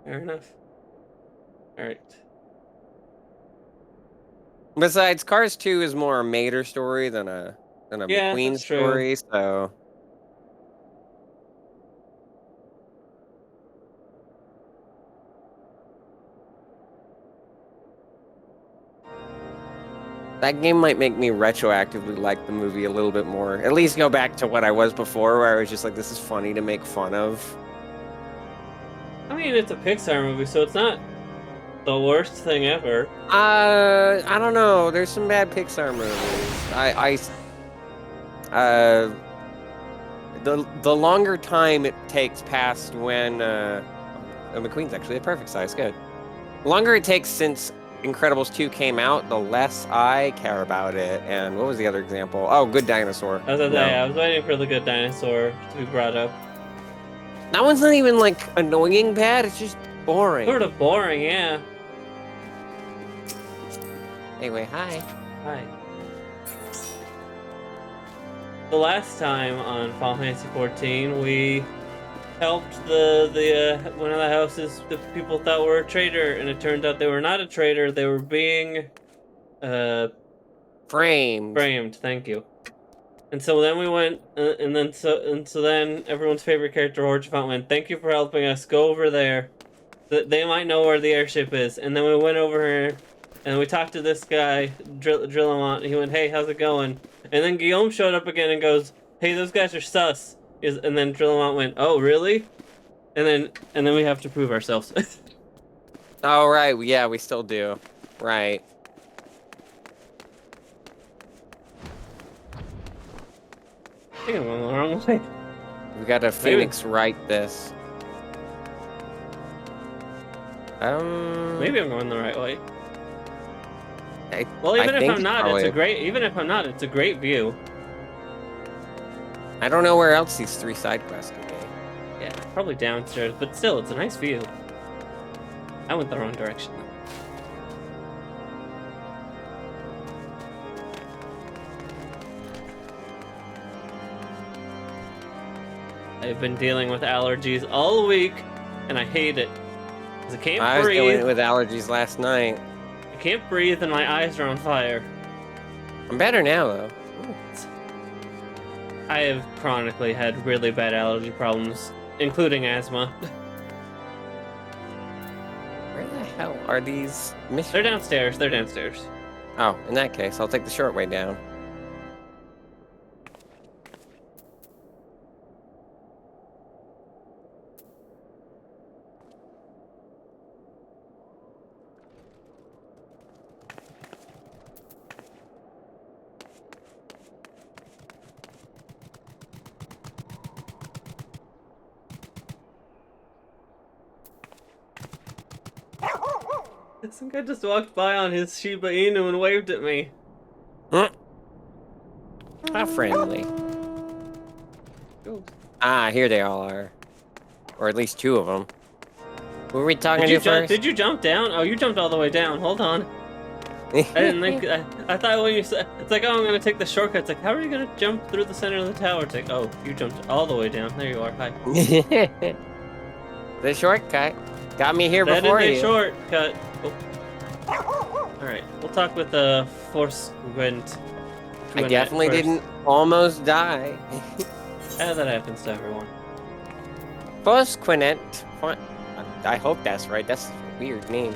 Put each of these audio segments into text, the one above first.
Fair enough. All right. Besides, Cars 2 is more a Mater story than a Yeah, McQueen that's true. story, so that game might make me retroactively like the movie a little bit more. At least go back to what I was before, where I was just like, this is funny to make fun of. I mean, it's a Pixar movie, so it's not the worst thing ever. I don't know. There's some bad Pixar movies. Uh, the longer time it takes past when McQueen's actually a perfect size. Good. The longer it takes since Incredibles 2 came out, the less I care about it. And what was the other example? Oh, Good Dinosaur. No, I was waiting for the Good Dinosaur to be brought up. that one's not even like annoying bad. It's just boring. Sort of boring, yeah. Anyway, hi. Hi. The last time on Final Fantasy XIV, we helped the one of the houses that people thought were a traitor, and it turned out they were not a traitor. They were being Framed. framed. Thank you. And so then we went, and so then everyone's favorite character, Orchifant, went, "Thank you for helping us. Go over there. They might know where the airship is." And then we went over here, and we talked to this guy, Drillamont. He went, "Hey, how's it going?" And then Guillaume showed up again and goes, "Hey, those guys are sus." And then Drillamont went, "Oh, really?" And then we have to prove ourselves. Oh, right. Yeah, we still do. Right. I think I'm going the wrong way. We got to Phoenix right this. Maybe I'm going the right way. Well, even if I'm not, it's a great. Even if I'm not, it's a great view. I don't know where else these 3 side quests could be. Yeah, probably downstairs, but still, it's a nice view. I went the wrong direction. I've been dealing with allergies all week, and I hate it. Because I can't breathe. I was dealing with allergies last night. I can't breathe, and my eyes are on fire. I'm better now, though. I have chronically had really bad allergy problems, including asthma. Where the hell are these missions? They're downstairs. They're downstairs. Oh, in that case, I'll take the short way down. Some guy just walked by on his Shiba Inu and waved at me. How friendly. Ah, here they all are. Or at least 2 of them. Who were we talking to first? Did you jump down? Oh, you jumped all the way down. Hold on. I didn't think. I thought when you said it's like, oh, I'm gonna take the shortcut. It's like, how are you gonna jump through the center of the tower? It's like, oh, you jumped all the way down. There you are. Hi. The shortcut got me here before you. That is a shortcut. Oh. All right, we'll talk with the Force Gwent. I definitely didn't almost die. That happens to everyone. Force Quintet. I hope that's right. That's a weird name.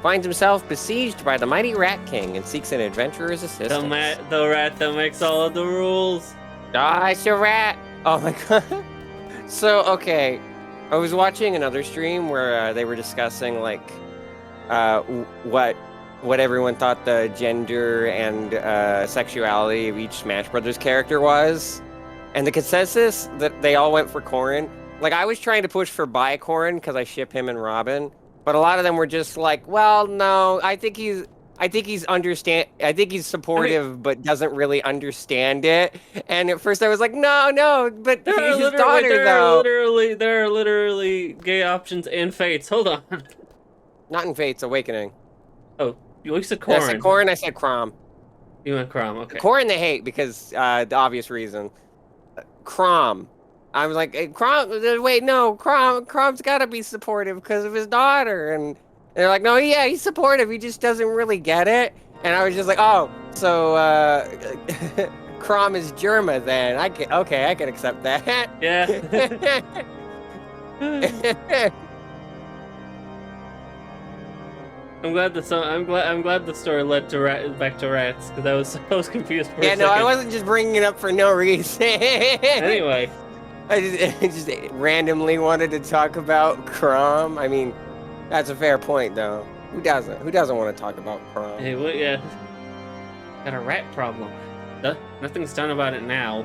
Finds himself besieged by the mighty Rat King and seeks an adventurer's assistance. The rat that makes all of the rules. Ah, it's a rat. Oh my god. So, okay. I was watching another stream where they were discussing, like, what everyone thought the gender and sexuality of each Smash Brothers character was. And the consensus that they all went for Corrin. Like, I was trying to push for Corrin because I ship him and Robin. But a lot of them were just like, well, no, I think he's supportive, but doesn't really understand it. And at first I was like, no, but he's his daughter, though. There are literally gay options in Fates. Hold on. Not in Fates, Awakening. Oh, you said Corrin. I said Corrin, I said Chrom. You went Chrom, okay. Corrin they hate because, the obvious reason. Chrom. I was like, hey, wait, no, Crom's got to be supportive because of his daughter. And they're like, no, yeah, he's supportive. He just doesn't really get it. And I was just like, oh, so Crom is Germa then. Okay, I can accept that. Yeah. I'm glad the story led to back to rats because I was confused for a Yeah, second. no, I wasn't just bringing it up for no reason. Anyway, I just randomly wanted to talk about Crom. I mean, that's a fair point, though. Who doesn't? Who doesn't want to talk about Crom? hey, yeah, got a rat problem. Nothing's done about it now.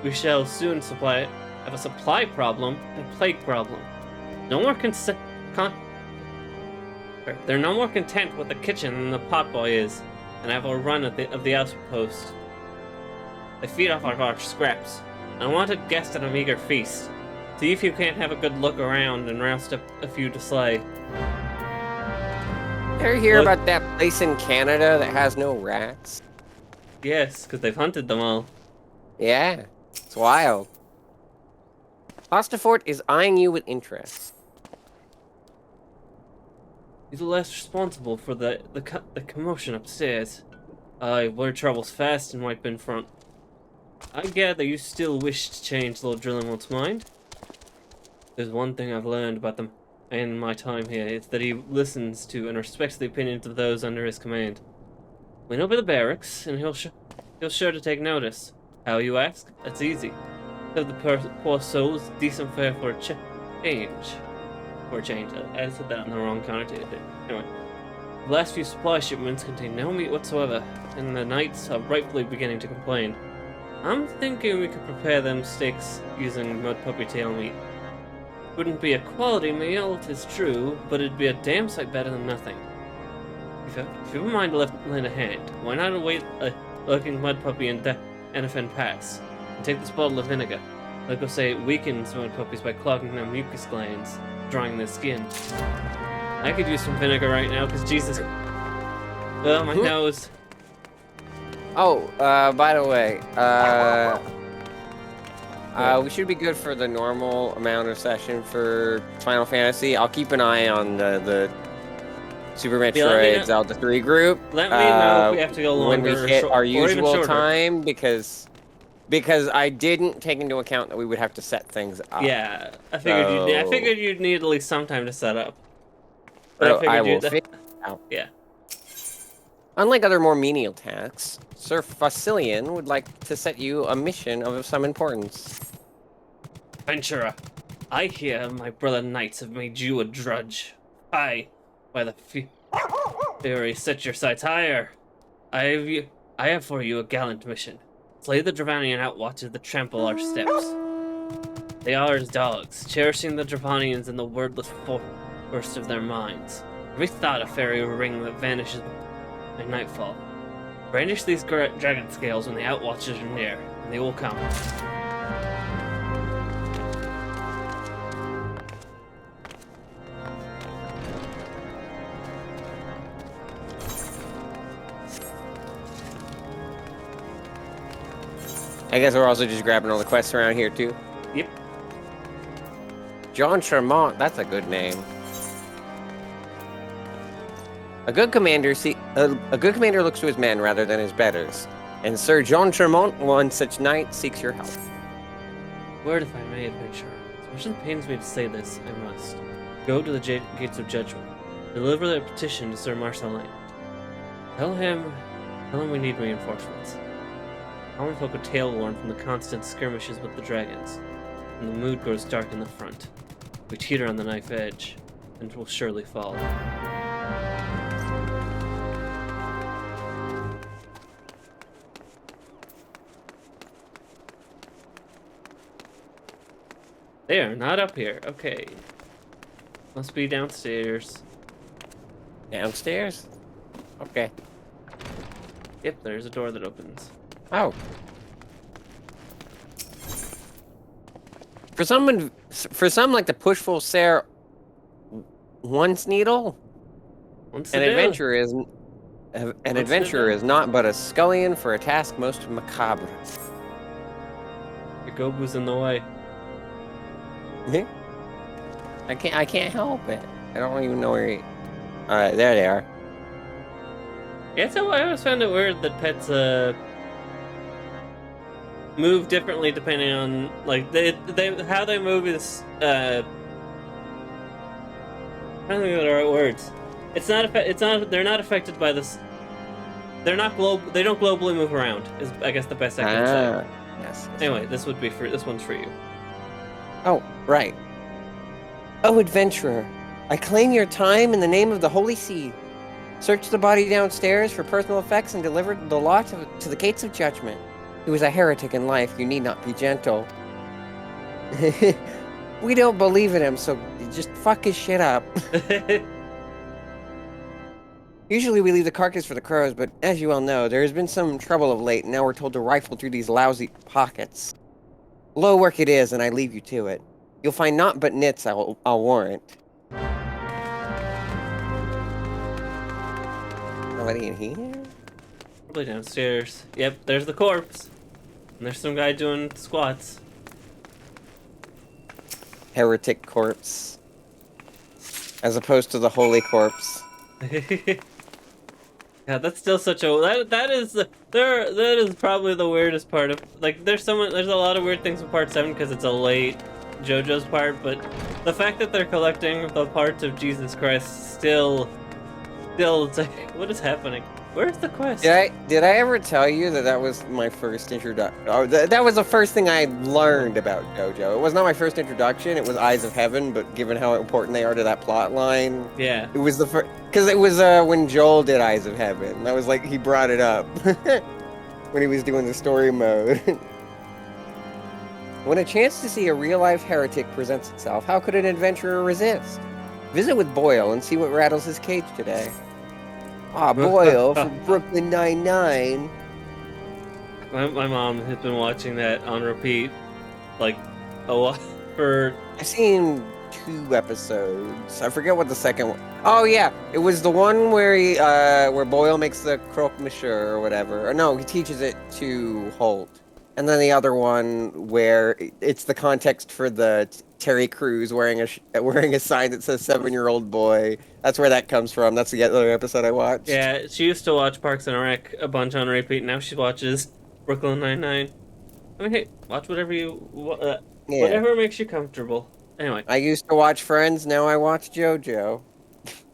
We shall soon have a supply problem and a plague problem. No more They're no more content with the kitchen than the potboy is, and have a run of the outpost. They feed off our scraps. Unwanted guest at a meager feast. See if you can't have a good look around and roust up a few to slay. Ever hear about that place in Canada that has no rats? Yes, because they've hunted them all. Yeah, it's wild. Ostafort is eyeing you with interest. He's less responsible for the commotion upstairs. I blurred troubles fast and wipe in front. I gather you still wish to change Lord Drillinwald's mind. There's one thing I've learned about them in my time here. It's that he listens to and respects the opinions of those under his command. When he'll be the barracks, and he'll sure to take notice. How, you ask? That's easy. Give the poor souls decent fare for a change. For a change. I said that in the wrong connotation. Anyway. The last few supply shipments contain no meat whatsoever, and the knights are rightfully beginning to complain. I'm thinking we could prepare them steaks using mud puppy tail meat. Wouldn't be a quality meal, 'tis true, but it'd be a damn sight better than nothing. If you wouldn't mind lend a hand, why not await a lurking mud puppy in Ennifen Pass, and take this bottle of vinegar. Like I say, it weakens mud puppies by clogging their mucus glands, drying their skin. I could use some vinegar right now, because Jesus... Oh, my nose. Oh, by the way, we should be good for the normal amount of session for Final Fantasy. I'll keep an eye on the Super Metroid Zelda 3 group. Let me know if we have to go longer when we hit our usual time, because I didn't take into account that we would have to set things up. Yeah, I figured you'd need at least some time to set up. But so I will figure it out. Yeah. Unlike other more menial tasks, Sir Facilian would like to set you a mission of some importance. Adventurer, I hear my brother knights have made you a drudge. Aye, by the fury, set your sights higher. I have for you a gallant mission. Slay the Dravanian outwatches that trample our steps. They are as dogs, cherishing the Dravanians in the wordless forest of their minds. Every thought a fairy ring that vanishes at nightfall. Brandish these dragon scales when the outwatchers are near, and they will come. I guess we're also just grabbing all the quests around here too. Yep. Jean Charmant, that's a good name. A good commander looks to his men rather than his betters, and Sir Jean Charmant, one such knight, seeks your help. Word if I may, adventurer. As much as it pains me to say this, I must. Go to the gates of judgment. Deliver the petition to Sir Marcelin. Tell him we need reinforcements. Common folk are tail-worn from the constant skirmishes with the dragons, and the mood grows dark in the front. We teeter on the knife edge, and will surely fall. They are not up here. Okay. Must be downstairs. Downstairs? Okay. Yep, there's a door that opens. Oh. For some like the pushful Sarah once needle, an adventurer is not but a scullion for a task most macabre. Your Gobu's in the way. I can't help it. I don't even know where he... Alright, there they are. Yeah, so I always found it weird that pets move differently depending on like how they move is I don't think they're the right words. They're not affected by this. They don't globally move around is I guess the best I can say. Yes. Anyway, this one's for you. Oh, right. Oh, adventurer, I claim your time in the name of the Holy See. Search the body downstairs for personal effects and deliver the lot to the gates of judgment. He was a heretic in life. You need not be gentle. We don't believe in him, so just fuck his shit up. Usually we leave the carcass for the crows, but as you well know, there has been some trouble of late, and now we're told to rifle through these lousy pockets. Low work it is, and I leave you to it. You'll find naught but nits, I'll warrant. Nobody in here? Probably downstairs. Yep, there's the corpse. And there's some guy doing squats. Heretic corpse. As opposed to the holy corpse. Yeah, that's still such a that is probably the weirdest part of like there's a lot of weird things in part 7 because it's a late JoJo's part, but the fact that they're collecting the parts of Jesus Christ still it's like what is happening? Where's the quest? Did I ever tell you that was my first introduction? Oh, that was the first thing I learned about JoJo. It was not my first introduction. It was Eyes of Heaven, but given how important they are to that plot line, yeah, it was the first. Because it was when Joel did Eyes of Heaven. That was like he brought it up when he was doing the story mode. When a chance to see a real-life heretic presents itself, how could an adventurer resist? Visit with Boyle and see what rattles his cage today. Ah, Boyle from Brooklyn Nine-Nine. my mom has been watching that on repeat, like a lot for. I've seen 2 episodes. I forget what the second one. Oh yeah, it was the one where where Boyle makes the croque monsieur or whatever. Or no, he teaches it to Holt. And then the other one where it's the context for the Terry Crews wearing a sign that says 7-year-old boy. That's where that comes from. That's the other episode I watched. Yeah, she used to watch Parks and Rec a bunch on repeat. Now she watches Brooklyn Nine-Nine. I mean, hey, watch whatever whatever makes you comfortable. Anyway, I used to watch Friends. Now I watch JoJo.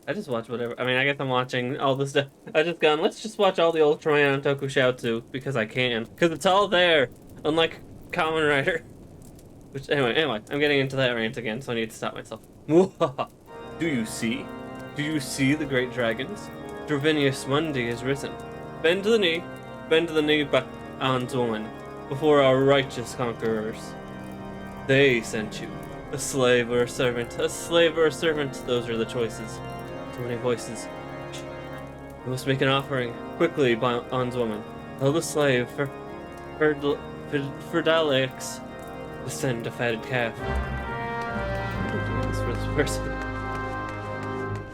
I just watch whatever. I mean, I guess I'm watching all this stuff. I just gone, let's just watch all the Ultraman and Tokushoutsu because I can. Because it's all there, unlike Kamen Rider. Which, anyway, I'm getting into that rant again, so I need to stop myself. Do you see? Do you see the great dragons? Dravinius Mundi is risen. Bend the knee, bondswoman, before our righteous conquerors. They sent you. A slave or a servant. A slave or a servant, those are the choices. Too many voices. We must make an offering. Quickly, bondswoman. Tell the slave for Daleks to send a fatted calf. I'm doing this for this person.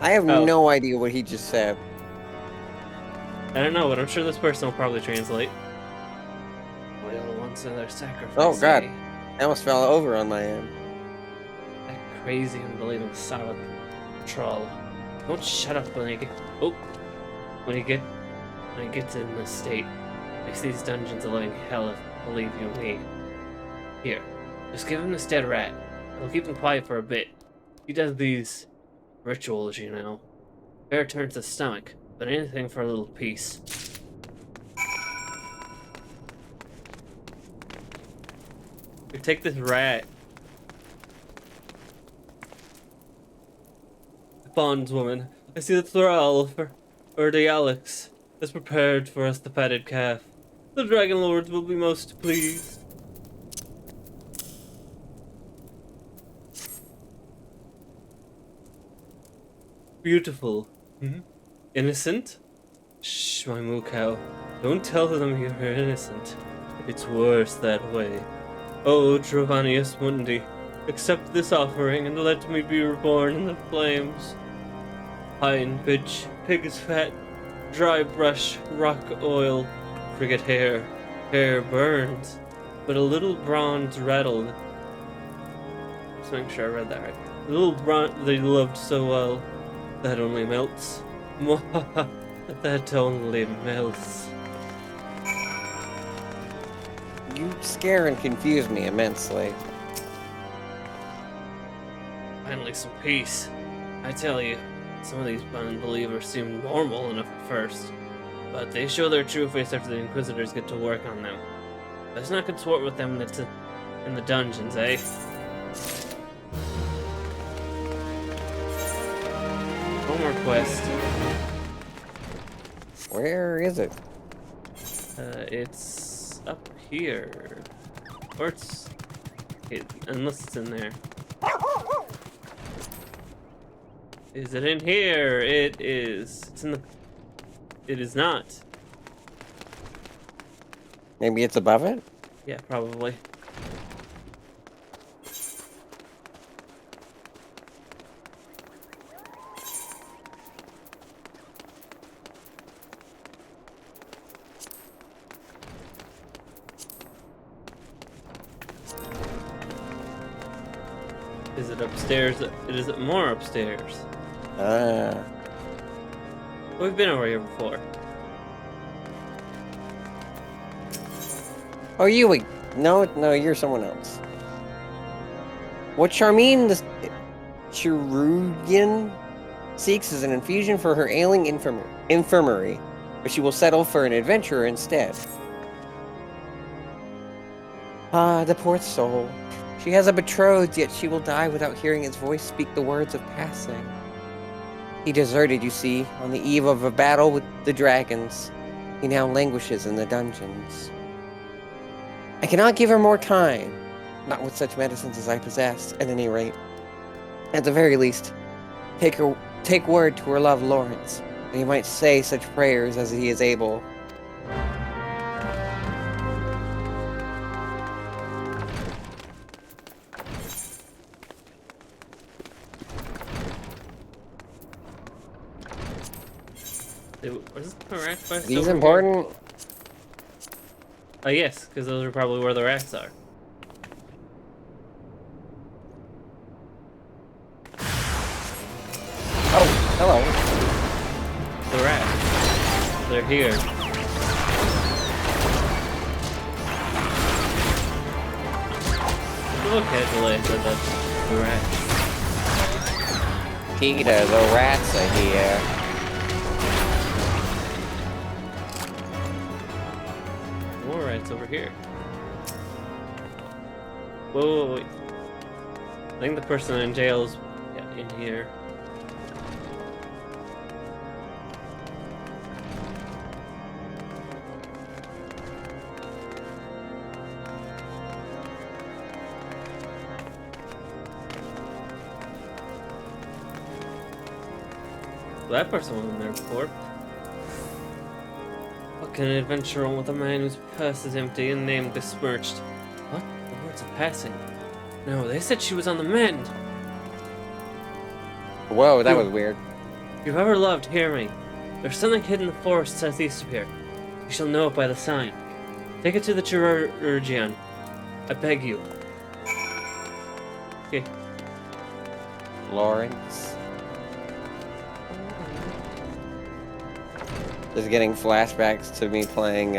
I have no idea what he just said. I don't know, but I'm sure this person will probably translate. Oil wants another sacrifice. Oh god, I almost fell over on my end. That crazy, unbelievable son of a troll. Don't shut up when when he gets in this state, makes these dungeons a living hell if believe you me. Here, just give him this dead rat. It'll keep him quiet for a bit. He does these rituals, you know. Bear turns his stomach, but anything for a little peace. You take this rat. Bondswoman, I see the thrall for Alex has prepared for us the fatted calf. The Dragon Lords will be most pleased. Beautiful. Innocent? Shh, my moo cow. Don't tell them you're innocent. It's worse that way. Oh, Travanius Mundi, accept this offering and let me be reborn in the flames. Pine pitch, pig's fat, dry brush, rock oil, frigate hair. Hair burns. but a little bronze rattled. Just making sure I read that right. A little bronze they loved so well, that only melts. That only melts. You scare and confuse me immensely. Finally some peace. I tell you, some of these unbelievers seem normal enough at first, but they show their true face after the Inquisitors get to work on them. Let's not consort with them in the dungeons, eh? One more quest. Where is it? It's up here. Or it's... unless it's in there. Is it in here? It is. It's in the... It is not. Maybe it's above it? Yeah, probably. Is it upstairs? Is it more upstairs? Ah. We've been over here before. Oh, you wait. No, you're someone else. What Charmine the Cherugian seeks is an infusion for her ailing infirmary, but she will settle for an adventurer instead. Ah, the poor soul. She has a betrothed, yet she will die without hearing his voice speak the words of passing. He deserted, you see, on the eve of a battle with the dragons. He now languishes in the dungeons. I cannot give her more time. Not with such medicines as I possess, at any rate. At the very least, take word to her love Lawrence, that he might say such prayers as he is able. Was this the rat quest? These important? Oh yes, because those are probably where the rats are. Oh, hello. The rats. They're here. Look casually I said that. The rats. Peter, the rats are here. More rats over here. Whoa, wait. I think the person in jail is in here. Well, that person wasn't there before. What can an adventurer want with a man whose purse is empty and name besmirched? What? The words of passing. No, they said she was on the mend. Whoa, that was weird. If you've ever loved, hear me. There's something hidden in the forest southeast of here. You shall know it by the sign. Take it to the chirurgeon. I beg you. Okay. Lawrence. Just getting flashbacks to me playing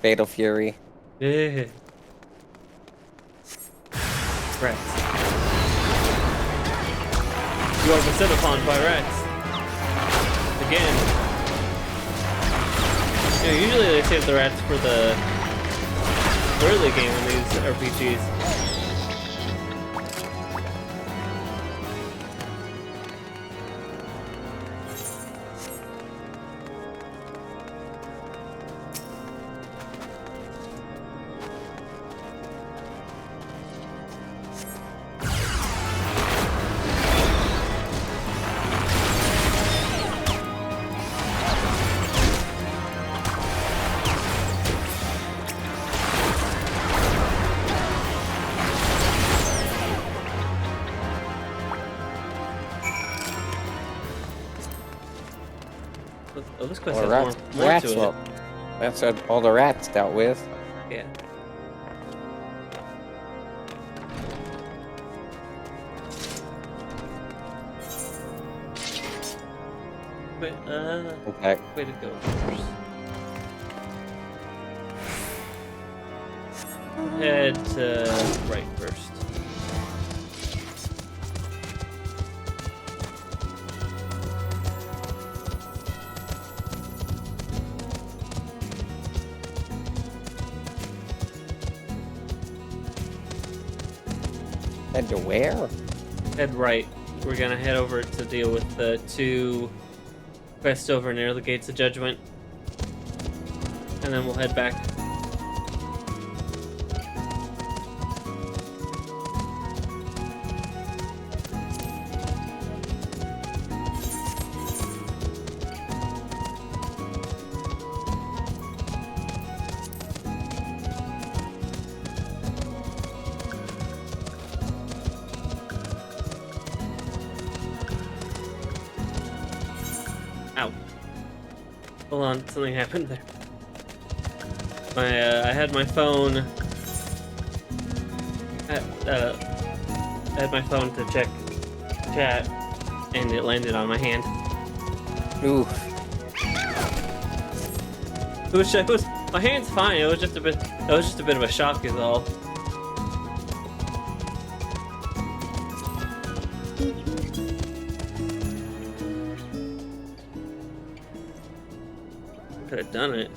Fatal Fury. Yeah. Rats. You are been set upon by rats. Again. You know, usually they save the rats for the early game in these RPGs. Oh, this quest has more to it. That's all the rats dealt with. Yeah. Okay. way to go first. Head to right first. Head to where? Head right. We're gonna head over to deal with the 2 quests over near the Gates of Judgment. And then we'll head back. Ow. Hold on, something happened there. I had my phone. I had my phone to check chat, and it landed on my hand. Ooh. It was my hand's fine. It was just a bit. It was just a bit of a shock, is all. Could have done it.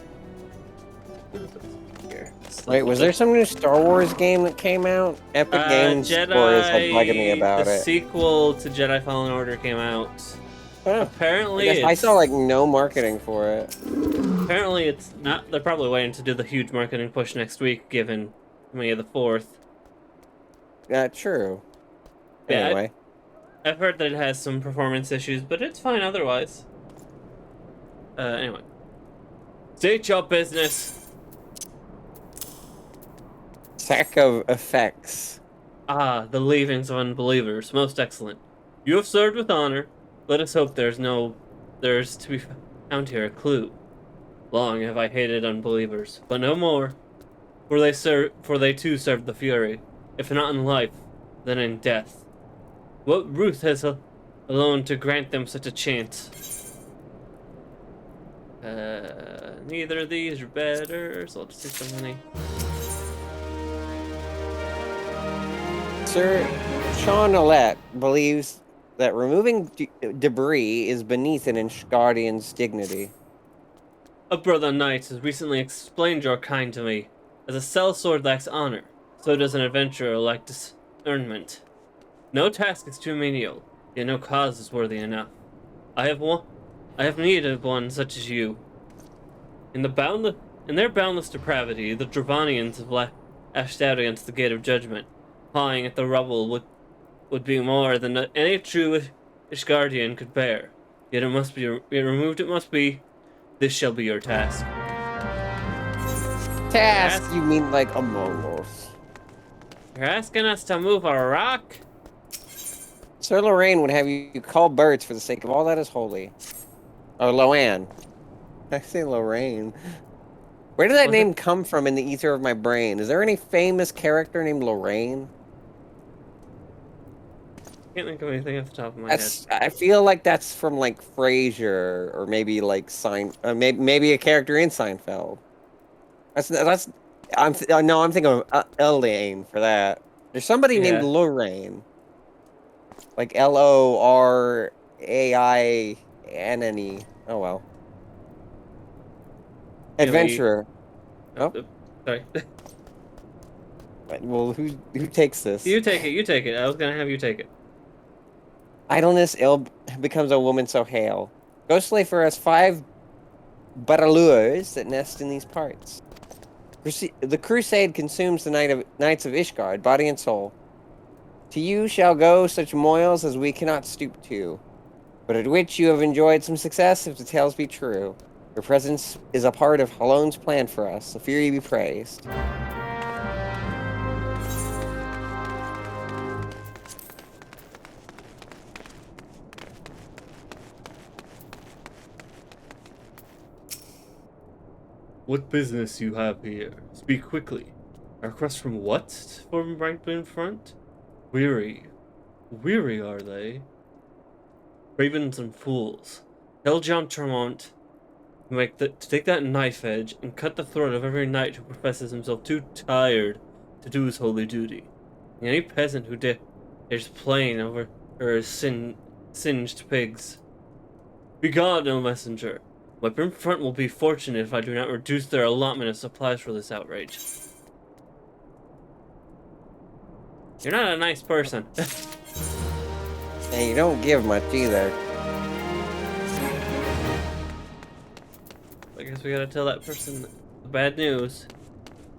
Here. Wait, was there some new Star Wars game that came out? Epic Games Jedi, Stores had bugging me about the it. sequel to Jedi Fallen Order came out. Huh. Apparently, I saw like no marketing for it. Apparently, it's not. They're probably waiting to do the huge marketing push next week, given May the 4th. Yeah, true. Yeah, Anyway. I've heard that it has some performance issues, but it's fine otherwise. Anyway. State your business. Sack of effects. Ah, the leavings of unbelievers. Most excellent. You have served with honor. Let us hope there's to be found here a clue. Long have I hated unbelievers, but no more. For they too served the Fury, if not in life, then in death. What Ruth has alone to grant them such a chance? Neither of these are better, so I'll just take some money. Sir Sean Olet believes that removing debris is beneath an Ishgardian's dignity. A brother knight has recently explained your kind to me. As a sellsword lacks honor, so does an adventurer lack discernment. No task is too menial, yet no cause is worthy enough. I have need of one such as you. In their boundless depravity, the Dravanians have lashed out against the Gate of Judgment. Pawing at the rubble would be more than any true Ishgardian could bear. Yet it must be removed. It must be. This shall be your task. Task? You mean like Among Us? You're asking us to move a rock? Sir Lorraine would have you call birds for the sake of all that is holy. Or Loanne. I say Lorraine. Where did that name come from in the ether of my brain? Is there any famous character named Lorraine? Can't think of anything off the top of my head. I feel like that's from like Frasier or maybe like maybe a character in Seinfeld. I'm thinking of Elaine for that. There's somebody named Lorraine. Like Loraine. Oh well. Adventurer. Sorry. Well, who takes this? You take it. You take it. I was gonna have you take it. Idleness ill becomes a woman so hale. Ghostlafer has 5 baralures that nest in these parts. The crusade consumes the knights of Ishgard, body and soul. To you shall go such moils as we cannot stoop to, but at which you have enjoyed some success if the tales be true. Your presence is a part of Halone's plan for us, the Fury be praised. What business you have here? Speak quickly. A request from what? From right in front? Weary. Weary are they? Ravens and fools. Tell John Tremont to take that knife edge and cut the throat of every knight who professes himself too tired to do his holy duty. And any peasant who dares plain over her singed pigs. Begone, ill messenger. My grim front will be fortunate if I do not reduce their allotment of supplies for this outrage. You're not a nice person. And you don't give much either. I guess we gotta tell that person the bad news.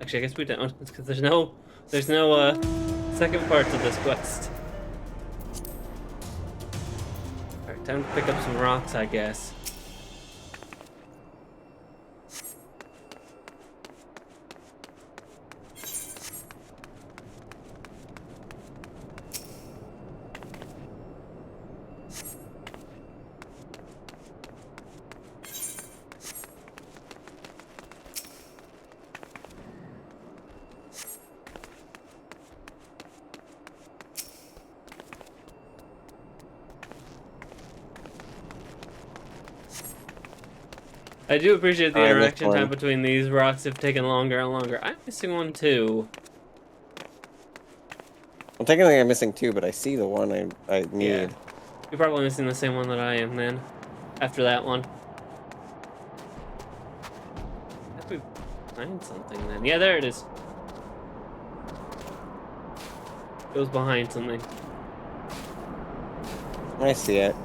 Actually, I guess we don't. It's because there's no second part to this quest. Alright, time to pick up some rocks, I guess. I do appreciate the interaction time between these rocks have taken longer and longer. I'm missing one too. Well, technically I'm missing two, but I see the one I need. Yeah. You're probably missing the same one that I am then. After that one. If we find something then. Yeah, there it is. It goes behind something. I see it.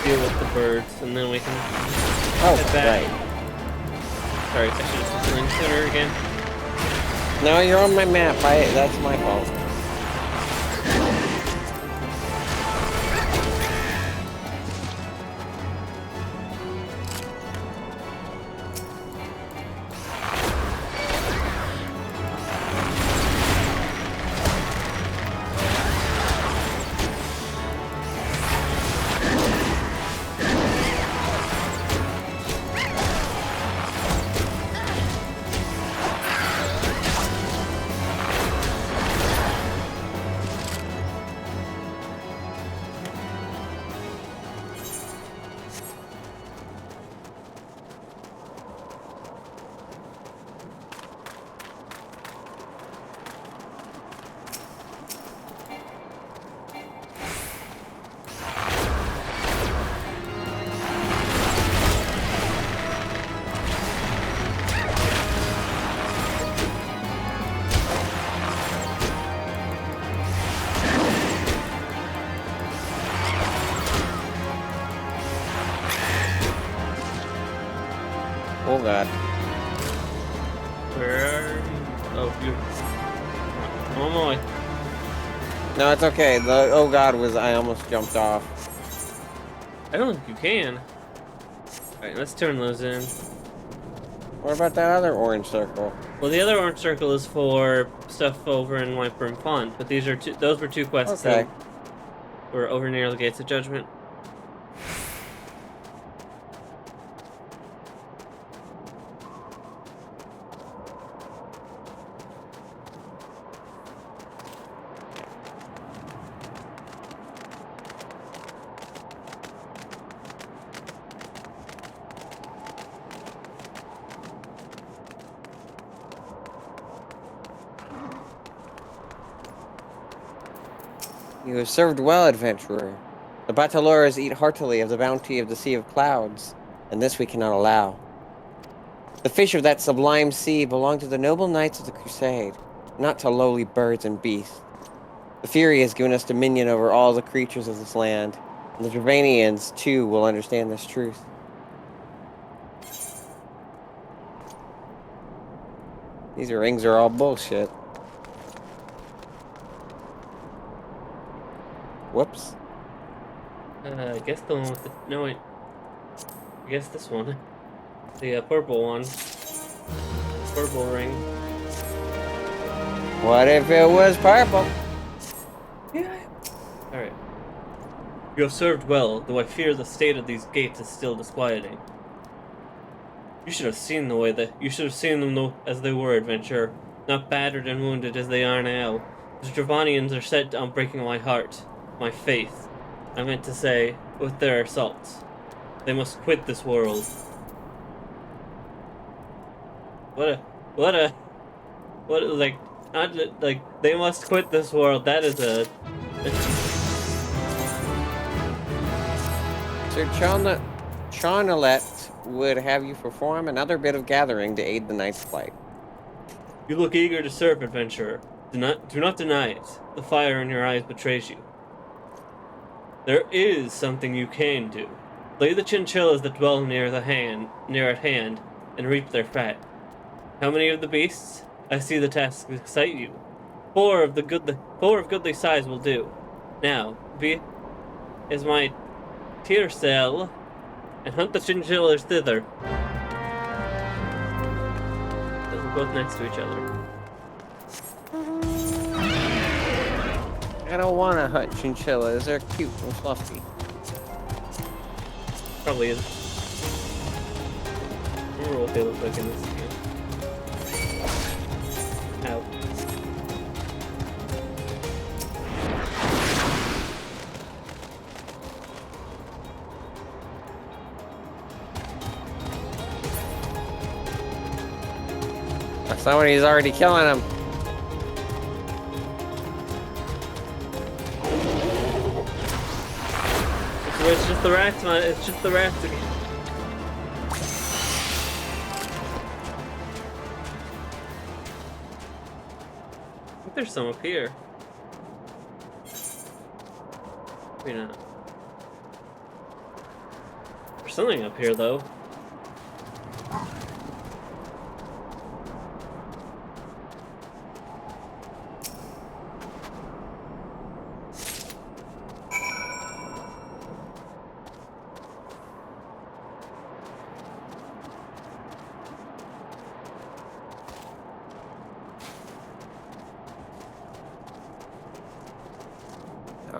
Deal with the birds, and then we can head back. Right. Sorry, I should have linked sooner again. No, you're on my map. That's my fault. Oh god. Where are you? Oh, you. Oh my. No, it's okay. The oh god was I almost jumped off. I don't think you can. Alright, let's turn those in. What about that other orange circle? Well, the other orange circle is for stuff over in White Brim Font, but these are those were two quests that were over near the Gates of Judgment. You have served well, adventurer. The Bataloras eat heartily of the bounty of the Sea of Clouds, and this we cannot allow. The fish of that sublime sea belong to the noble knights of the Crusade, not to lowly birds and beasts. The Fury has given us dominion over all the creatures of this land, and the Dravanians, too, will understand this truth. These rings are all bullshit. Whoops. I guess the one with the... No, wait. I guess this one. The purple one. Purple ring. What if it was purple? Yeah, Alright. You have served well, though I fear the state of these gates is still disquieting. You should have seen them though as they were, adventurer, not battered and wounded as they are now. The Dravanians are set on breaking my heart, my faith. I meant to say, with their assaults. They must quit this world. They must quit this world. That is a... Sir Charnolet would have you perform another bit of gathering to aid the night's flight. You look eager to serve, adventurer. Do not deny it. The fire in your eyes betrays you. There is something you can do. Slay the chinchillas that dwell near at hand, and reap their fat. How many of the beasts? I see the task excite you. Four of goodly size will do. Now, is my tier cell, and hunt the chinchillas thither. They're both next to each other. I don't want to hunt chinchillas. They're cute and fluffy. Probably is. I wonder what they look like in this game. Ow. Somebody's already killing them. It's just the rats, man. It's just the rats again. I think there's some up here. Maybe not. There's something up here, though.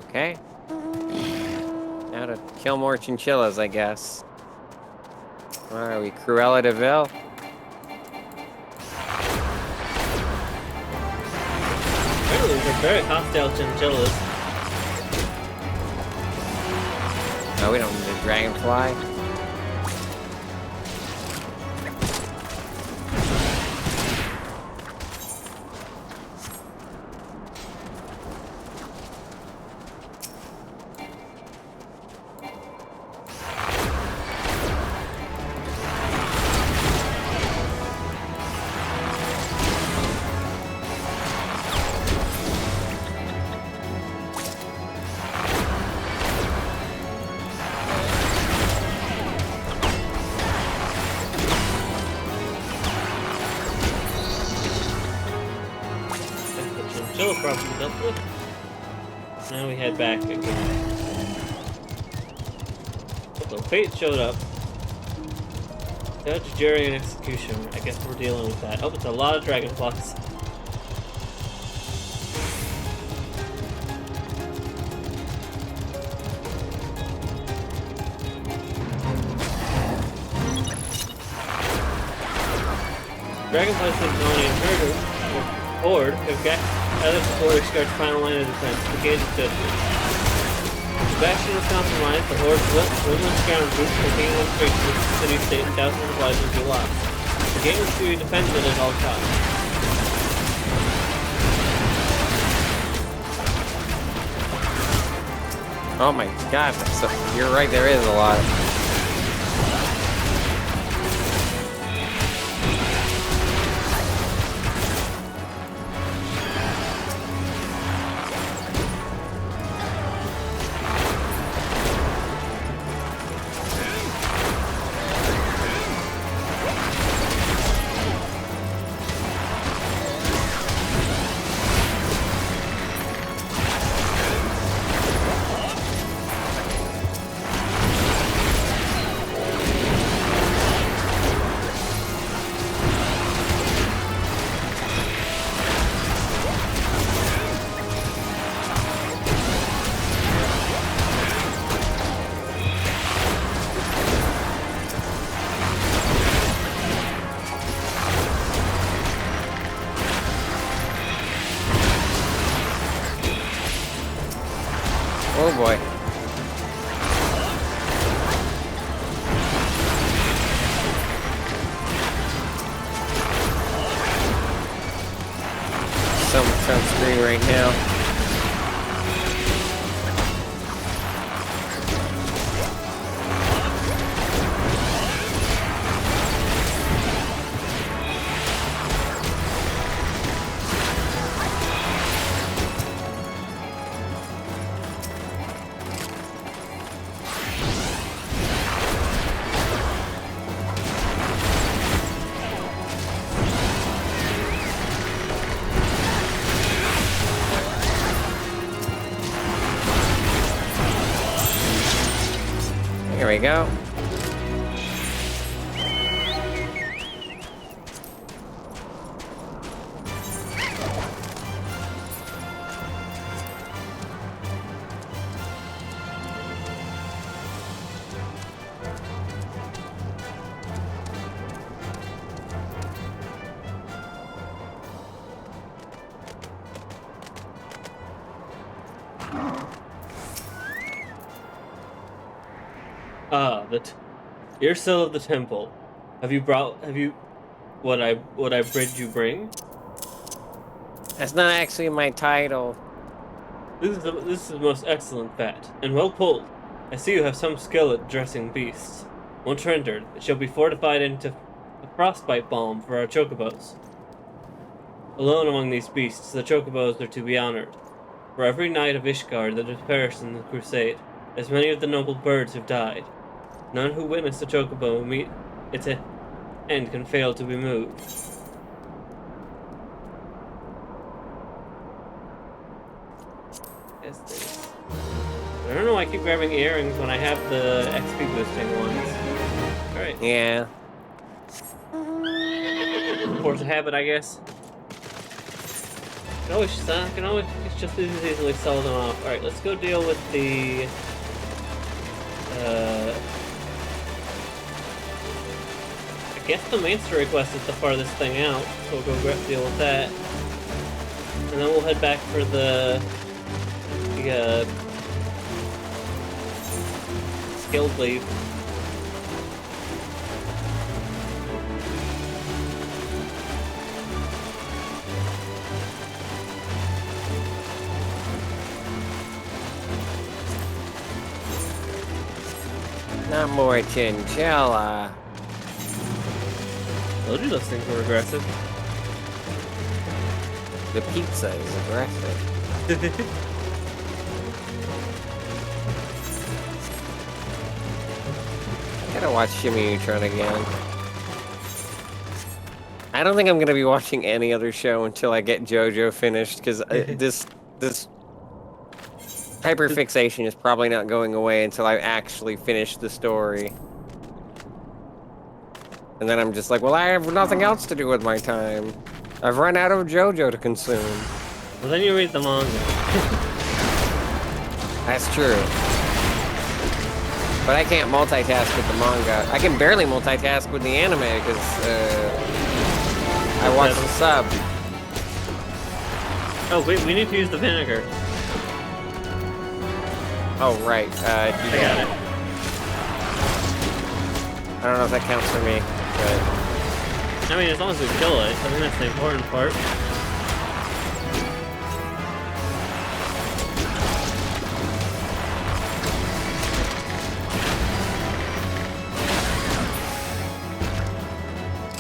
Okay. Now to kill more chinchillas, I guess. Where are we? Cruella de Vil? Apparently, these are very hostile chinchillas. No, we don't need a dragonfly. Now we head back again. So fate showed up. Judge, jury, and executioner. I guess we're dealing with that. Oh, it's a lot of dragonflies. Dragonflies Symphonia Horde have got other supporters start final line of defense. The gate is judgment. The bastion was compromised, the Horde's woodland scoundrels continue on streets with the city state and thousands of lives will be lost. The gate was to be defended at all costs. Oh my god, so, you're right, there is a lot. Oh boy. So much on screen right now. Here we go. Ah, you're still of the temple. Have you what I bid you bring? That's not actually my title. This is a most excellent bat, and well pulled. I see you have some skill at dressing beasts. Once rendered, it shall be fortified into a frostbite balm for our chocobos. Alone among these beasts, the chocobos are to be honored. For every knight of Ishgard that has perished in the crusade, as many of the noble birds have died. None who witness the chocobo meet its end can fail to be moved. Yes, this. I don't know why I keep grabbing earrings when I have the XP boosting ones. Alright. Yeah. Force a habit, I guess. Can always just as easily sell them off. Alright, let's go deal with the I guess the main story quest is the farthest thing out, so we'll go deal with that. And then we'll head back for the skilled leave. Not more chinchilla. Told you those things were aggressive. The pizza is aggressive. I gotta watch Shimmy Neutron again. I don't think I'm gonna be watching any other show until I get JoJo finished, because this hyperfixation is probably not going away until I actually finish the story. And then I'm just like, well, I have nothing else to do with my time. I've run out of JoJo to consume. Well, then you read the manga. That's true. But I can't multitask with the manga. I can barely multitask with the anime because I watch the sub. Oh, wait, we need to use the vinegar. Oh, right. I got it. I don't know if that counts for me, but... I mean, as long as we kill it, I think that's the important part.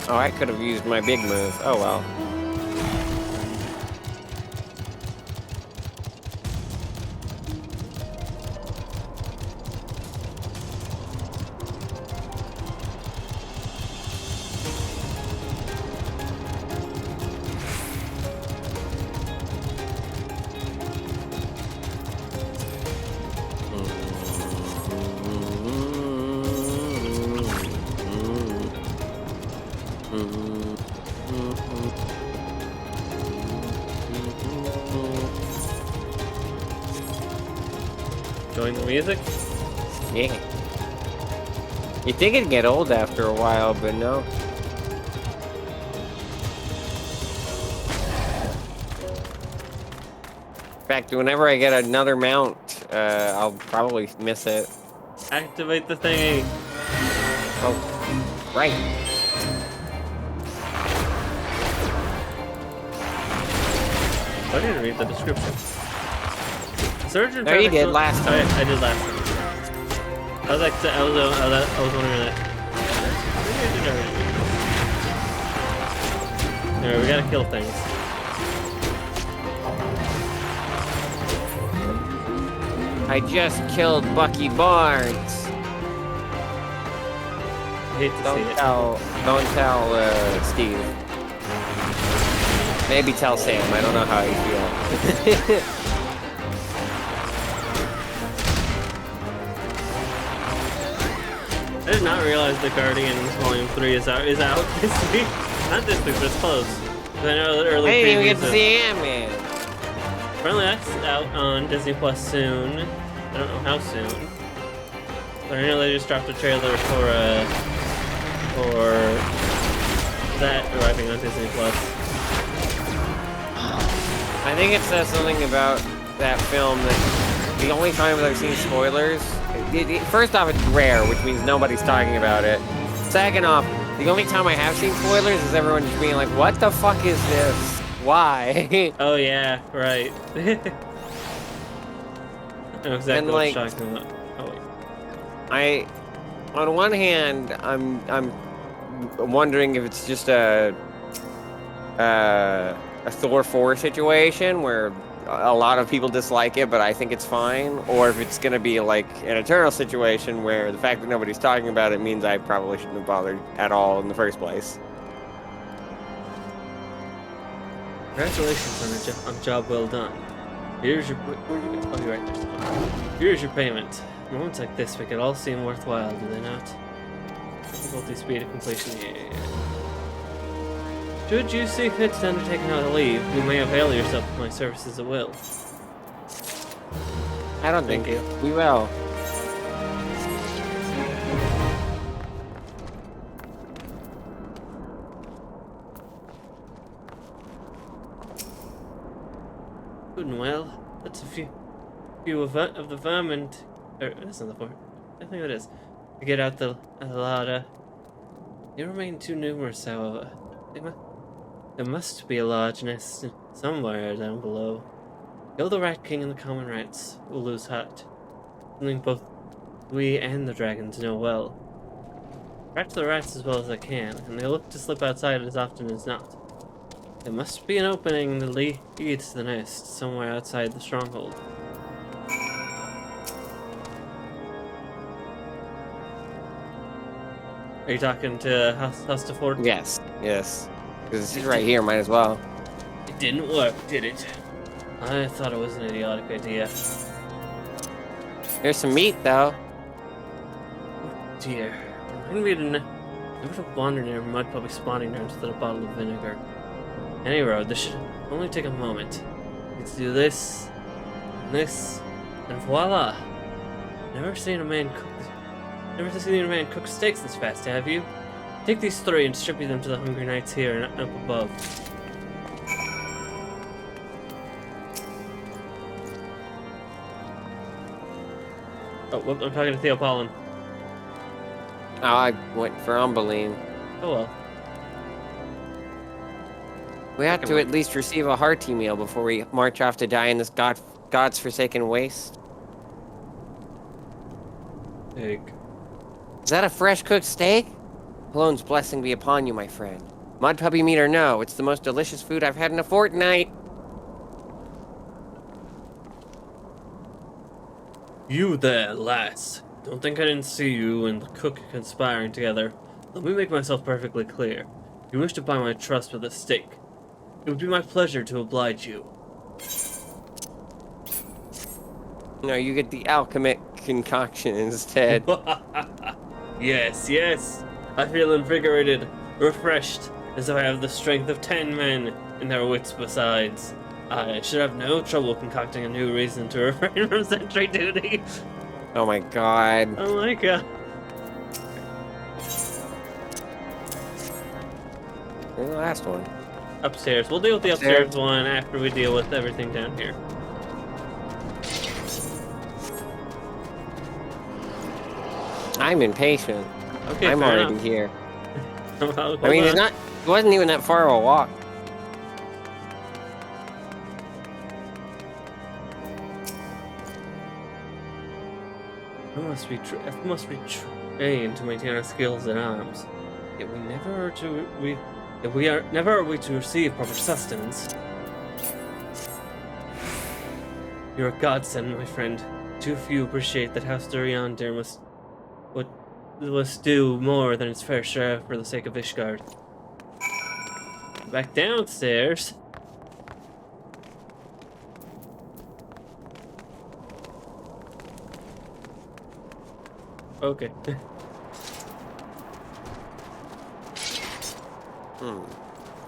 Oh, I could have used my big move. Oh, well. Enjoying the music? Yeah. You think it'd get old after a while, but no. In fact, whenever I get another mount, I'll probably miss it. Activate the thingy. Oh, right. I didn't read the description. Surgeon. No, you did last time. I did last time. I was like, I was wondering that. Maybe I did already. Alright, we gotta kill things. I just killed Bucky Barnes. I hate to see it. Don't tell Steve. Maybe tell Sam. I don't know how you feel. I did not realize the Guardians Volume 3 is out this week. Not this week, but it's close. I know the early I didn't even get previews to see Ant-Man. Apparently that's out on Disney Plus soon. I don't know how soon. But I know they just dropped a trailer for that arriving on Disney Plus. I think it says something about that film that the only time I've seen spoilers. First off, it's rare, which means nobody's talking about it. Second off, the only time I have seen spoilers is everyone just being like, "What the fuck is this? Why?" Oh yeah, right. I know exactly And, what like, you're talking about. Oh wait. On one hand, I'm wondering if it's just a Thor 4 situation where a lot of people dislike it, but I think it's fine, or if it's gonna be like an Eternal situation where the fact that nobody's talking about it means I probably shouldn't have bothered at all in the first place. Congratulations on a job well done. Here's your... Where'd you go? Oh, you're right there. Here's your payment. Moments like this make it all seem worthwhile, do they not? Difficulty, speed of completion. Yeah. Should you see fit to undertake another leave, you may avail yourself of my services at will. I don't Thank think you. we will. Good and well. That's a few of the vermin. That's not the point. I think it is. To get out the ladder. They remain too numerous, however. There must be a large nest somewhere down below. Kill the Rat King and the common rats. We'll lose heart. Something both we and the dragons know well. Track the rats as well as I can, and they look to slip outside as often as not. There must be an opening that leads to the nest, somewhere outside the stronghold. Are you talking to Hustafort? Yes, yes. Because it's right here, might as well. It didn't work, did it? I thought it was an idiotic idea. There's some meat, though. Oh dear. Remind me to never to wander near a mud puppy spawning grounds without a bottle of vinegar. Any road, this should only take a moment. Let's do this, and voila! Never seen a man cook steaks this fast, have you? Take these 3 and distribute them to the hungry knights here and up above. Oh, whoop, I'm talking to Theopollin. Oh, I went for Umbeline. Oh well. We have to at least receive a hearty meal before we march off to die in this God's forsaken waste. Egg. Is that a fresh cooked steak? Colone's blessing be upon you, my friend. Mud puppy meat or no, it's the most delicious food I've had in a fortnight. You there, lass. Don't think I didn't see you and the cook conspiring together. Let me make myself perfectly clear. You wish to buy my trust with a steak. It would be my pleasure to oblige you. No, you get the alchemic concoction instead. Yes, yes. I feel invigorated, refreshed, as though I have the strength of 10 men and their wits besides. I should have no trouble concocting a new reason to refrain from sentry duty. Oh my god. Oh my god. Where's the last one? Upstairs. We'll deal with the upstairs one after we deal with everything down here. I'm impatient. Okay, I'm fair already enough. here. Hold I mean, on. it wasn't even that far of a walk. I must be trained to maintain our skills in arms. Yet we are never to receive proper sustenance. You're a godsend, my friend. Too few appreciate that House Duriander must do more than its fair share for the sake of Ishgard. Back downstairs. Okay.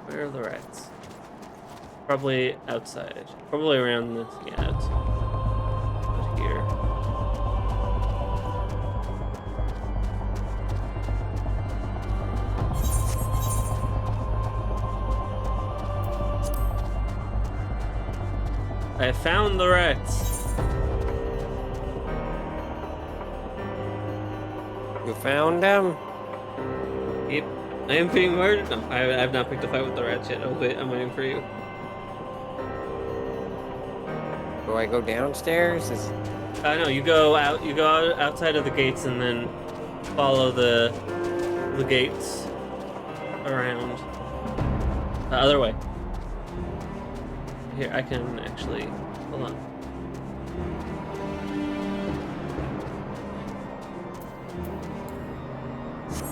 Where are the rats? Probably outside. Probably around this. Yeah, out here. I found the rats. You found them? Yep. I am being murdered. No, I've not picked a fight with the rats yet. I'm waiting for you. Do I go downstairs? No, you go out. You go outside of the gates and then follow the gates around the other way. Here, I can actually hold on.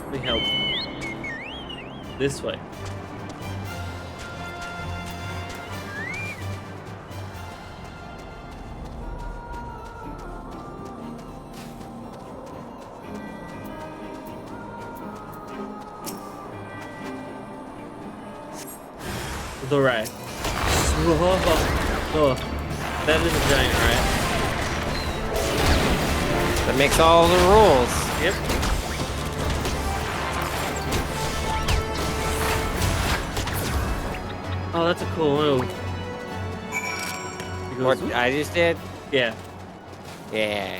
Let me help. This way. The rat. Oh, that is a giant rat. That makes all the rules. Yep. Oh, that's a cool move. He goes, What I just did? yeah. Yeah.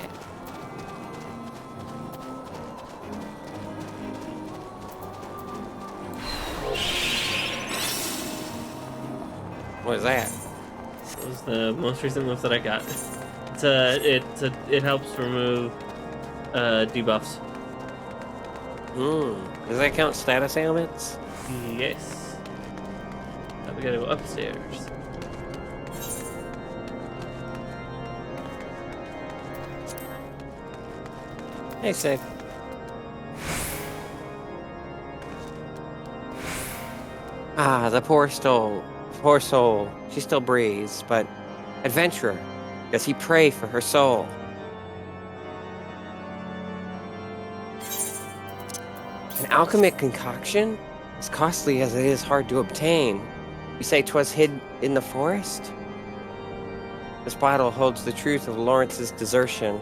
What is that? That was the most recent move that I got. It helps remove debuffs. Does that count status ailments? Yes. Now we gotta go upstairs. Hey, Sig. Ah, the poor soul. Poor soul. She still breathes, but adventurer, does he pray for her soul? An alchemic concoction? As costly as it is hard to obtain. You say 'twas hid in the forest? This bottle holds the truth of Lawrence's desertion.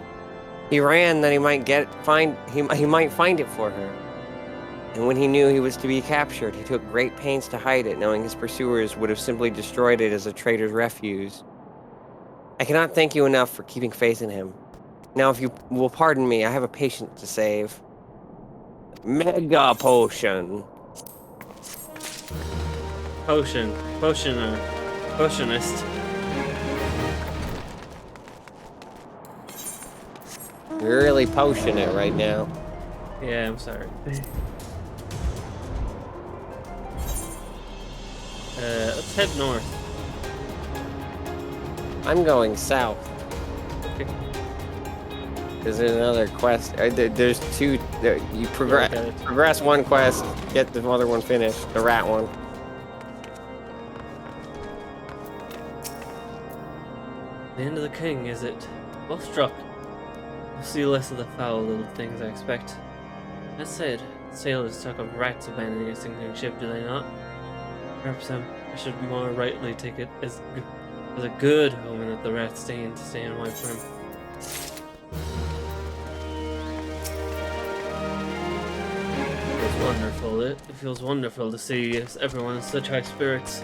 He ran that he might find it for her. And when he knew he was to be captured, he took great pains to hide it, knowing his pursuers would have simply destroyed it as a traitor's refuse. I cannot thank you enough for keeping faith in him. Now, if you will pardon me, I have a patient to save. Mega potion. Potionist. You're really potion it right now. Yeah, I'm sorry. Let's head north. I'm going south. Okay. Is there another quest? There's two. You progress one quest, get the other one finished. The rat one. The end of the king, is it? Well struck. We'll see less of the foul little things, I expect. That said, sailors talk of rats abandoning a sinking ship, do they not? Perhaps I should more rightly take it as a good omen that the rats stay away from him. Wonderful. It feels wonderful to see everyone in such high spirits.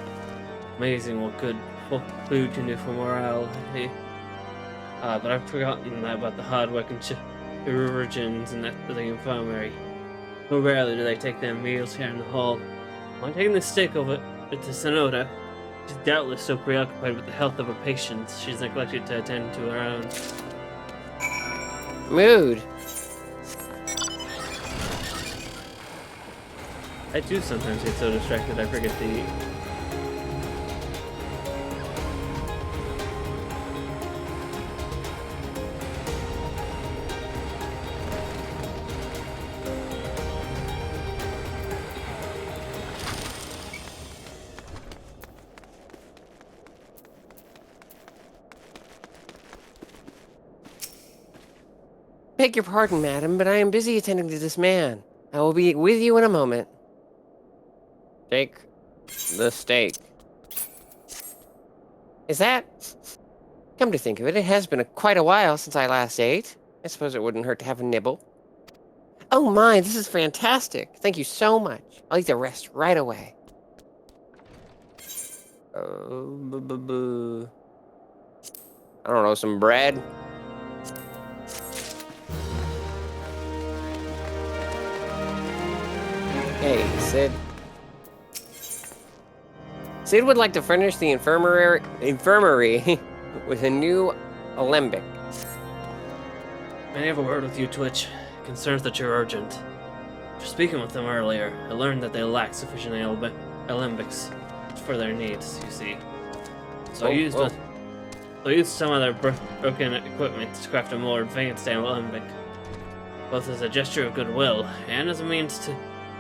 Amazing what good food can do for morale. Hey. But I've forgotten that about the hard work and virgins in the infirmary. So rarely do they take their meals here in the hall. When taking the stick over to Sonoda, she's doubtless so preoccupied with the health of her patients, she's neglected to attend to her own. Mood. I do sometimes get so distracted I forget to eat. Beg your pardon, madam, but I am busy attending to this man. I will be with you in a moment. Take the steak. Is that... Come to think of it, it has been quite a while since I last ate. I suppose it wouldn't hurt to have a nibble. Oh my, this is fantastic. Thank you so much. I'll eat the rest right away. I don't know, some bread? Hey, Sid. Sid would like to furnish the infirmary with a new alembic. May I have a word with you, Twitch? Concerns that you're urgent. After speaking with them earlier, I learned that they lack sufficient alembics for their needs, you see. So I used some of their broken equipment to craft a more advanced alembic, both as a gesture of goodwill and as a means to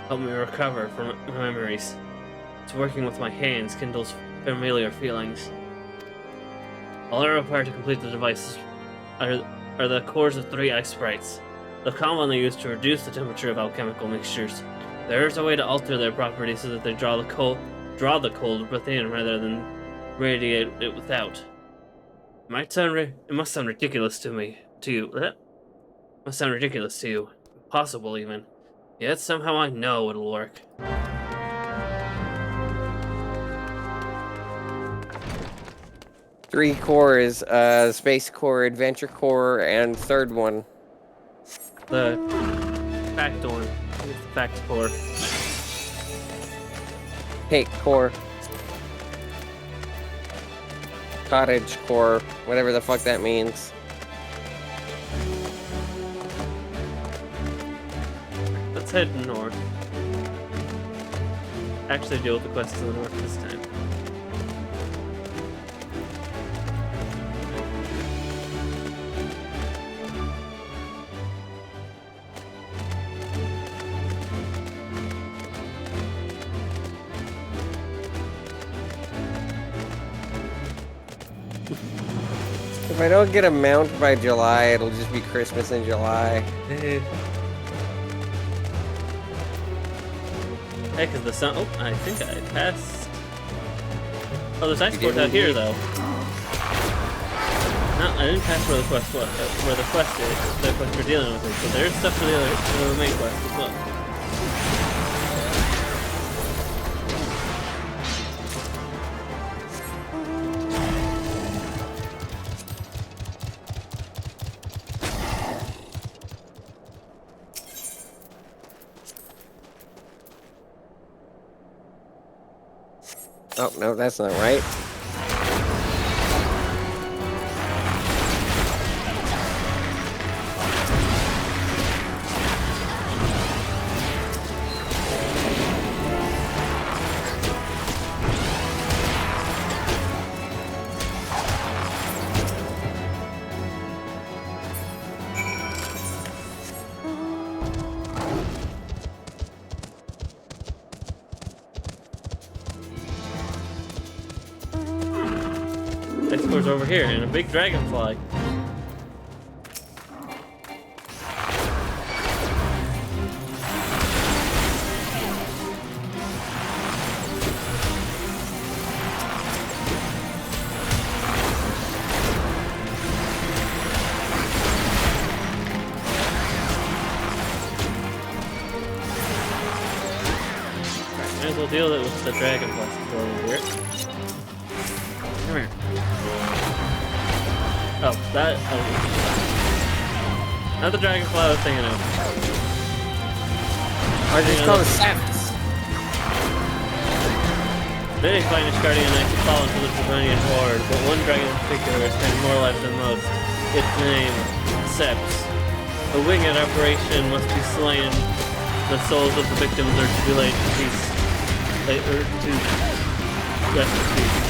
help me recover from my memories. It's working with my hands kindles familiar feelings. All I require to complete the device are the cores of 3 ice sprites. They're commonly used to reduce the temperature of alchemical mixtures. There is a way to alter their properties so that they draw the cold within rather than radiate it without. It must sound ridiculous to you. It must sound ridiculous to you. Impossible even. Yet somehow I know it'll work. Three cores, Space Core, Adventure Core, and third one. The fact one. The fact core. Cake Core. Cottage Core, whatever the fuck that means. Let's head north. Actually deal with the quest to the north this time. If I don't get a mount by July, it'll just be Christmas in July. Heck, is the sun? Oh, I think I passed. Oh, there's ice port out here, though. No, I didn't pass where the quest was. Where the quest is. The quest we're dealing with. So there's stuff for the main quest as well. Oh, no, that's not right. Ice core's over here, and a big dragonfly. Might as well deal with the dragonfly over here. Come here. Oh, that. Oh. Not the dragonfly I was thinking of. Or just call it Seps. Many finest guardian knights have fallen to the Draconian horde, but one dragon in particular has spent more life than most. Its name, Seps. A winged operation must be slain. The souls of the victims are to be laid to peace. To rest in peace.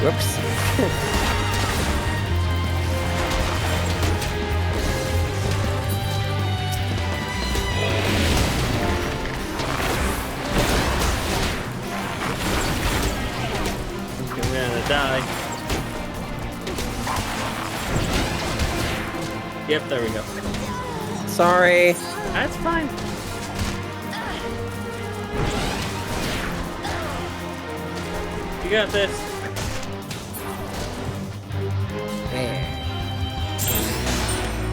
Whoops. Okay, we're gonna die. Yep, there we go. Sorry. That's fine. You got this.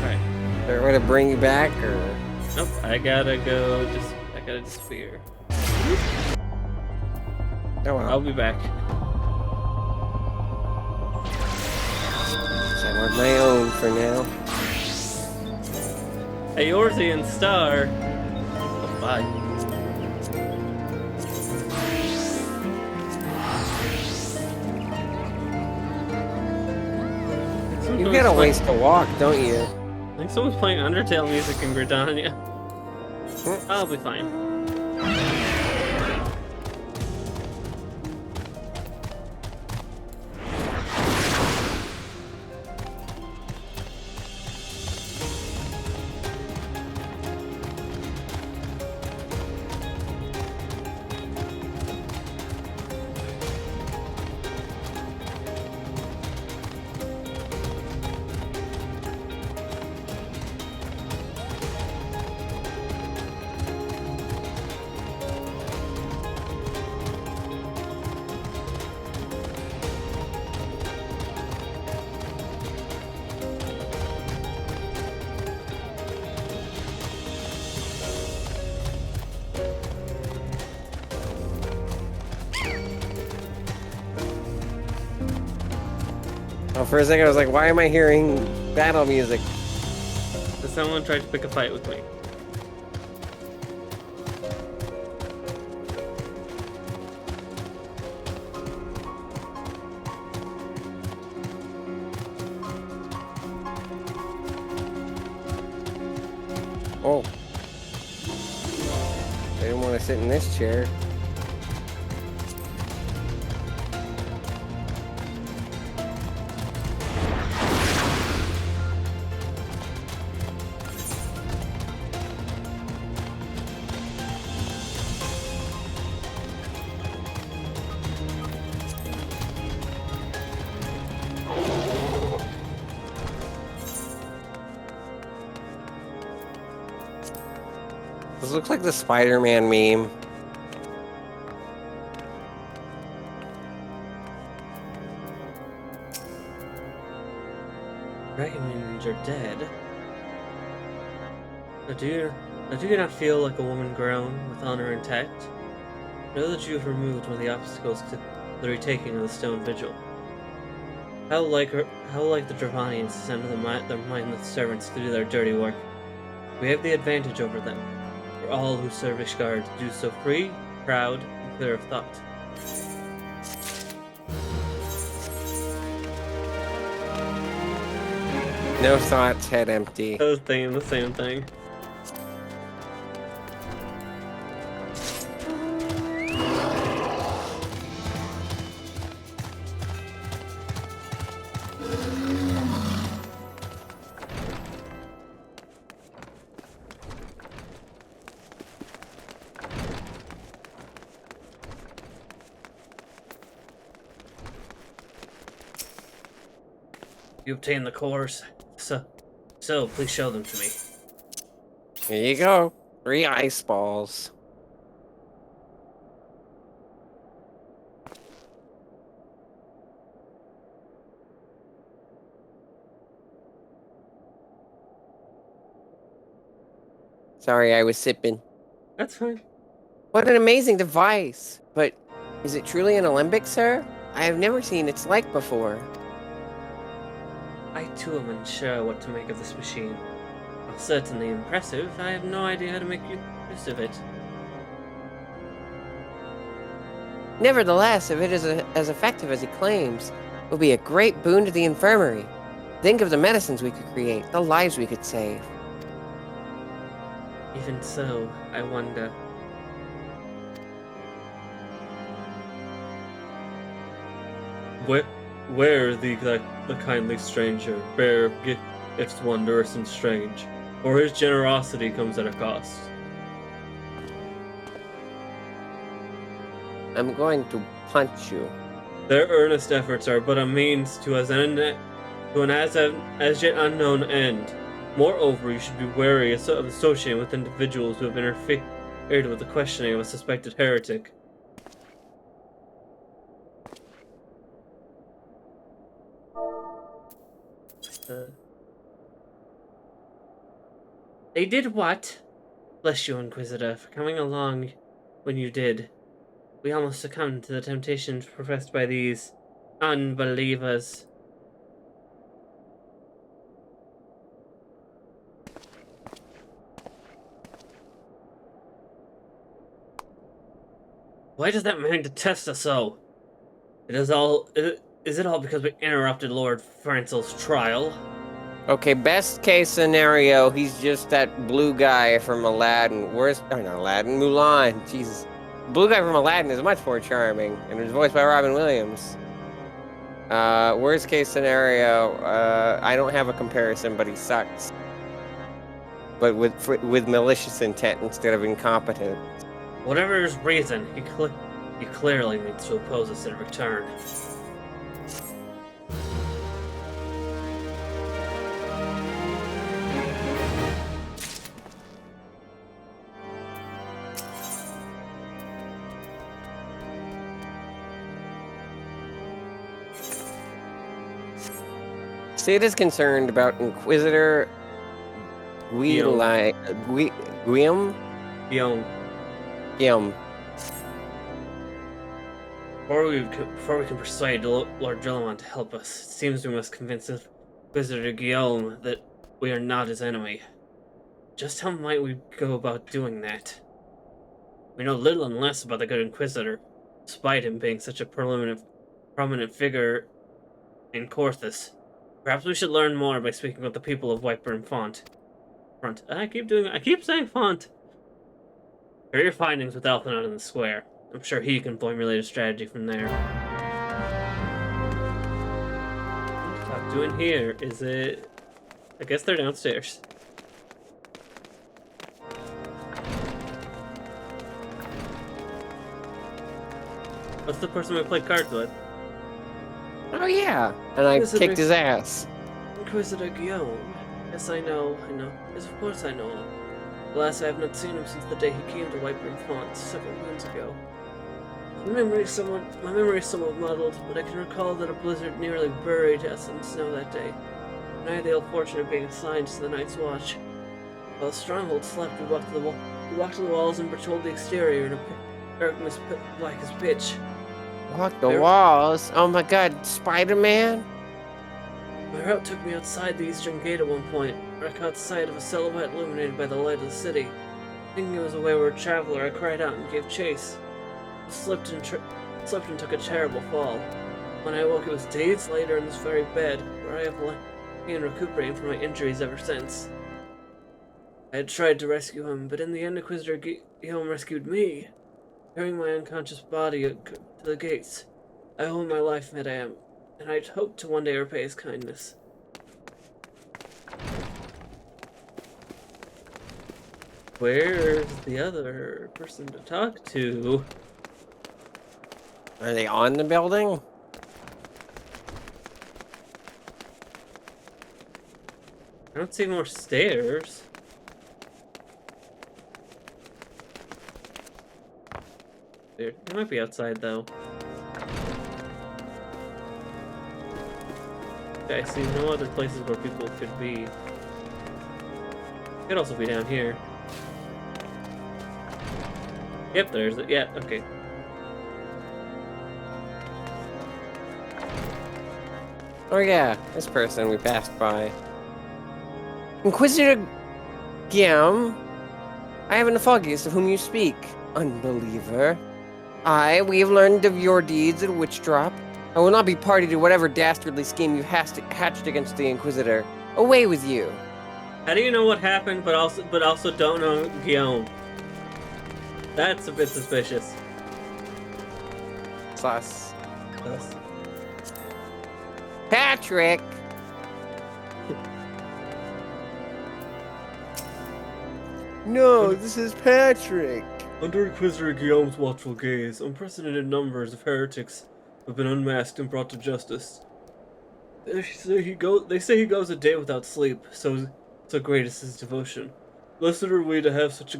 Alright. Is there a way to bring you back, or? Nope, I gotta disappear. Oh well. I'll be back. I'm on my own for now. Hey, Orthian Star. Oh, bye. You got a ways to walk, don't you? I think someone's playing Undertale music in Gridania. I'll be fine. Oh, for a second I was like, why am I hearing battle music? Someone tried to pick a fight with me. Oh. I didn't want to sit in this chair. This looks like the Spider-Man meme. Dragon are dead. Do you not feel like a woman grown, with honor intact? Know that you have removed one of the obstacles to the retaking of the stone vigil. How like the Dravanians to send their mindless servants to do their dirty work. We have the advantage over them. For all who serve Ishgard to do so free, proud, and clear of thought. No thoughts, head empty. I was thinking the same thing. You obtained the cores, so please show them to me. Here you go. 3 ice balls. Sorry, I was sipping. That's fine. What an amazing device! But is it truly an alembic, sir? I have never seen its like before. I too am unsure what to make of this machine. While certainly impressive, I have no idea how to make use of it. Nevertheless, if it is as effective as he claims, it will be a great boon to the infirmary. Think of the medicines we could create, the lives we could save. Even so, I wonder. Where the kindly stranger, bearer of gifts wondrous and strange, for his generosity comes at a cost. I'm going to punch you. Their earnest efforts are but a means to an as yet unknown end. Moreover, you should be wary of associating with individuals who have interfered with the questioning of a suspected heretic. They did what? Bless you, Inquisitor, for coming along when you did. We almost succumbed to the temptations professed by these unbelievers. Why does that man detest us so? Is it all because we interrupted Lord Francel's trial? Okay, best case scenario, he's just that blue guy from Aladdin. Not Aladdin, Mulan. Jesus. Blue guy from Aladdin is much more charming, and was voiced by Robin Williams. Worst case scenario, I don't have a comparison, but he sucks. But with malicious intent instead of incompetent. Whatever his reason, he clearly means to oppose us in return. Sid is concerned about Inquisitor Guillaume. Guillaume. Before we can persuade Lord Drillamon to help us, it seems we must convince Inquisitor Guillaume that we are not his enemy. Just how might we go about doing that? We know little and less about the good Inquisitor, despite him being such a prominent figure in Corthus. Perhaps we should learn more by speaking with the people of Whiteburn Font. I keep saying Font. Share your findings with Alphinaud in the square. I'm sure he can formulate a strategy from there. What I'm doing here is it... I guess they're downstairs. What's the person we played cards with? Oh yeah, and I kicked his ass. Inquisitor Guillaume. Yes, I know. Yes, of course I know him. Alas, I have not seen him since the day he came to Whiteburn Font several moons ago. My memory is somewhat muddled, but I can recall that a blizzard nearly buried us in snow that day, and I had the ill fortune of being assigned to the night's watch. While the stronghold slept, we walked to the walls and patrolled the exterior in a darkness black as pitch. Walk the walls? Oh my god, Spider-Man? My route took me outside the eastern gate at one point, where I caught sight of a silhouette illuminated by the light of the city. Thinking it was a wayward traveler, I cried out and gave chase. I slipped and took a terrible fall. When I awoke, it was days later in this very bed, where I have been recuperating from my injuries ever since. I had tried to rescue him, but in the end Inquisitor Guillaume rescued me, carrying my unconscious body to the gates. I owe him my life, madame, and I'd hoped to one day repay his kindness. Where's the other person to talk to? Are they on the building? I don't see more stairs. They might be outside though. Okay, I see no other places where people could be. Could also be down here. Yep, there's it. Yeah, okay. Oh yeah, this person we passed by. Inquisitor Guillaume, I haven't the foggiest of whom you speak, unbeliever. We have learned of your deeds at Witch Drop. I will not be party to whatever dastardly scheme you hatched against the Inquisitor. Away with you. How do you know what happened, but also don't know Guillaume? That's a bit suspicious. Sus. Sus. Patrick! No, this is Patrick! Under Inquisitor Guillaume's watchful gaze, unprecedented numbers of heretics have been unmasked and brought to justice. They say he goes a day without sleep, so great is his devotion. Blessed are we to have such a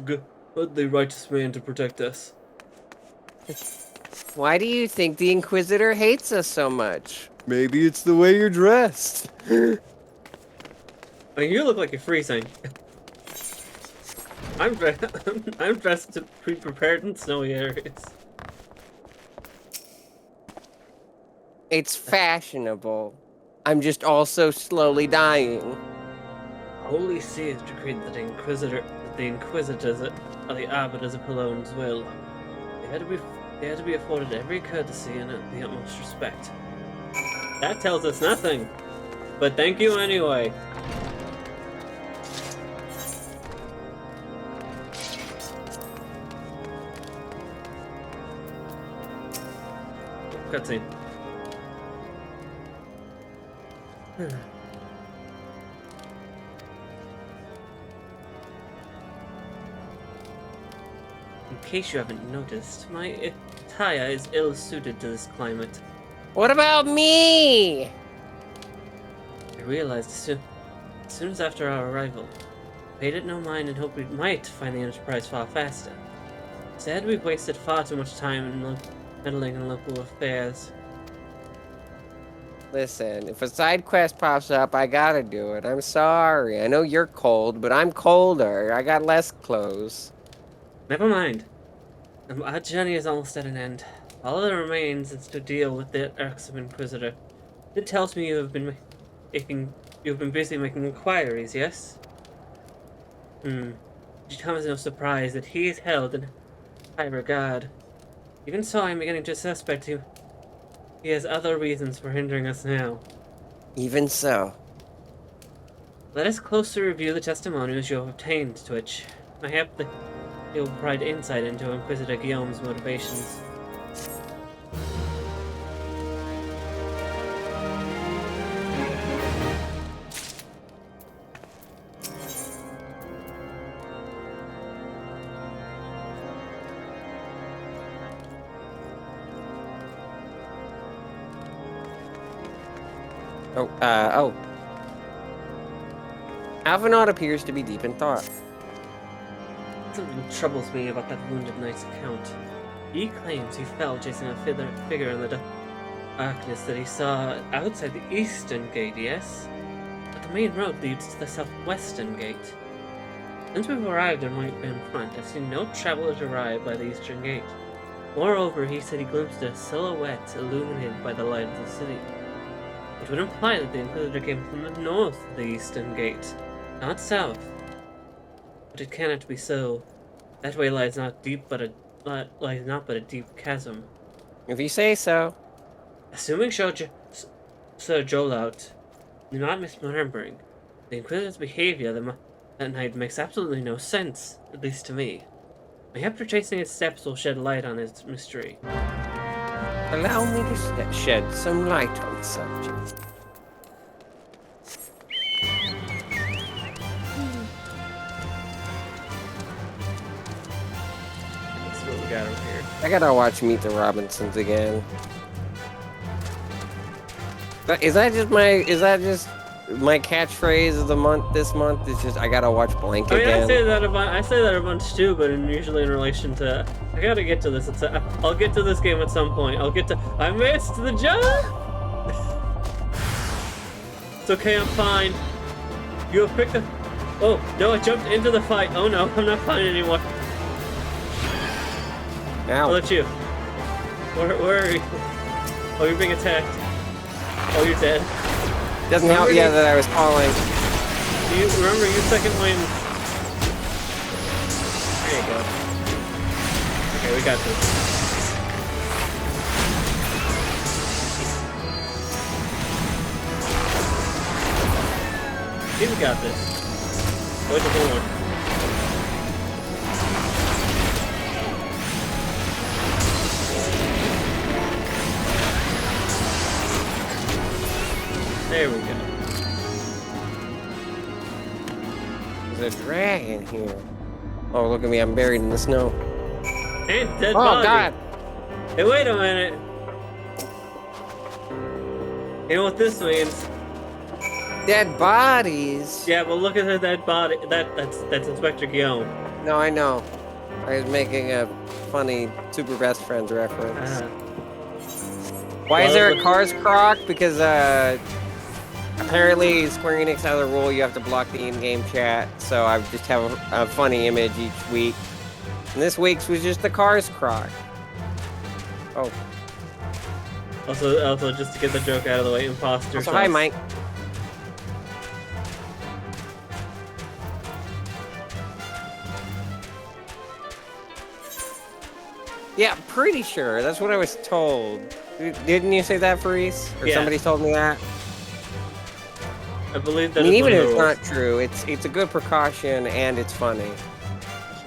godly, righteous man to protect us. Why do you think the Inquisitor hates us so much? Maybe it's the way you're dressed. I mean, you look like you're freezing. I'm dressed to be prepared in snowy areas. It's fashionable. I'm just also slowly dying. Holy See has decreed that the Inquisitors are the arbiters of Pellone's will. They had to be afforded every courtesy and the utmost respect. That tells us nothing, but thank you anyway. Cutscene. In case you haven't noticed, my attire is ill-suited to this climate. What about me? I realized as soon as after our arrival, paid it no mind and hoped we might find the Enterprise far faster. Instead, we've wasted far too much time in meddling in local affairs. Listen, if a side quest pops up, I gotta do it. I'm sorry. I know you're cold, but I'm colder. I got less clothes. Never mind. Our journey is almost at an end. All that remains is to deal with the irksome Inquisitor. It tells me you've been busy making inquiries, yes? It comes as no surprise that he is held in high regard. Even so, I'm beginning to suspect he has other reasons for hindering us now. Even so. Let us closely review the testimonials you have obtained, Twitch. I hope that they will provide insight into Inquisitor Guillaume's motivations. Oh. Alphinaud appears to be deep in thought. Something troubles me about that wounded knight's account. He claims he fell chasing a figure in the darkness that he saw outside the eastern gate, yes? But the main road leads to the southwestern gate. Since we've arrived and might be in front, I've seen no travelers arrive by the eastern gate. Moreover, he said he glimpsed a silhouette illuminated by the light of the city. It would imply that the Inquisitor came from the north of the eastern gate, not south. But it cannot be so. That way lies not but a deep chasm. If you say so. Assuming Sir Jolaut, I'm not misremembering. The Inquisitor's behavior that night makes absolutely no sense, at least to me. Mayhap retracing his steps will shed light on his mystery. Allow me to shed some light on the subject. That's what we got over here. I gotta watch Meet the Robinsons again. Is that just my catchphrase of the month this month is just I gotta watch Blank I mean, again. I say that a bunch too, but usually in relation to I gotta get to this. I'll get to this game at some point. I missed the jump. It's okay, I'm fine. You have picked the. Oh no, I jumped into the fight. Oh no, I'm not fine anymore. Ow. I'll let you. Where are you? Oh, you're being attacked. Oh, you're dead. Doesn't help yet that I was falling. You remember your second wind. There you go. Okay, we got this. I think we got this. Wait the whole one. There we go. There's a dragon here. Oh, look at me, I'm buried in the snow. And dead Oh, body. God. Hey, wait a minute. You know what this means? Dead bodies? Yeah, but look at the dead body. That's Inspector Guillaume. No, I know. I was making a funny Super Best Friends reference. Why is there a Cars Croc? Because, apparently Square Enix has a rule you have to block the in-game chat, so I just have a funny image each week. And this week's was just the Cars Croc. Oh. Also, just to get the joke out of the way, imposter. Also, hi, Mike. Yeah, pretty sure. That's what I was told. Didn't you say that, Faris? Or yeah. Somebody told me that? I believe that. I mean, even if it's not true, it's a good precaution and it's funny.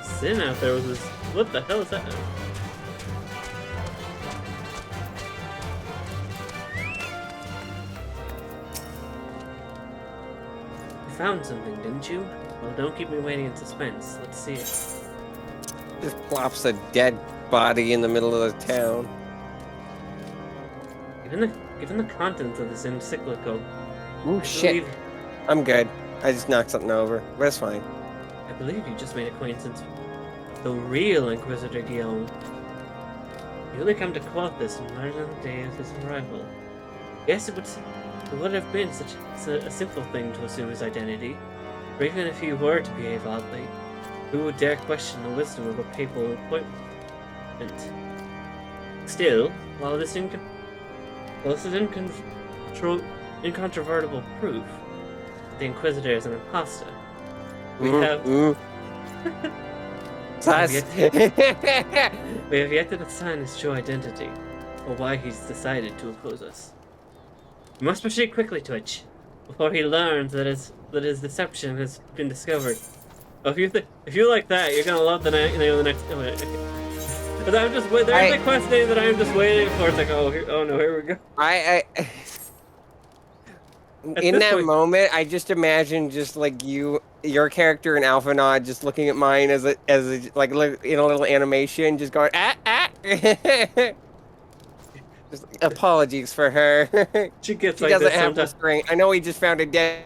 Sin out there with this. What the hell is that? You found something, didn't you? Well, don't keep me waiting in suspense. Let's see it. Just plops a dead body in the middle of the town. Given the contents of this encyclical. Ooh, shit. I'm good. I just knocked something over. But it's fine. I believe you just made acquaintance with the real Inquisitor Guillaume. You only come to quote this and learn on the day of his arrival. Yes, it would have been such a simple thing to assume his identity. Or even if he were to behave oddly, who would dare question the wisdom of a papal appointment? Still, while this is incontrovertible proof that the Inquisitor is an imposter, we have we have yet to assign his true identity, or why he's decided to oppose us. We must proceed quickly, Twitch, before he learns that his deception has been discovered. Oh, if you like that, you're gonna love the name of the next. But I'm just there's a quest name that I'm just waiting for. It's like, oh no, here we go. In that moment, I just imagine just like your character in Alphanaud just looking at mine as a like in a little animation, just going Just apologies for her. She gets she like doesn't this have sometimes. restraint. I know he just found a dead,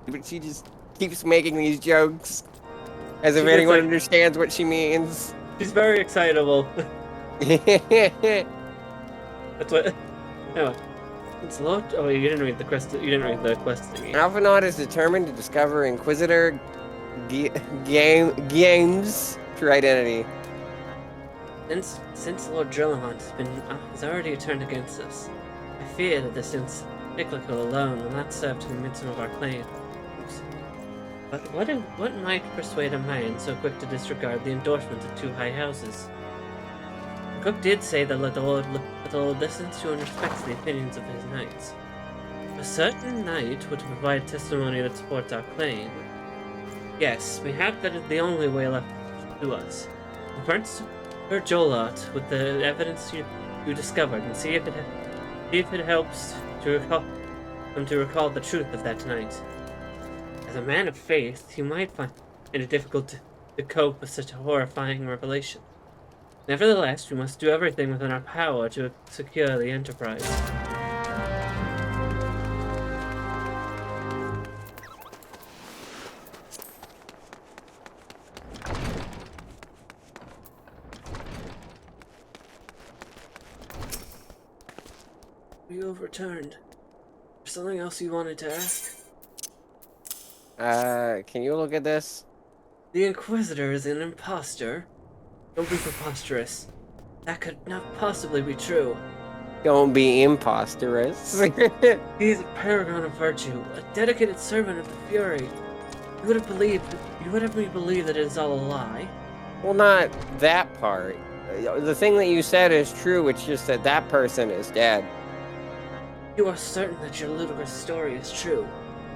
but she just keeps making these jokes as if anyone understands what she means. She's very excitable. That's what. Anyway, it's locked. Oh, you didn't read the quest. You didn't read the quest thingy. Alphanaud is determined to discover Inquisitor Guillaume's true identity. Since Lord Drillhamont has already turned against us, I fear that this encyclical alone will not serve to convince him of our claims. But what might persuade a man so quick to disregard the endorsements of two high houses? The cook did say that the Lord listens to and respects the opinions of his knights. A certain knight would provide testimony that supports our claim. Yes, mayhap that is the only way left to us. First, her Jolot with the evidence you discovered and see if it helps to recall the truth of that night. As a man of faith, you might find it difficult to cope with such a horrifying revelation. Nevertheless, we must do everything within our power to secure the enterprise. you overturned. Is there something else you wanted to ask? Can you look at this? The Inquisitor is an imposter. Don't be preposterous. That could not possibly be true. Don't be imposterous. He is a paragon of virtue, a dedicated servant of the Fury. You would have me believe that it is all a lie. Well, not that part. The thing that you said is true, it's just that that person is dead. You are certain that your ludicrous story is true.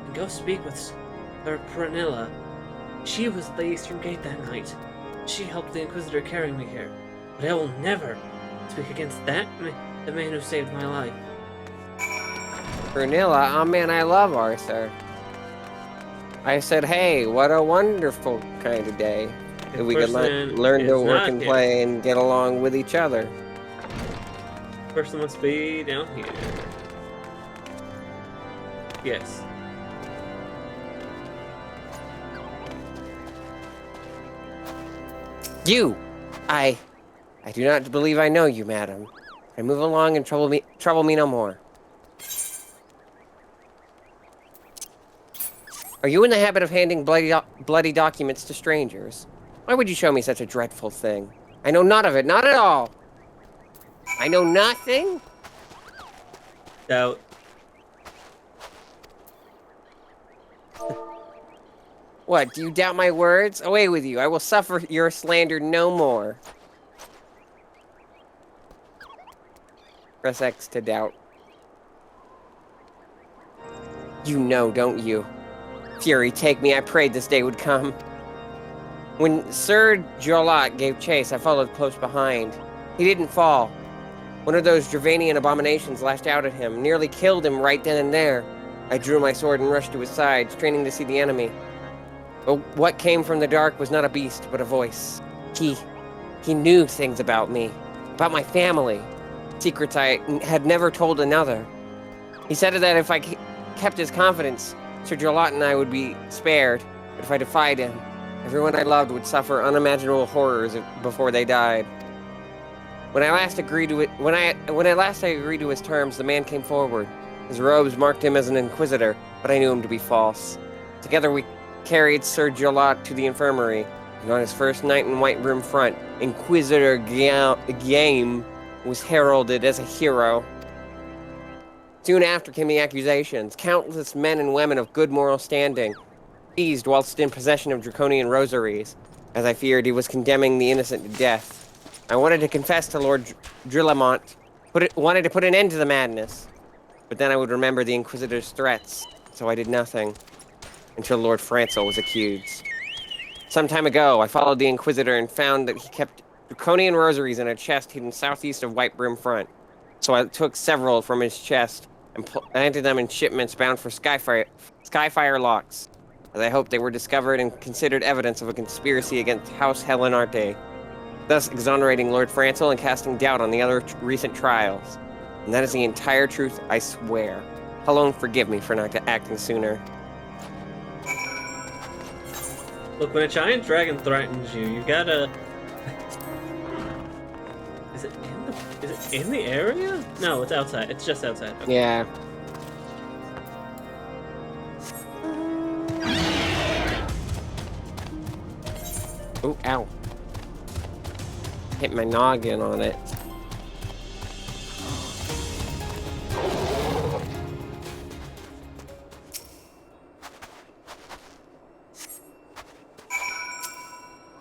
Then go speak with Sir Pranilla. She was at the Eastern Gate that night. She helped the Inquisitor carry me here. But I will never speak against the man who saved my life. Pernilla, oh man, I love Arthur. I said, hey, what a wonderful kind of day. That we could learn to work and play and get along with each other. Person must be down here. Yes. You! I do not believe I know you, madam. I move along and trouble me no more. Are you in the habit of handing bloody documents to strangers? Why would you show me such a dreadful thing? I know none of it, not at all. I know nothing? Doubt. What, do you doubt my words? Away with you, I will suffer your slander no more. Press X to doubt. You know, don't you? Fury, take me, I prayed this day would come. When Sir Jolot gave chase, I followed close behind. He didn't fall. One of those Dravanian abominations lashed out at him, nearly killed him right then and there. I drew my sword and rushed to his side, straining to see the enemy. But what came from the dark was not a beast, but a voice. He knew things about me, about my family, secrets I had never told another. He said that if I kept his confidence, Sir Jolot and I would be spared, but if I defied him, everyone I loved would suffer unimaginable horrors before they died. When I last agreed to his terms, the man came forward. His robes marked him as an inquisitor, but I knew him to be false. Together we carried Sir Jolot to the infirmary, and on his first night in White Room Front, Inquisitor Game was heralded as a hero. Soon after came the accusations. Countless men and women of good moral standing, seized whilst in possession of draconian rosaries. As I feared, he was condemning the innocent to death. I wanted to confess to Lord Drillamont, wanted to put an end to the madness. But then I would remember the Inquisitor's threats, so I did nothing. Until Lord Francel was accused. Some time ago, I followed the Inquisitor and found that he kept draconian rosaries in a chest hidden southeast of White Brim Front. So I took several from his chest and planted them in shipments bound for Skyfire locks, as I hoped they were discovered and considered evidence of a conspiracy against House Helenarte, thus exonerating Lord Francel and casting doubt on the other recent trials. And that is the entire truth, I swear. Helone, forgive me for not acting sooner. Look, when a giant dragon threatens you, you gotta... Is it in the area? No, it's outside. It's just outside. Okay. Yeah. Oh, ow. Hit my noggin on it.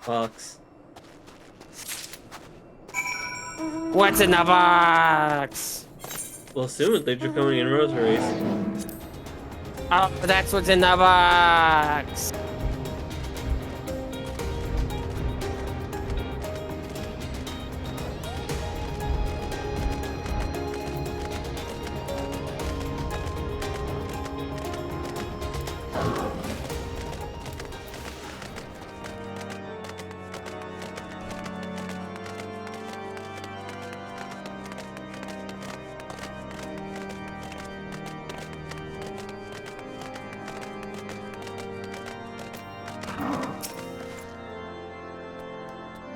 Box. What's in the box? Well, assumedly draconian rosaries. Oh, that's what's in the box.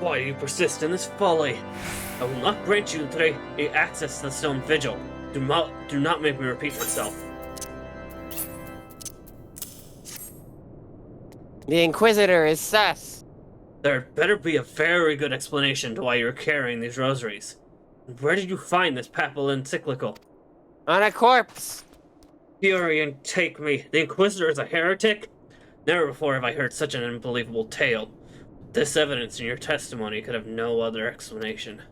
Why do you persist in this folly? I will not grant you access to the Stone Vigil. Do not make me repeat myself. The Inquisitor is sus. There better be a very good explanation to why you're carrying these rosaries. Where did you find this papal encyclical? On a corpse. Fury and take me. The Inquisitor is a heretic? Never before have I heard such an unbelievable tale. This evidence in your testimony could have no other explanation.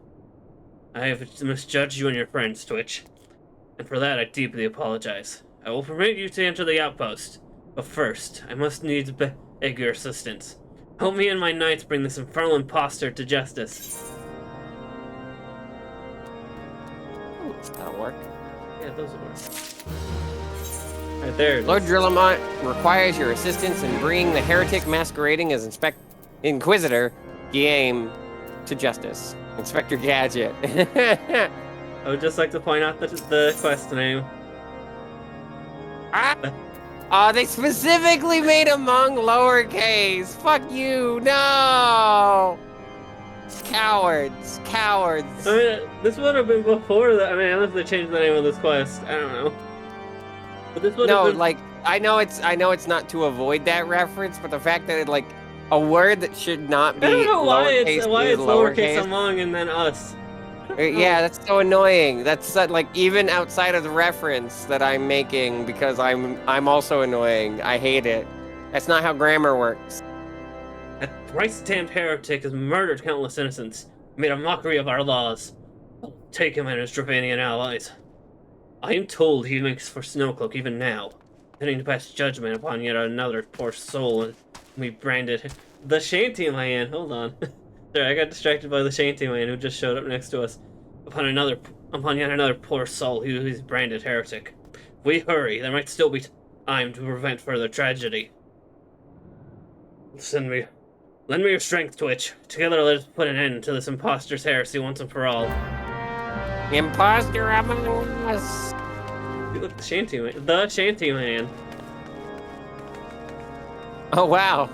I have misjudged you and your friends, Twitch, and for that I deeply apologize. I will permit you to enter the outpost, but first, I must needs beg your assistance. Help me and my knights bring this infernal imposter to justice. Ooh, that'll work. Yeah, those will work. Right there. Lord Drillamont requires your assistance in bringing the heretic masquerading as Inquisitor Guillaume to justice. Inspector Gadget. I would just like to point out the quest name. They specifically made Among lowercase. Fuck you, no! Cowards. I mean, this would have been before that. I mean, unless they changed the name of this quest. I don't know. But this would have been... like, I know it's not to avoid that reference, but the fact that it, like, a word that should not be I don't know why lowercase it's lowercase among and then us. Yeah, that's so annoying. That's like even outside of the reference that I'm making because I'm also annoying. I hate it. That's not how grammar works. A thrice-damned heretic has murdered countless innocents, made a mockery of our laws. I'll take him and his Dravanian allies. I am told he makes for Snowcloak even now, intending to pass judgment upon yet another poor soul and we branded the Shanty Man. Hold on. Sorry, I got distracted by the Shanty Man who just showed up next to us. Upon yet another poor soul who is branded heretic. If we hurry, there might still be time to prevent further tragedy. Lend me your strength, Twitch. Together let us put an end to this imposter's heresy once and for all. Imposter among us. You look the Shanty Man. Oh wow.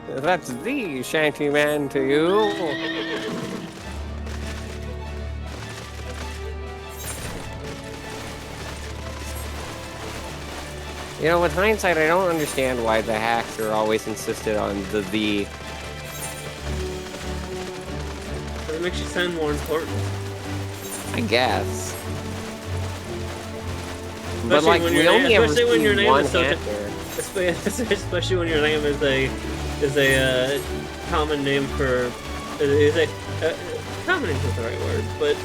That's the Shanty Man to you. You know, with hindsight, I don't understand why the hacks are always insisted on the. But it makes you sound more important. I guess. Especially But like, we only ever especially when your see name one is so hacker. especially when your name is a common name for common name is the right word, but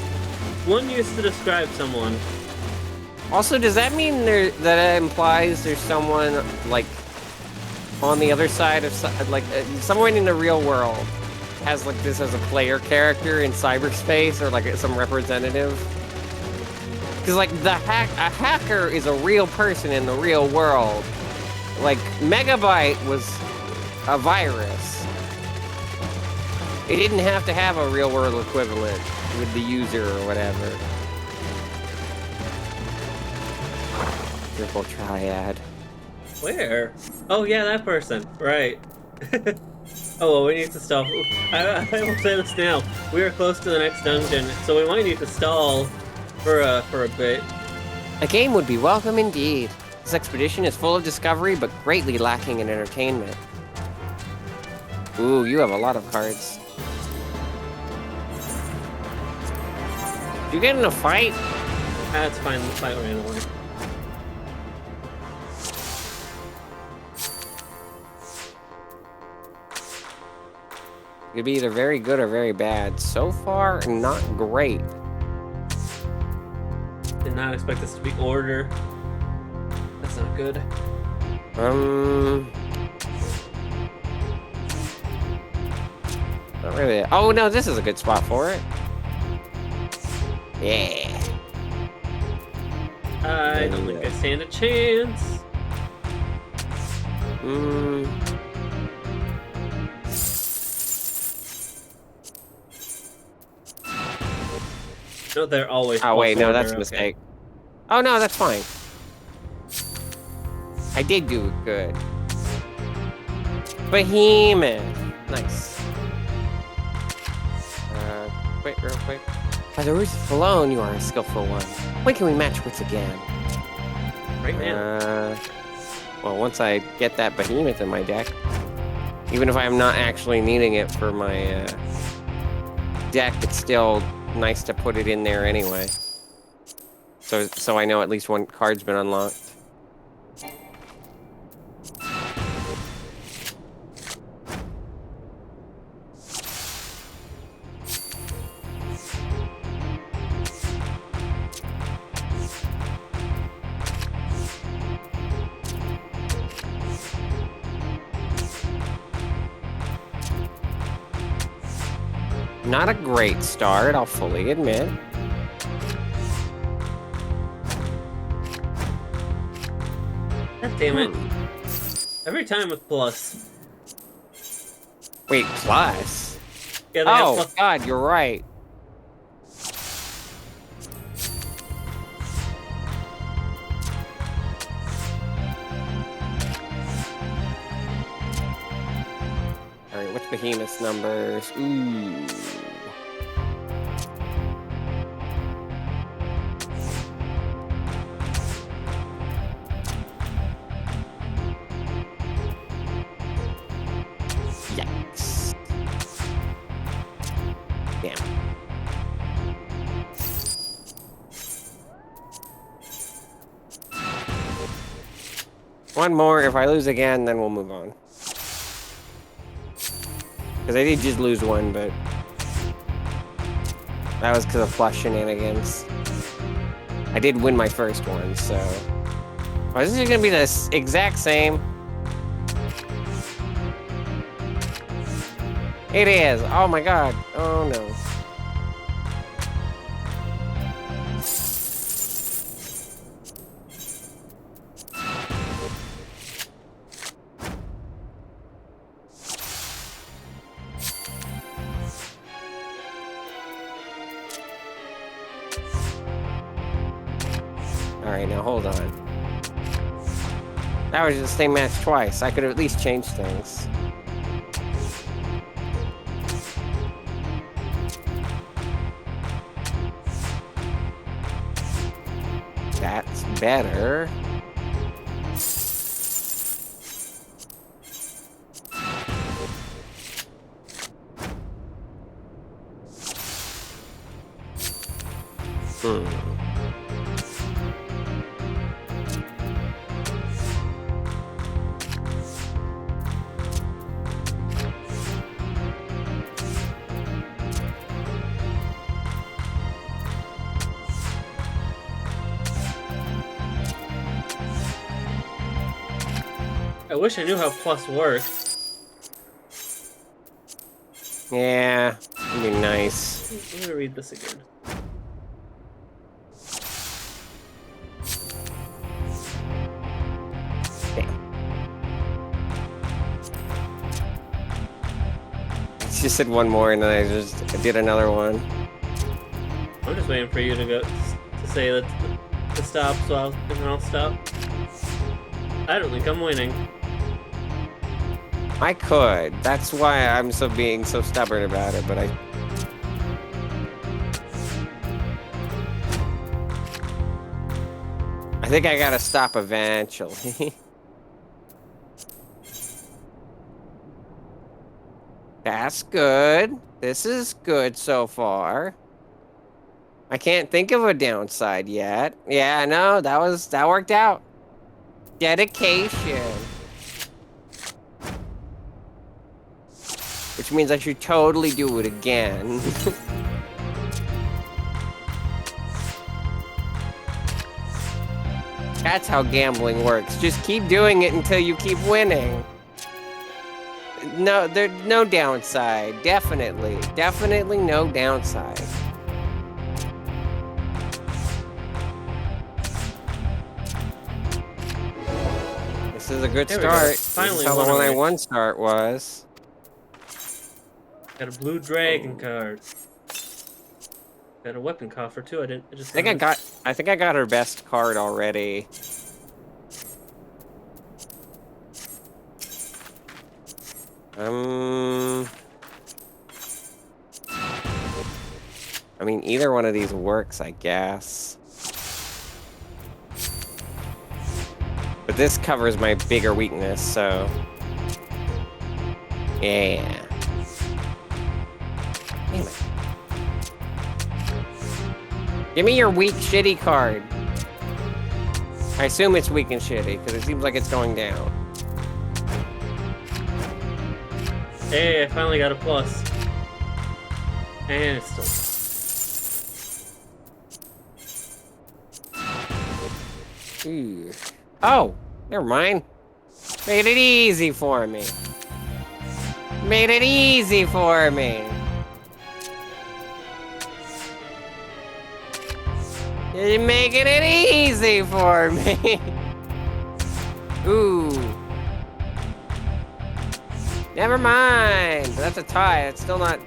one used to describe someone. Also, does that mean that implies there's someone like on the other side of like someone in the real world has like this as a player character in cyberspace or like some representative? Because like a hacker is a real person in the real world. Like Megabyte was a virus. It didn't have to have a real world equivalent with the user or whatever. Triple triad. Where? Oh yeah, that person. Right. Oh well, we need to stall. I will say this now. We are close to the next dungeon, so we might need to stall for a bit. A game would be welcome indeed. This expedition is full of discovery, but greatly lacking in entertainment. Ooh, you have a lot of cards. Did you get in a fight? That's fine. The fight ran away. It could be either very good or very bad. So far, not great. Did not expect this to be order. That's not good. Not really. Oh no, this is a good spot for it. Yeah. I don't think I stand a chance. No, they're always. Oh wait, no, order, that's a mistake. Oh no, that's fine. I did do it good. Behemoth. Nice. Wait, real quick. By the roots alone, you are a skillful one. When can we match wits again? Right now. Well, once I get that behemoth in my deck, even if I'm not actually needing it for my deck, it's still nice to put it in there anyway. So I know at least one card's been unlocked. Not a great start, I'll fully admit. God damn it. Every time with plus. Wait, plus? Yeah, they have Oh, plus. God, you're right. Alright, what's Behemoth's numbers? Ooh. Yikes. Damn. One more. If I lose again, then we'll move on. Because I did just lose one, but that was because of flush shenanigans. I did win my first one, so... Oh, is this going to be the exact same? It is! Oh my god! Oh no. Alright, now hold on. That was the same match twice. I could have at least changed things. That's better. I wish I knew how plus worked. Yeah, that'd be nice. I'm gonna read this again. She said one more, and then I did another one. I'm just waiting for you to go to say that to stop, so I'll stop. I don't think I'm winning. I could. That's why I'm being so stubborn about it, but I think I gotta stop eventually. That's good. This is good so far. I can't think of a downside yet. Yeah, no, that worked out. Dedication. Which means I should totally do it again. That's how gambling works. Just keep doing it until you keep winning. No, there's no downside. Definitely no downside. This is a good start. Finally, that's how the one I won start was. Got a blue dragon card. Got a weapon coffer too. I think I got her best card already. I'm I mean, either one of these works, I guess. But this covers my bigger weakness, so... Yeah. Damn it. Give me your weak, shitty card. I assume it's weak and shitty, because it seems like it's going down. Hey, I finally got a plus. And it's still... Ooh. Oh, never mind. Made it easy for me. Made it easy for me. You're making it easy for me. Ooh. Never mind. That's a tie. It's still not...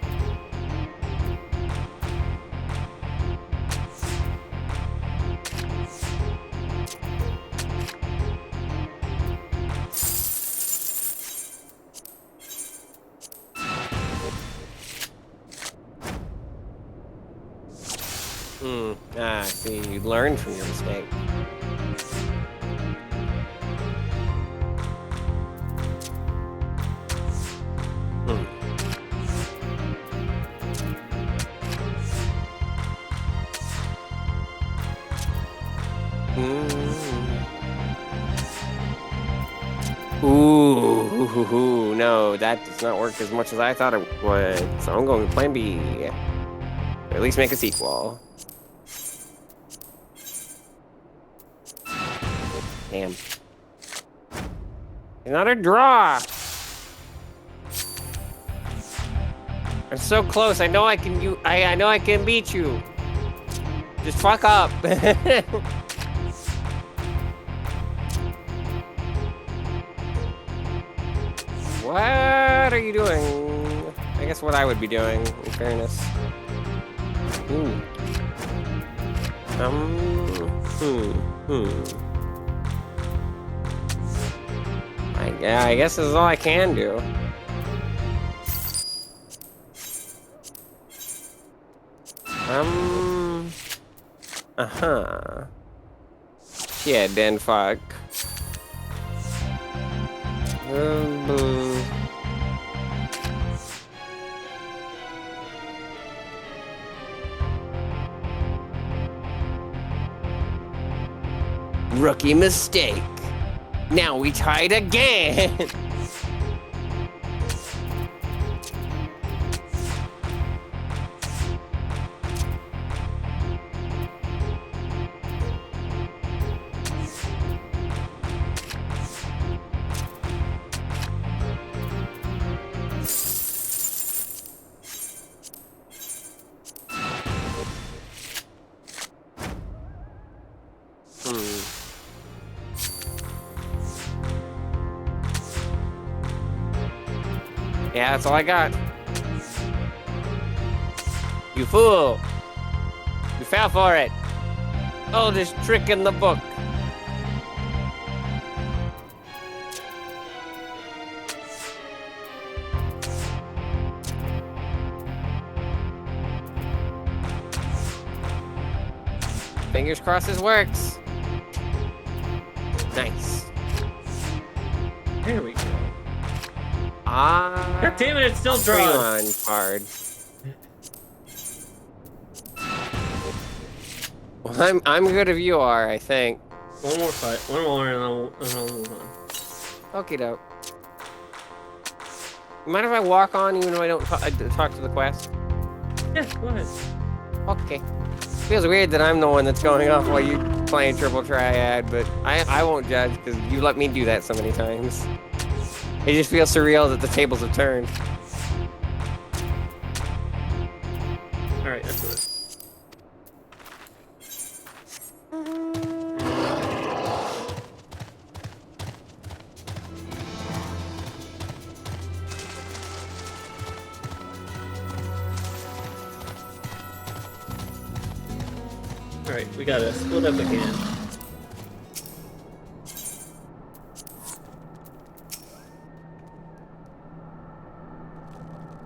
see, you learned from your mistake. Ooh, no, that does not work as much as I thought it would. So I'm going to plan B. Or at least make a sequel. Damn. Another draw! I'm so close. I know I can I know I can beat you. Just fuck up. What are you doing? I guess what I would be doing, in fairness. Ooh. I guess this is all I can do. Yeah, then fuck. Rookie mistake. Now we tied again. Yeah, that's all I got. You fool! You fell for it! Oldest trick in the book. Fingers crossed this works. Nice. There we go. God damn it, it's still drawn. Card. Well, I'm good if you are, I think. One more fight. One more and I'll move on. Okie doke. Mind if I walk on even though I don't talk to the quest? Yeah, go ahead. Okay. Feels weird that I'm the one that's going off while you playing triple triad, but I won't judge because you let me do that so many times. It just feels surreal that the tables have turned. Alright, that's it. Alright, we gotta split up again.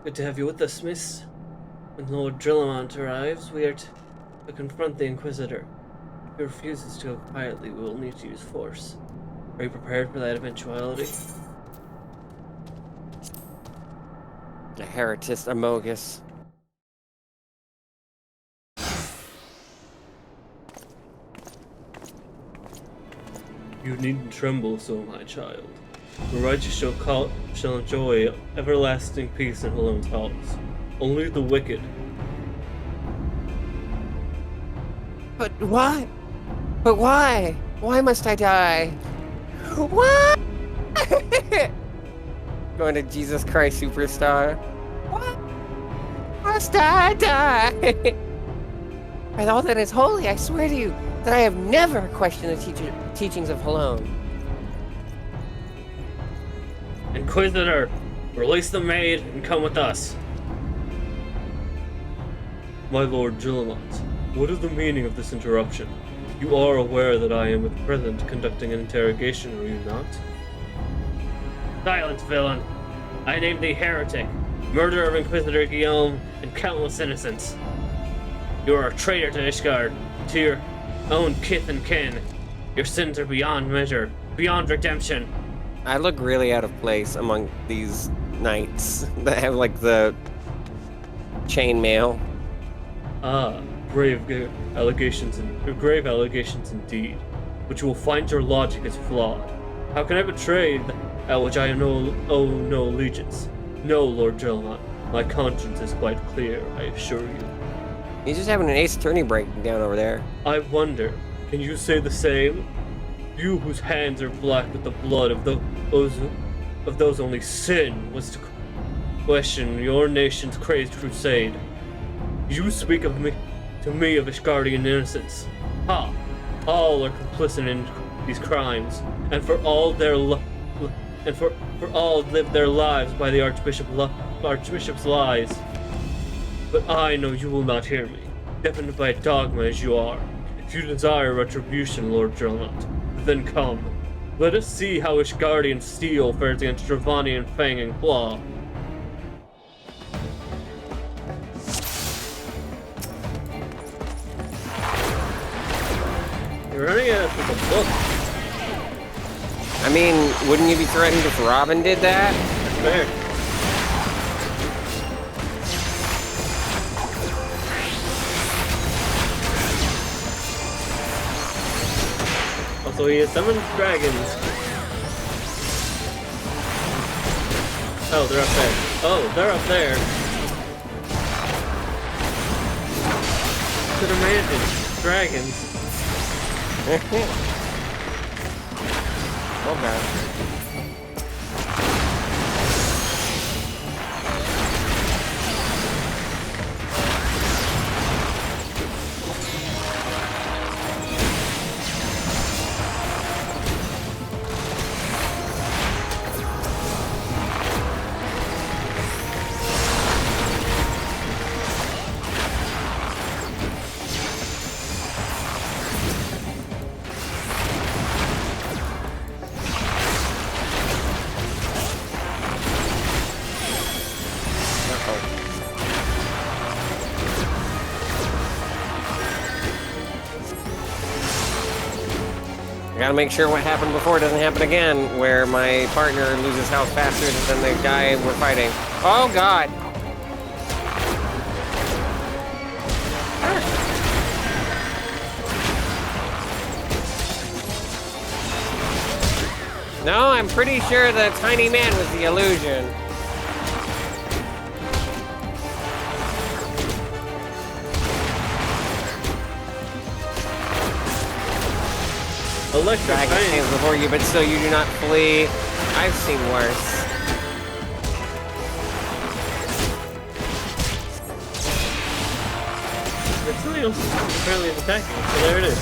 Good to have you with us, miss. When Lord Drillamont arrives, we are to confront the Inquisitor. If he refuses to go quietly, we will need to use force. Are you prepared for that eventuality? A heretist Amogus. You needn't tremble so, my child. The righteous shall enjoy everlasting peace in Halone's halls. Only the wicked. But why? But why? Why must I die? Why? Going to Jesus Christ Superstar. Why must I die? By all that is holy, I swear to you that I have never questioned the teachings of Halone. Inquisitor, release the maid and come with us. My Lord Gillamont, what is the meaning of this interruption? You are aware that I am at present conducting an interrogation, are you not? Silence, villain! I named thee heretic, murderer of Inquisitor Guillaume and countless innocents. You are a traitor to Ishgard, to your own kith and kin. Your sins are beyond measure, beyond redemption. I look really out of place among these knights that have like the chainmail. Ah, grave allegations indeed, but you will find your logic is flawed. How can I betray that which I owe no allegiance? No, Lord Gillamont, my conscience is quite clear, I assure you. He's just having an Ace Attorney breakdown over there. I wonder, can you say the same? You whose hands are black with the blood of those only sin was to question your nation's crazed crusade. You speak of me to me of Ishgardian innocence. Ha! All are complicit in these crimes, and for all for all live their lives by the Archbishop's lies. But I know you will not hear me, deafened by dogma as you are. If you desire retribution, Lord Drillamont, then come. Let us see how Ishgardian steel fares against Dravanian fang and claw. You're running at us with a book. I mean, wouldn't you be threatened if Robin did that? Fair. Also, he has summoned dragons. Oh, they're up there. Oh, they're up there. Could imagine dragons. Oh god. Gotta make sure what happened before doesn't happen again, where my partner loses health faster than the guy we're fighting. Oh god! No, I'm pretty sure the tiny man was the illusion. Electric Dragon fang. stands before you, but still you do not flee. I've seen worse. There's something else apparently is attacking, so there it is.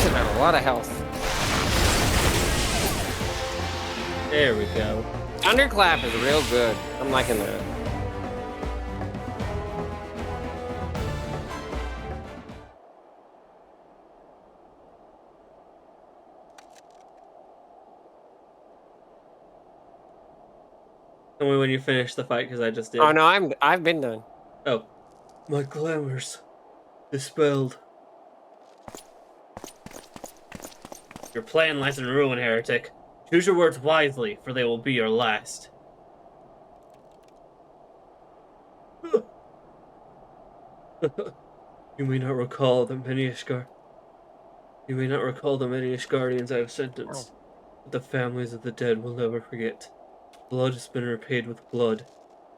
should have a lot of health. There we go. Thunderclap is real good. I'm liking that. Tell me when you finish the fight, because I just did. Oh no, I've been done. Oh. My glamour's dispelled. Your plan lies in ruin, heretic. Choose your words wisely, for they will be your last. You may not recall the many Ishgardians I have sentenced, but the families of the dead will never forget. Blood has been repaid with blood,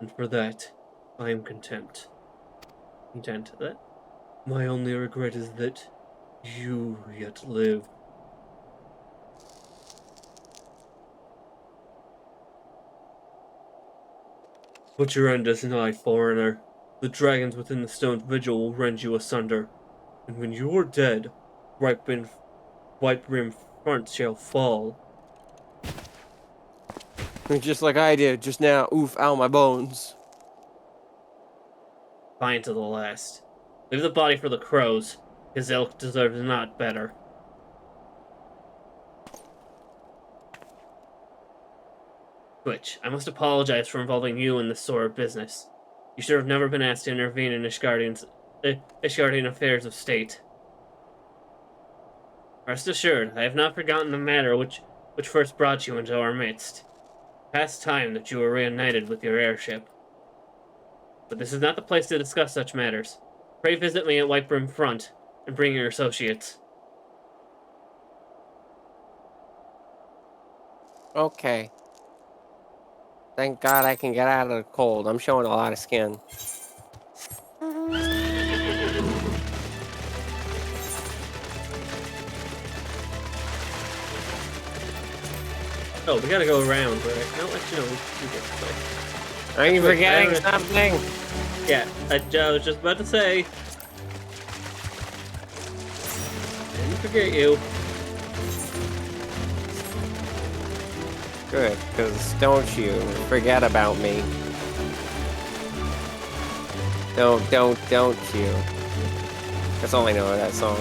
and for that, I am content. Content that? My only regret is that you yet live. But your end is nigh, foreigner. The dragons within the stone vigil will rend you asunder, and when you are dead, white brim front shall fall. Just like I did just now. Oof, ow, my bones. Fine to the last. Leave the body for the crows. His ilk deserves not better. Twitch, I must apologize for involving you in this sort of business. You should have never been asked to intervene in Ishgardian affairs of state. Rest assured, I have not forgotten the matter which first brought you into our midst. Past time that you were reunited with your airship. But this is not the place to discuss such matters. Pray visit me at White Brim Front, and bring your associates. Okay. Thank God I can get out of the cold. I'm showing a lot of skin. Oh, we gotta go around, but I'll let you know we get this way. Are you forgetting something? Yeah, I was just about to say. Didn't forget you. Good, because don't you forget about me. Don't you. That's all I know of that song.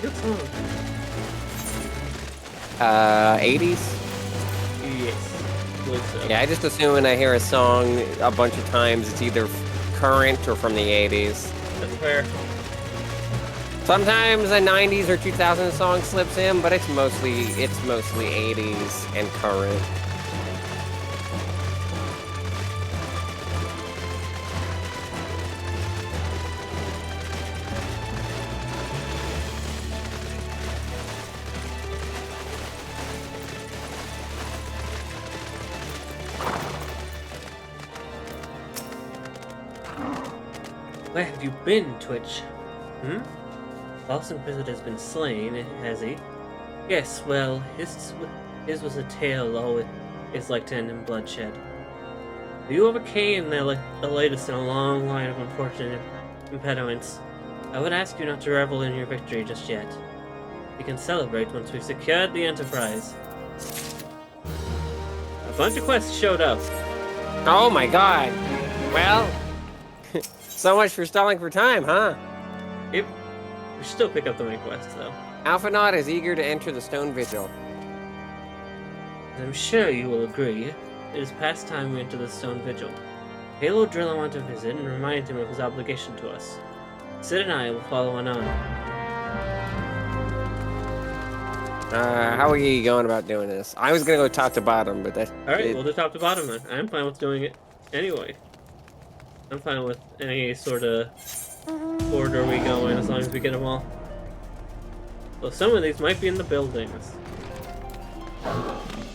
Good song. 80s? Yes. I believe so. Yeah, I just assume when I hear a song a bunch of times, it's either current or from the 80s. That's fair. Sometimes a 90s or 2000 song slips in, but it's mostly 80s and current. Where have you been, Twitch? Lost Visit has been slain, has he? Yes, well, his was a tale all is like to end in bloodshed. You overcame the latest in a long line of unfortunate impediments. I would ask you not to revel in your victory just yet. We can celebrate once we've secured the Enterprise. A bunch of quests showed up. Oh my god. Well, so much for stalling for time, huh? Yep. We should still pick up the main quests, though. Alpha Naut is eager to enter the Stone Vigil. I'm sure you will agree. It is past time we enter the Stone Vigil. Halo Drill I want to visit and remind him of his obligation to us. Sid and I will follow on. How are you going about doing this? I was gonna go top to bottom, but that... Alright, we'll do top to bottom then. I'm fine with doing it anyway. I'm fine with any sort of order we go in as long as we get them all. So some of these might be in the buildings.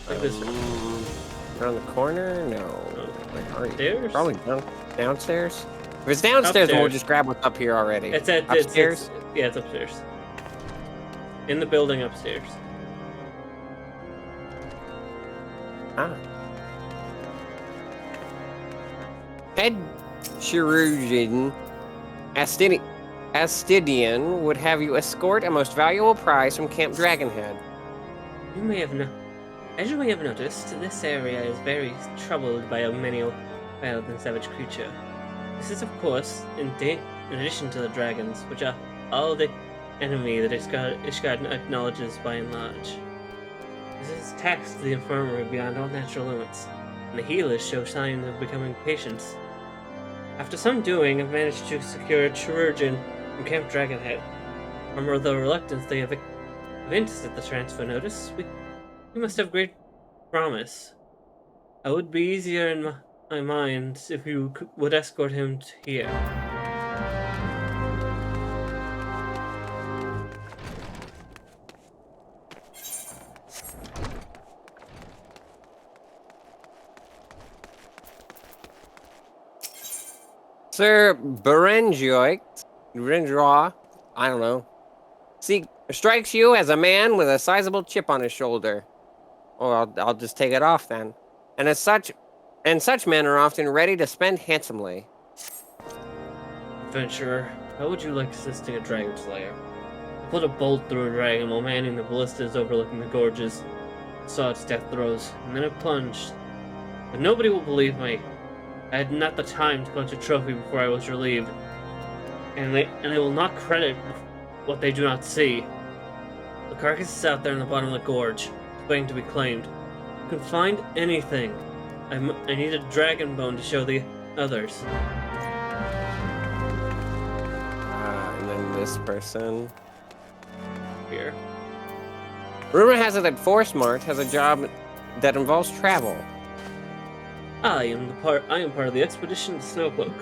Like this one. Around the corner? No. Upstairs? Probably downstairs? If it's downstairs, then we'll just grab what's up here already. It's at upstairs? Yeah, it's upstairs. In the building upstairs. Ah. Head chirurgeon Astidian would have you escort a most valuable prize from Camp Dragonhead. As you may have noticed, this area is very troubled by many wild and savage creatures. This is, of course, in addition to the dragons, which are all the enemy that Ishgard acknowledges by and large. This has taxed the infirmary beyond all natural limits, and the healers show signs of becoming patients. After some doing, I've managed to secure a chirurgeon from Camp Dragonhead. From the reluctance they have evinced at the transfer notice, we must have great promise. I would be easier in my mind if you would escort him to here. Sir Berengioit, I don't know, strikes you as a man with a sizable chip on his shoulder. Or I'll just take it off then. And such men are often ready to spend handsomely. Adventurer, how would you like assisting a dragon slayer? I put a bolt through a dragon while manning the ballistas overlooking the gorges. I saw its death throes, and then it plunged. But nobody will believe me. I had not the time to collect a trophy before I was relieved. And they will not credit what they do not see. The carcass is out there in the bottom of the gorge, waiting to be claimed. You can find anything. I need a dragon bone to show the others. And then this person. Here. Rumor has it that Force-Mart has a job that involves travel. I am part of the expedition to Snowcloak.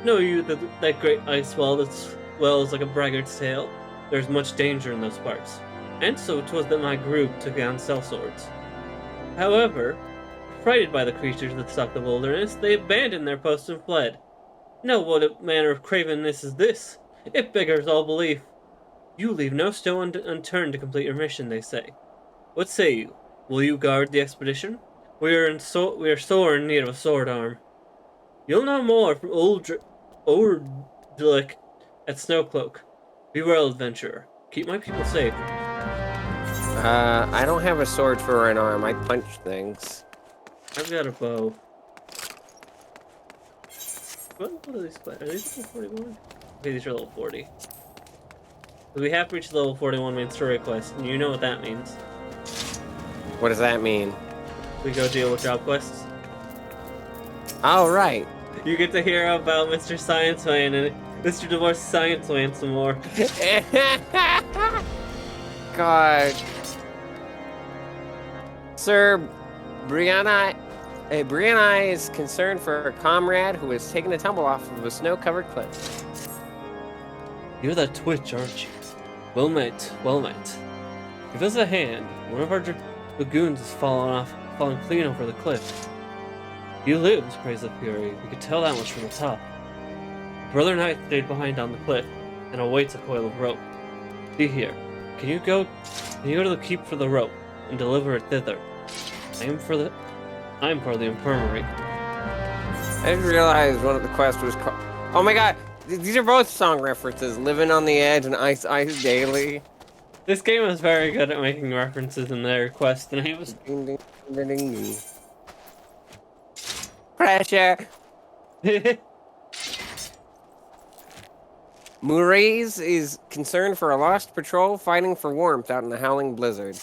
Know you that great ice wall that swells like a braggart's tail? There's much danger in those parts. And so 'twas that my group took down sellswords. However, frightened by the creatures that stalk the wilderness, they abandoned their posts and fled. Now what manner of cravenness is this? It beggars all belief. You leave no stone unturned to complete your mission, they say. What say you? Will you guard the expedition? We are sore in need of a sword arm. You'll know more from Ordlick at Snowcloak. Be well, adventurer. Keep my people safe. I don't have a sword for an arm. I punch things. I've got a bow. What are these? Are these level 41? Okay, these are level 40. We have reached level 41 main story quest, and you know what that means. What does that mean? We go deal with job quests. All right. You get to hear about Mr. Science Man and Mr. Divorce Science Man some more. God. Sir Brianna is concerned for her comrade who has taken a tumble off of a snow-covered cliff. You're that twitch, aren't you? Well met, well met. Give us a hand. One of our lagoons has fallen clean over the cliff. He lives, prays the Fury. We could tell that much from the top. Brother Knight stayed behind on the cliff and awaits a coil of rope. See here. Can you go to the keep for the rope and deliver it thither? I am for the infirmary. I just realized one of the quests was called... Oh my god! These are both song references. Living on the Edge and Ice Ice Daily. This game is very good at making references in their quest names. Ding, ding, ding, ding, ding. Pressure! Maurice is concerned for a lost patrol fighting for warmth out in the howling blizzard.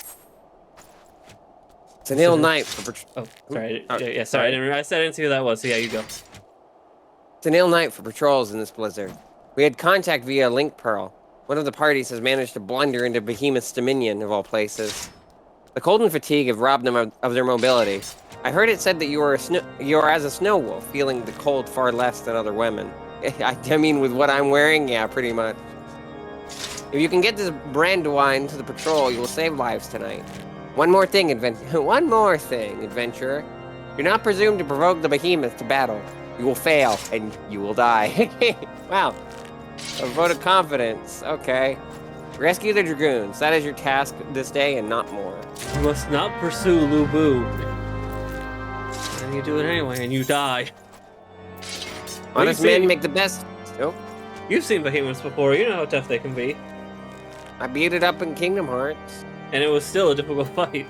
It's an ill night for Oh, sorry. Yeah, sorry. I didn't see who that was, so yeah, you go. It's an ill night for patrols in this blizzard. We had contact via Link Pearl. One of the parties has managed to blunder into Behemoth's dominion, of all places. The cold and fatigue have robbed them of their mobility. I heard it said that you are as a snow wolf, feeling the cold far less than other women. I mean, with what I'm wearing, yeah, pretty much. If you can get this Brandywine to the patrol, you will save lives tonight. One more thing, adventurer. Do not presume to provoke the Behemoth to battle. You will fail, and you will die. Wow. A vote of confidence. Okay. Rescue the Dragoons. That is your task this day and not more. You must not pursue Lubu. And you do it anyway, and you die. Honest men make the best... Oh. You've seen behemoths before, you know how tough they can be. I beat it up in Kingdom Hearts. And it was still a difficult fight.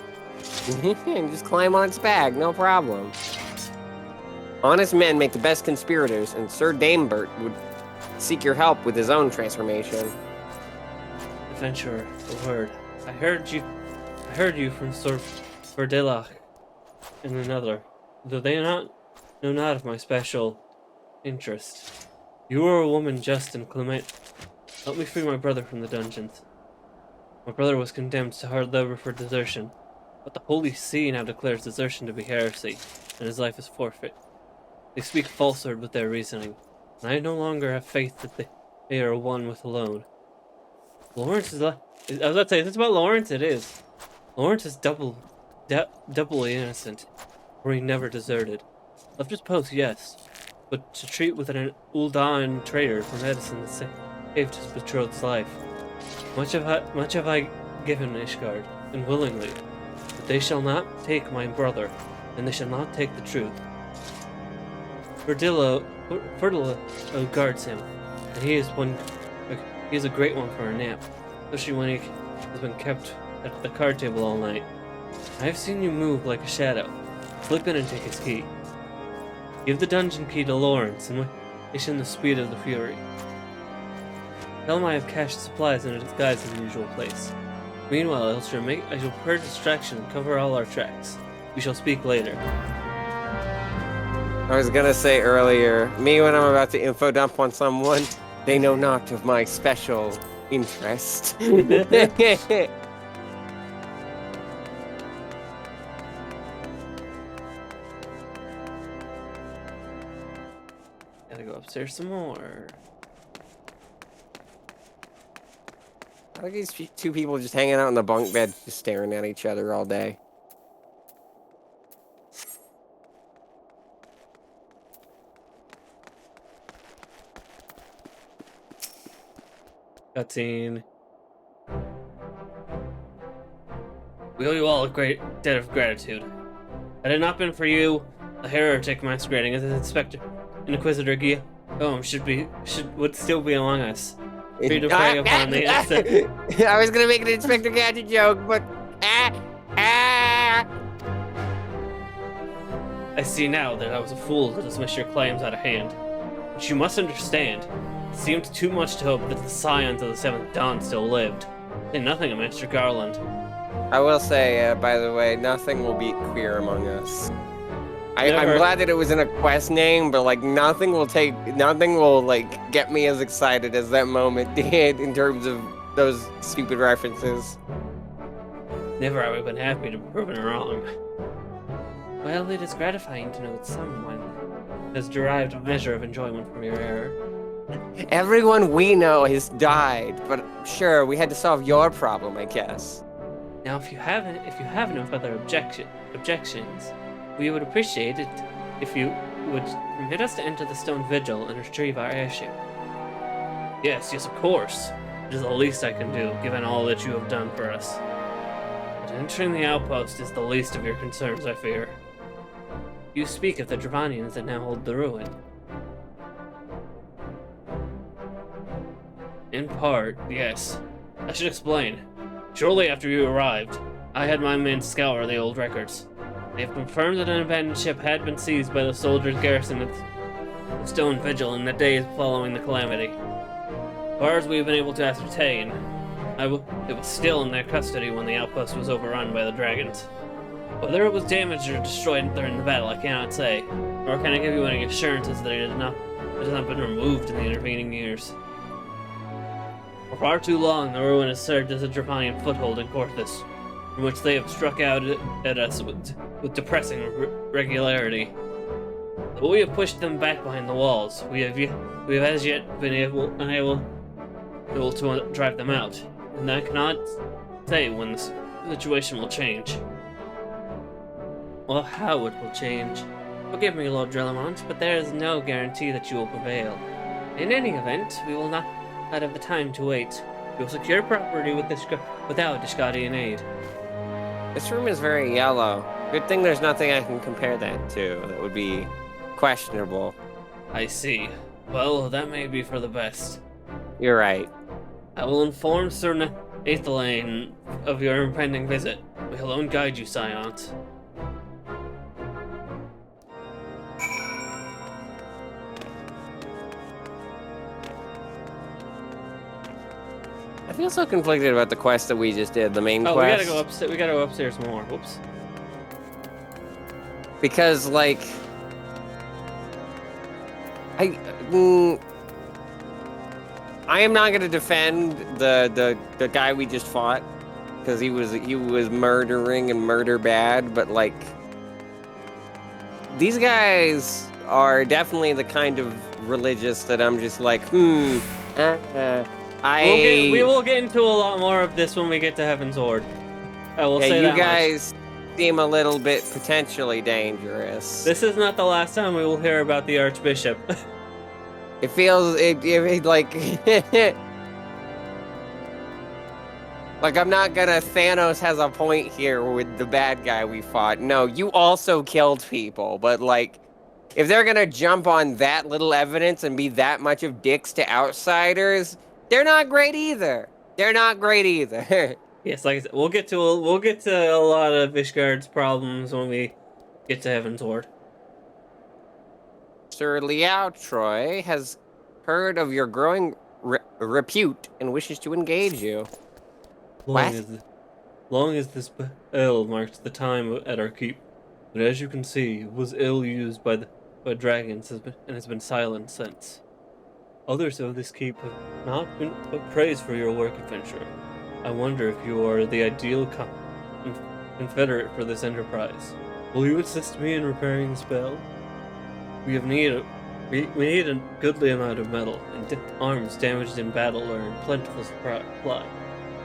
And just climb on its back, no problem. Honest men make the best conspirators, and Sir Damebert would seek your help with his own transformation. Adventurer, a word. I heard you from Sir Verdilach and another, though they know not of my special interest. You are a woman just and clement. Help me free my brother from the dungeons. My brother was condemned to hard labor for desertion, but the Holy See now declares desertion to be heresy, and his life is forfeit. They speak falsehood with their reasoning, and I no longer have faith that they are one with alone. Lawrence is I was about to say, is this about Lawrence? It is. Lawrence is doubly innocent, for he never deserted. Left his post, yes, but to treat with an Uldan traitor for medicine that saved his betrothed's life. Much have I given Ishgard, and willingly, but they shall not take my brother, and they shall not take the truth. Verdillo guards him, and he is a great one for a nap, especially when he has been kept at the card table all night. I have seen you move like a shadow. Slip in and take his key. Give the dungeon key to Lawrence and wish him the speed of the Fury. Tell him I have cached supplies in a disguise in the usual place. Meanwhile, I shall prepare distraction and cover all our tracks. We shall speak later. I was gonna say earlier, me when I'm about to info dump on someone, they know not of my special interest. Gotta go upstairs some more. I like these two people just hanging out in the bunk bed, just staring at each other all day. Cutscene. We owe you all a great debt of gratitude. Had it not been for you, the heretic masquerading as Inquisitor Guillaume would still be among us. Free to prey upon the innocent. I was gonna make an Inspector Gadget joke, but I see now that I was a fool to dismiss your claims out of hand. But you must understand, it seemed too much to hope that the scions of the Seventh Dawn still lived. Say nothing of Master Garland. I will say, by the way, nothing will beat queer among us. I'm glad that it was in a quest name, but like nothing will like get me as excited as that moment did in terms of those stupid references. Never have I been happy to be proven wrong. Well, it is gratifying to know that someone has derived a measure of enjoyment from your error. Everyone we know has died, but sure, we had to solve your problem, I guess. Now, if you have no further objections, we would appreciate it if you would permit us to enter the Stone Vigil and retrieve our airship. Yes, of course. It is the least I can do, given all that you have done for us. But entering the outpost is the least of your concerns, I fear. You speak of the Dravanians that now hold the ruin. In part, yes. I should explain. Shortly after you arrived, I had my men scour the old records. They have confirmed that an abandoned ship had been seized by the soldiers garrison at the Stone Vigil in the days following the calamity. As far as we have been able to ascertain, it was still in their custody when the outpost was overrun by the dragons. Whether it was damaged or destroyed during the battle, I cannot say, nor can I give you any assurances that it has not been removed in the intervening years. For far too long, the ruin has served as a Dravanian foothold in Corthus, from which they have struck out at us with depressing regularity. But we have pushed them back behind the walls. We have as yet been unable to drive them out, and I cannot say when the situation will change. Or how it will change. Forgive me, Lord Drelamont, but there is no guarantee that you will prevail. In any event, we will not have the time to wait. We will secure property without Ishgardian aid. This room is very yellow. Good thing there's nothing I can compare that to. That would be questionable. I see. Well, that may be for the best. You're right. I will inform Sir Aethelane of your impending visit. May alone guide you, Science. I feel so conflicted about the quest that we just did, the main Oh, quest. we gotta go upstairs. We gotta go upstairs more. Whoops. Because, like, I am not gonna defend the guy we just fought because he was murdering and murder bad, but like these guys are definitely the kind of religious that I'm just like, we will get into a lot more of this when we get to Heaven's Horde. I will say you that guys seem a little bit potentially dangerous. This is not the last time we will hear about the Archbishop. It feels it like like I'm not gonna Thanos has a point here with the bad guy we fought. No, you also killed people, but like if they're gonna jump on that little evidence and be that much of dicks to outsiders, they're not great either. They're not great either. Yes, like I said, we'll get to a lot of Ishgard's problems when we get to Heaven's Horde. Sir Liao Troy has heard of your growing repute and wishes to engage you. Long as this spell marks the time at our keep, but as you can see, it was ill used by dragons and has been silent since. Others of this keep have not been praised for your work adventure. I wonder if you are the ideal confederate for this enterprise. Will you assist me in repairing the spell? We need a goodly amount of metal, and arms damaged in battle are in plentiful supply.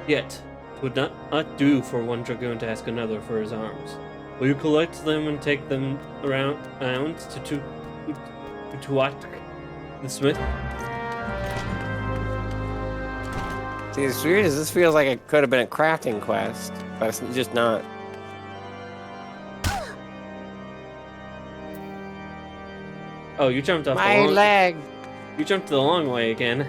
Yet, it would not do for one dragoon to ask another for his arms. Will you collect them and take them around to Tuat the smith? See, as weird as this feels like it could have been a crafting quest, but it's just not. Oh, you jumped off my leg. You jumped the long way again.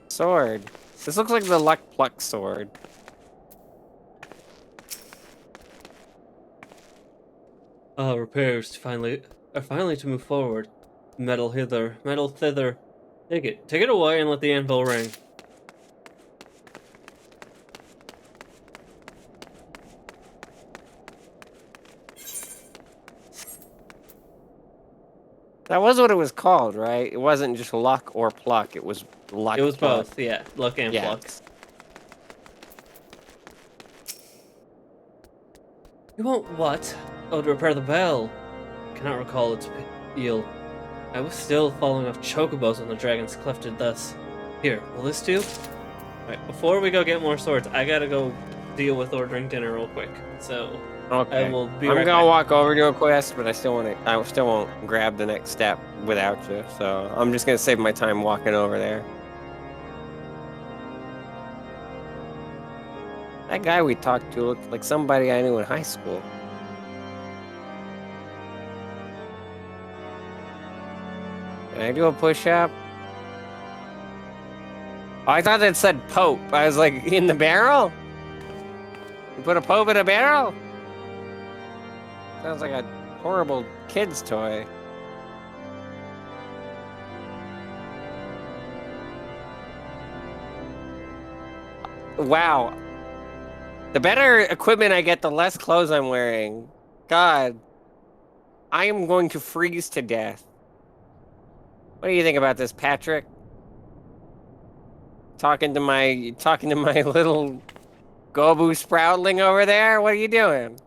Sword. This looks like the Luck Pluck sword. Repairs are finally to move forward. Metal hither, metal thither. Take it away and let the anvil ring. That was what it was called, right? It wasn't just luck or pluck. It was luck. It was pluck. both, yeah. Luck and pluck. You want what? Oh, to repair the bell. I cannot recall its yield. I was still falling off chocobos when the dragons clefted thus. Here, will this do? Alright, before we go get more swords, I gotta go deal with ordering dinner real quick. So, okay. I will be I'm right gonna back. walk over to a quest, but I still won't grab the next step without you. So I'm just gonna save my time walking over there. That guy we talked to looked like somebody I knew in high school. Can I do a push-up? Oh, I thought that said Pope. I was like, in the barrel? You put a Pope in a barrel? Sounds like a horrible kid's toy. Wow. The better equipment I get, the less clothes I'm wearing. God. I am going to freeze to death. What do you think about this, Patrick? Talking to my little Gobu Sproutling over there? What are you doing?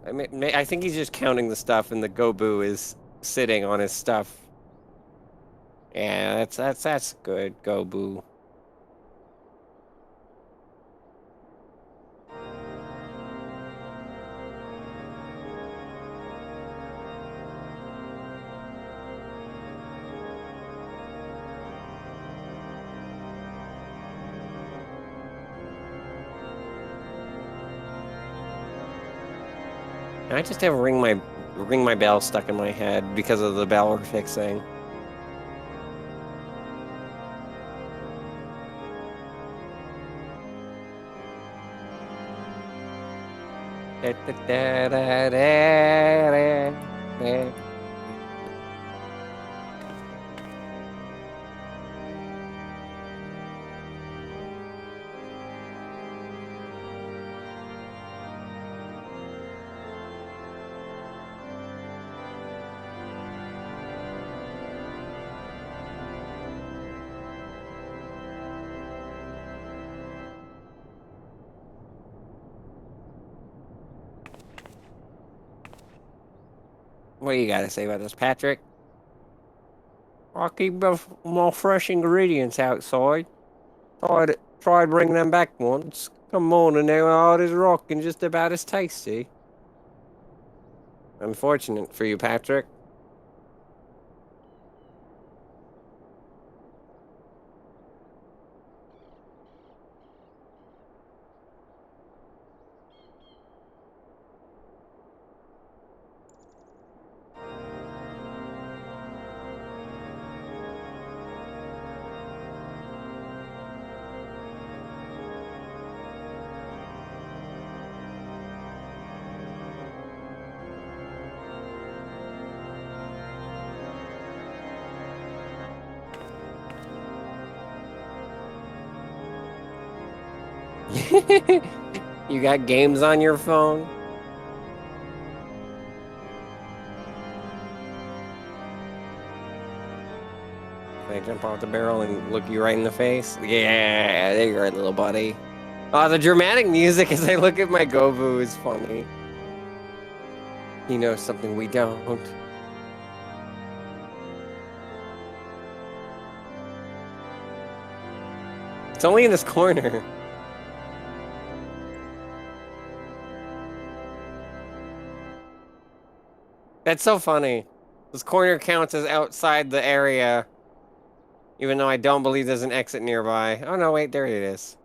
I mean, I think he's just counting the stuff, and the Gobu is sitting on his stuff. Yeah, that's good, Gobu. I just have ring my bell stuck in my head because of the bell we're fixing. What do you got to say about this, Patrick? I'll keep more fresh ingredients outside. Tried bringing them back once. Come on, and they were hard as rock and just about as tasty. Unfortunate for you, Patrick. You got games on your phone? Can I jump off the barrel and look you right in the face? Yeah, there you are, little buddy. Oh, the dramatic music as I look at my Gobu is funny. He knows something we don't. It's only in this corner. That's so funny. This corner counts as outside the area. Even though I don't believe there's an exit nearby. Oh no, wait, there it is.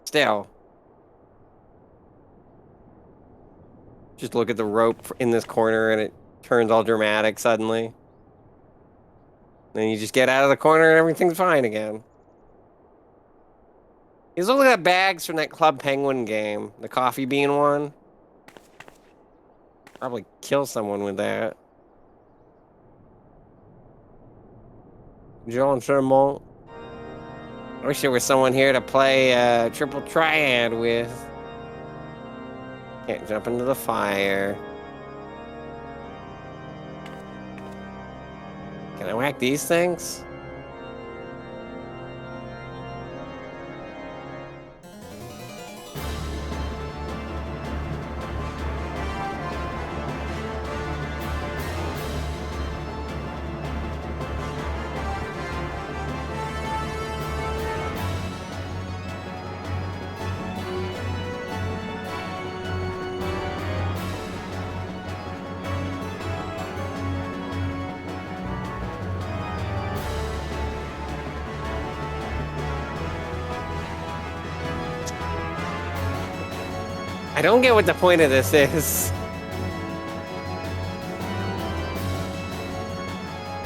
Still. Just look at the rope in this corner and it turns all dramatic suddenly. Then you just get out of the corner and everything's fine again. These look like bags from that Club Penguin game. The coffee bean one. Probably kill someone with that. Jean Sermont. I wish there was someone here to play triple triad with. Can't jump into the fire. Can I whack these things? I don't get what the point of this is.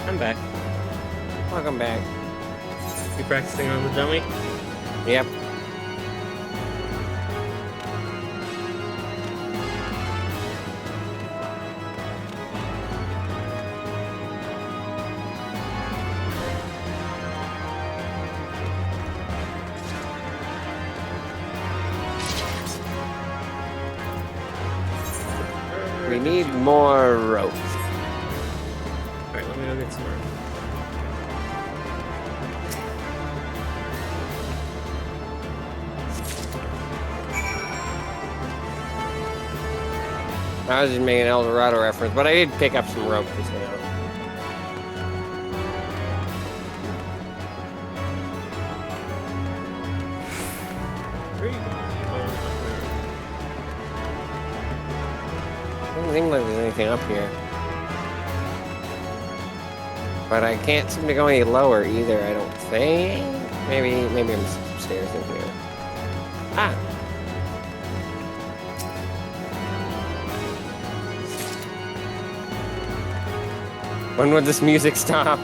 I'm back. Welcome back. You practicing on the dummy? Yep. We need more rope. Alright, let me go get some more. I was just making an El Dorado reference, but I did pick up some rope just now. Doesn't seem like there's anything up here. But I can't seem to go any lower either, I don't think. Maybe I'm upstairs in here. Ah! When would this music stop?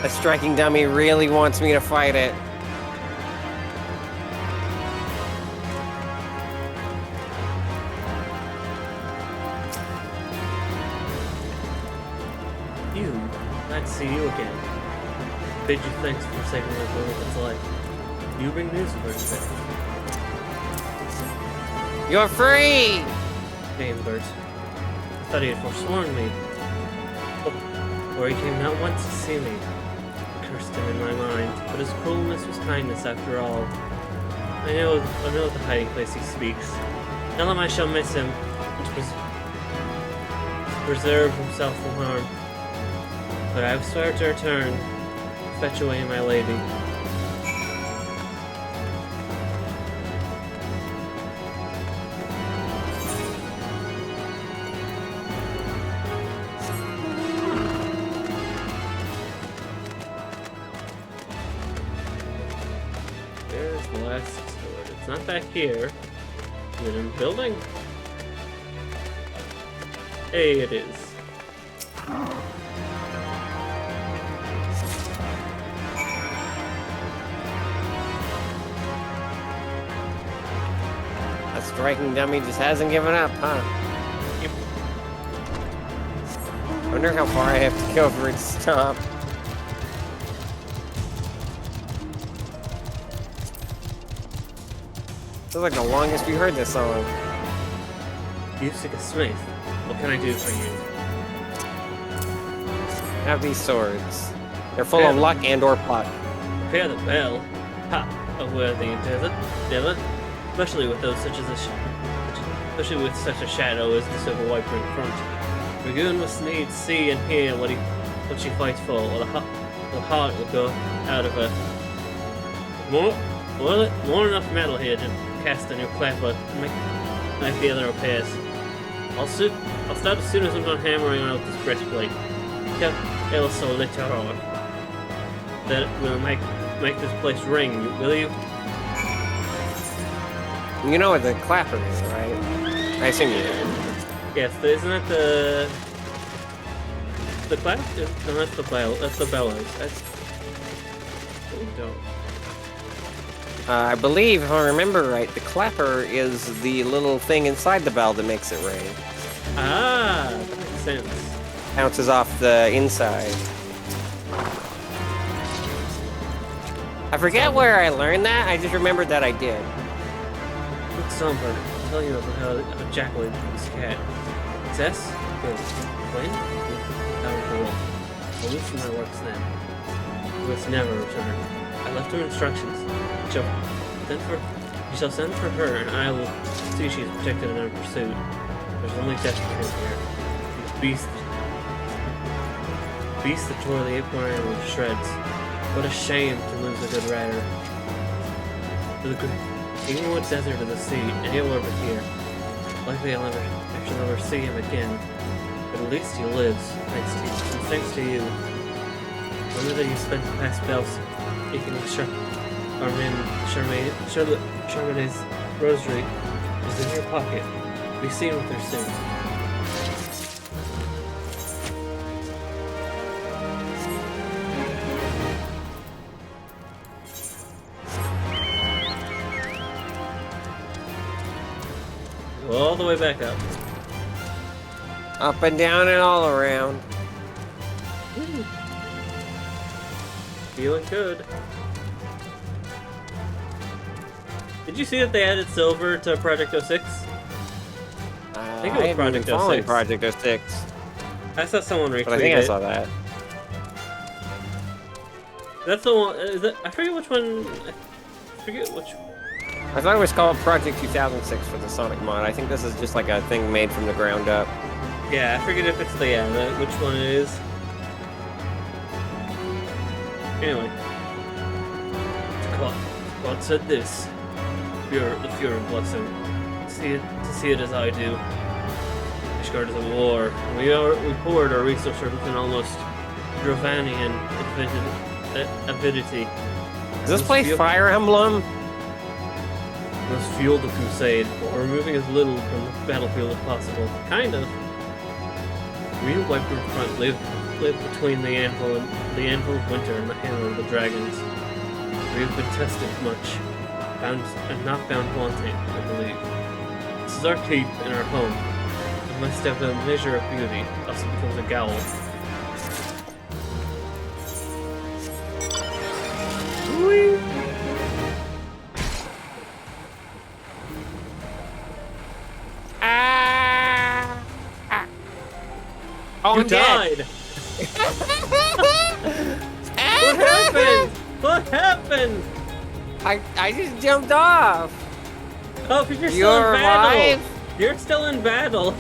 A striking dummy really wants me to fight it. You, glad to see you again. Bid you thanks for saving my beloved's life. You bring news of her today. You're free! Bert. I thought he had forsworn me. Oh, or he came not once to see me. I cursed him in my mind, but his cruelness was kindness after all. I know the hiding place he speaks. Tell him I shall miss him, and to preserve himself from harm. But I swear to return, fetch away my lady. There's the last sword. It's not back here. Is it in the building? Hey, it is. That striking dummy just hasn't given up, huh? Yep. I wonder how far I have to go for it to stop. This is like the longest we heard this song. Music Smith, what can I do for you? Have these swords. They're full of luck and or pluck. Prepare the bell. Ha! A worthy endeavor, especially with such a shadow as the Silver Viper in front. Dragoon must needs see and hear what she fights for, or the heart will go out of her. More enough metal here to cast a new clapper and make the other repairs. I'll start as soon as I'm done hammering out this breastplate. It'll so lit your heart. That will make this place ring, will you? You know what the clapper is, right? I assume you do. Yes, isn't it the clap? No, that's the bell. That's the bellows. That's dope. I believe, if I remember right, the clapper is the little thing inside the bell that makes it ring. Ah, that makes sense. Bounces off the inside. I forget where I learned that, I just remembered that I did. Look, Somber, I'll tell you about how Jacqueline was cat. Success? Good. When? Powerful. I'll lose my works then. You must never return. I left her instructions. You shall send for her, and I will see she is protected in our pursuit. There's only death for him here. These beast that tore the ape animal to shreds. What a shame to lose a good rider. To the Inglewood Desert of the sea, and he'll orbit here. Likely I shall never see him again. But at least he lives, thanks to you. And thanks to you. Remember that you spent the past bells speaking with Charmaine's rosary is in your pocket. Be seen with her soon. All the way back up. Up and down and all around. Woo. Feeling good. Did you see that they added silver to Project 06? I think it was Project 06. Project 06. I saw someone retweet But I think I it. saw that. That's the one. Is that, I forget which one. I forget which. I thought it was called Project 2006 for the Sonic mod. I think this is just like a thing made from the ground up. Yeah, I forget if it's which one it is. Anyway, God said this. The Fury blessing. To see it as I do. Ishgard is at war. We poured our resources with an almost Drovanian avidity. Does this play Fire Emblem? was fuel the crusade, while removing as little from the battlefield as possible. Kind of. Real Whitebeard front lived between the anvil of winter and the hammer of the dragons. We have been tested much, found and not found wanting, I believe. This is our keep and our home. It must have a measure of beauty, else it becomes a gaol. Whee! Oh, you I'm dead. died! What happened? What happened? I just jumped off. Oh, because you're still in battle. alive? You're still in battle.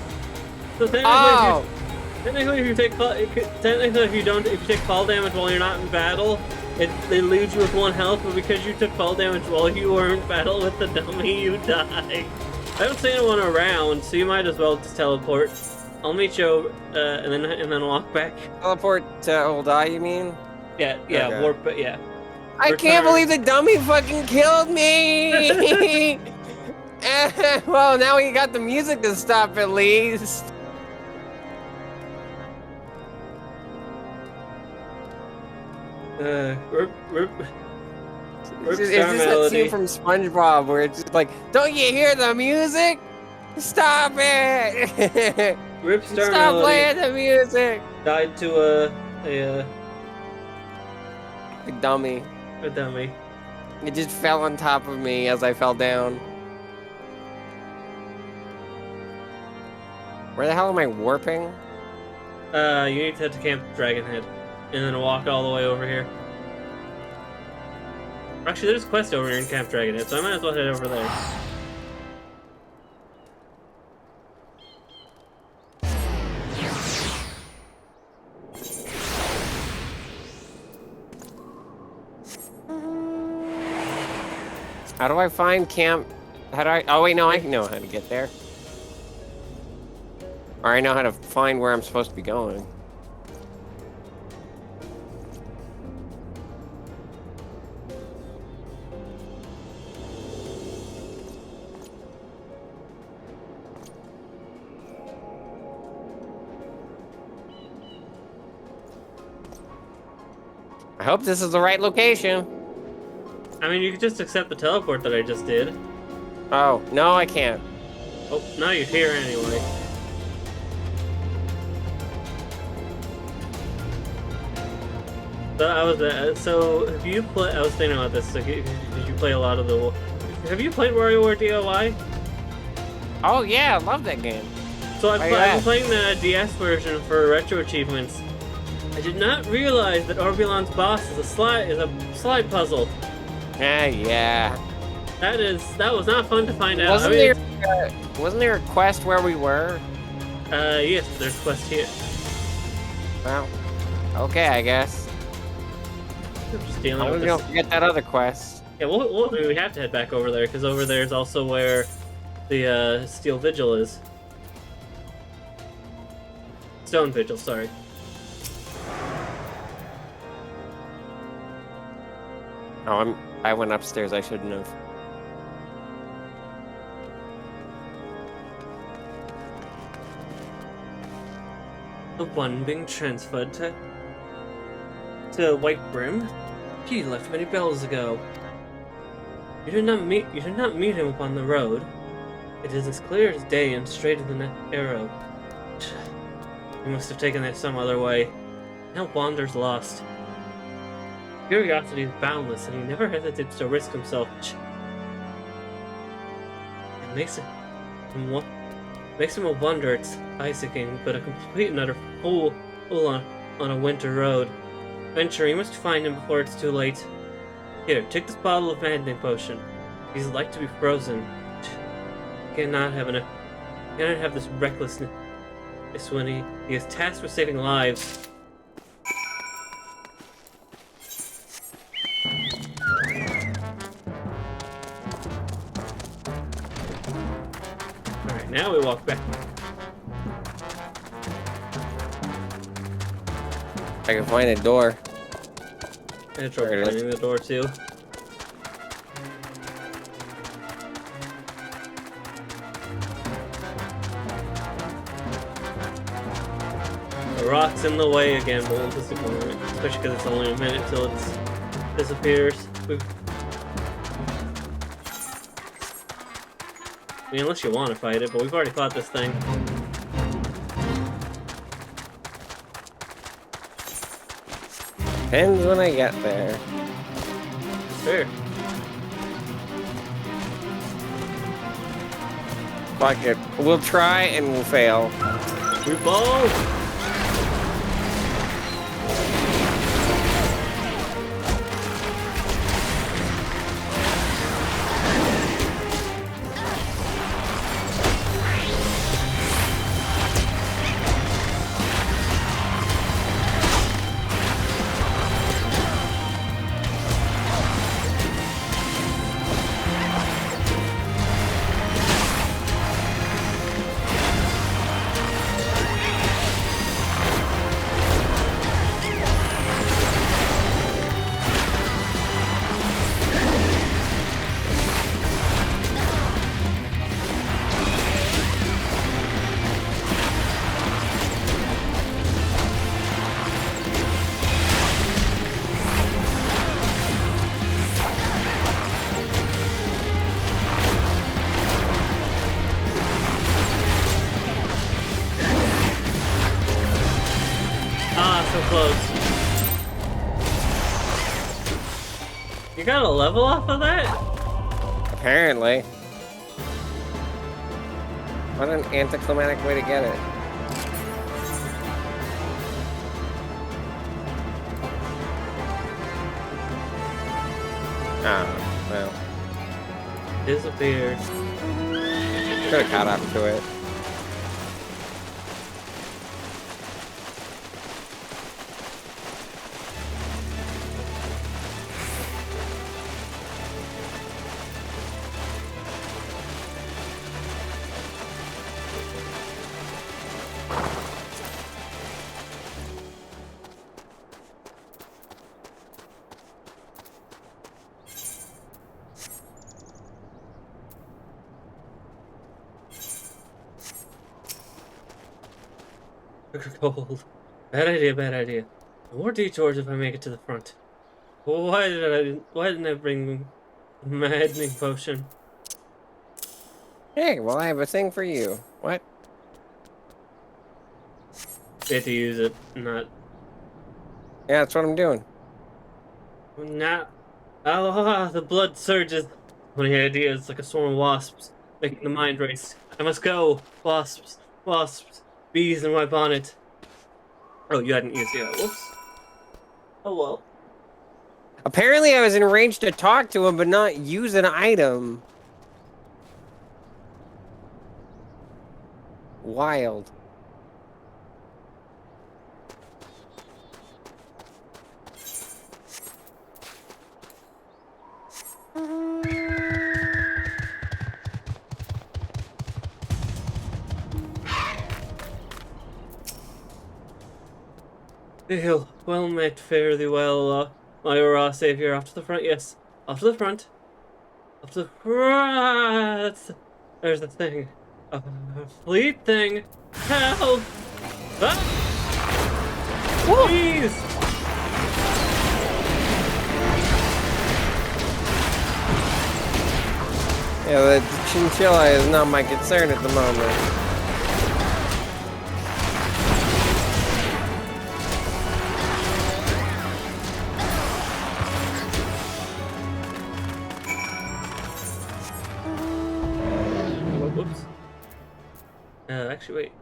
So technically, if you take fall damage while you're not in battle, they leave you with 1 health. But because you took fall damage while you were in battle with the dummy, you die. I don't see anyone around, so you might as well just teleport. I'll meet you and then walk back. Teleport to Old Eye, you mean? Yeah, Okay. warp, but yeah. I can't believe the dummy fucking killed me! Well, now we got the music to stop at least. It's just that scene from SpongeBob where it's just like, don't you hear the music? Stop it! Rip Star Stop Melody playing the music! died to A dummy. a dummy. It just fell on top of me as I fell down. Where the hell am I warping? You need to head to Camp Dragonhead, and then walk all the way over here. Actually, there's a quest over here in Camp Dragonhead, so I might as well head over there. How do I find camp? How do I? Oh wait, no, I know how to get there. Or I know how to find where I'm supposed to be going. I hope this is the right location. I mean, you could just accept the teleport that I just did. Oh, no, I can't. Oh, now you're here anyway. So have you play? I was thinking about this. So did you play a lot of the? Have you played WarioWare DIY? Oh yeah, I love that game. So I've been playing the DS version for retro achievements. I did not realize that Orbulon's boss is a slide puzzle. Yeah. That was not fun to find out. Wasn't there a quest where we were? Yes, there's a quest here. Well, okay, I guess. I'm just dealing I with was this. gonna forget that other quest. Yeah, we have to head back over there, because over there is also where the Steel Vigil is. Stone Vigil, sorry. Oh, I went upstairs. I shouldn't have. The one being transferred to White Brim. He left many bells ago. You did not meet him upon the road. It is as clear as day and straight as an arrow. He must have taken it some other way. Now wanders lost. Curiosity is boundless, and he never hesitates to risk himself. It makes him a wonder it's bicycling, but a complete and utter fool on a winter road. Venture, you must find him before it's too late. Here, take this bottle of maddening potion. He's like to be frozen. Cannot have this recklessness when he is tasked with saving lives. Alright, now we walk back. I can find a door. I'm gonna try finding the door too. The rock's in the way again, but won't disappoint me. Especially because it's only a minute till it disappears. I mean, unless you want to fight it, but we've already fought this thing. Depends when I get there. Sure. Fuck it. We'll try and we'll fail. We both! So close. You got a level off of that? Apparently. What an anticlimactic way to get it. Oh, well. Disappeared. Could have caught up to it. Cold. Bad idea, bad idea. More detours if I make it to the front. Why didn't I bring the maddening potion? Hey, well, I have a thing for you. What? You have to use it, not... Yeah, that's what I'm doing. Not... Ah, the blood surges. Funny idea, it's like a swarm of wasps, making the mind race. I must go! Wasps, wasps, bees in my bonnet. Oh, you hadn't used it yet. Whoops. Oh well. Apparently I was in range to talk to him, but not use an item. Wild. Hail, well met, fare thee well, my raw savior. Off to the front, yes. Off to the front. Off to the front. There's the thing. A fleet thing. Help! Ah! Please! Yeah, the chinchilla is not my concern at the moment. Whoops. Actually, wait.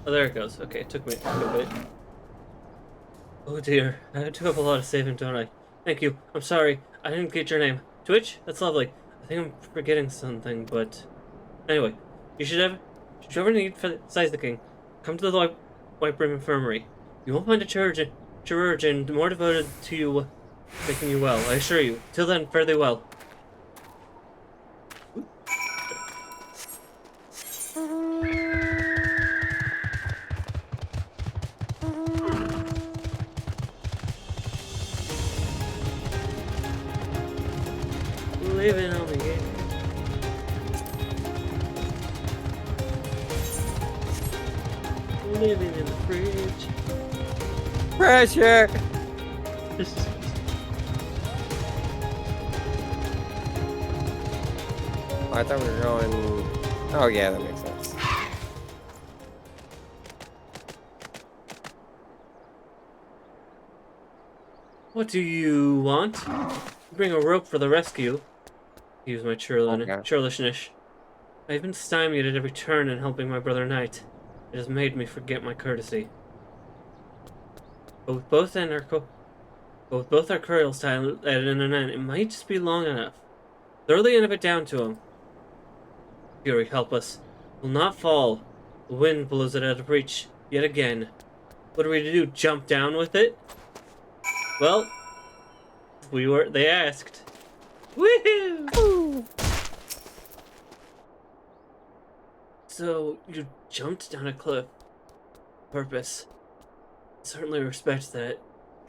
Oh, there it goes. Okay, it took me a bit. Oh dear, I do have a lot of saving, don't I? Thank you. I'm sorry. I didn't get your name. Twitch? That's lovely. I think I'm forgetting something, but... Anyway, should you ever need for Size the King, come to the White Brim Infirmary. You won't find a chirurgeon more devoted to you, making you well, I assure you. Till then, fare thee well. Living on the edge. living in the fridge. Pressure! Oh, I thought we were going... Oh yeah, that makes sense. What do you want? Bring a rope for the rescue. Use my churlishness. I have been stymied at every turn in helping my brother knight. It has made me forget my courtesy. Both our coils tied at an end. It might just be long enough. Throw the end of it down to him. Fury, help us. We'll not fall. The wind blows it out of reach yet again. What are we to do? Jump down with it? Well, they asked. Woohoo! So, you jumped down a cliff. Purpose. Certainly respect that.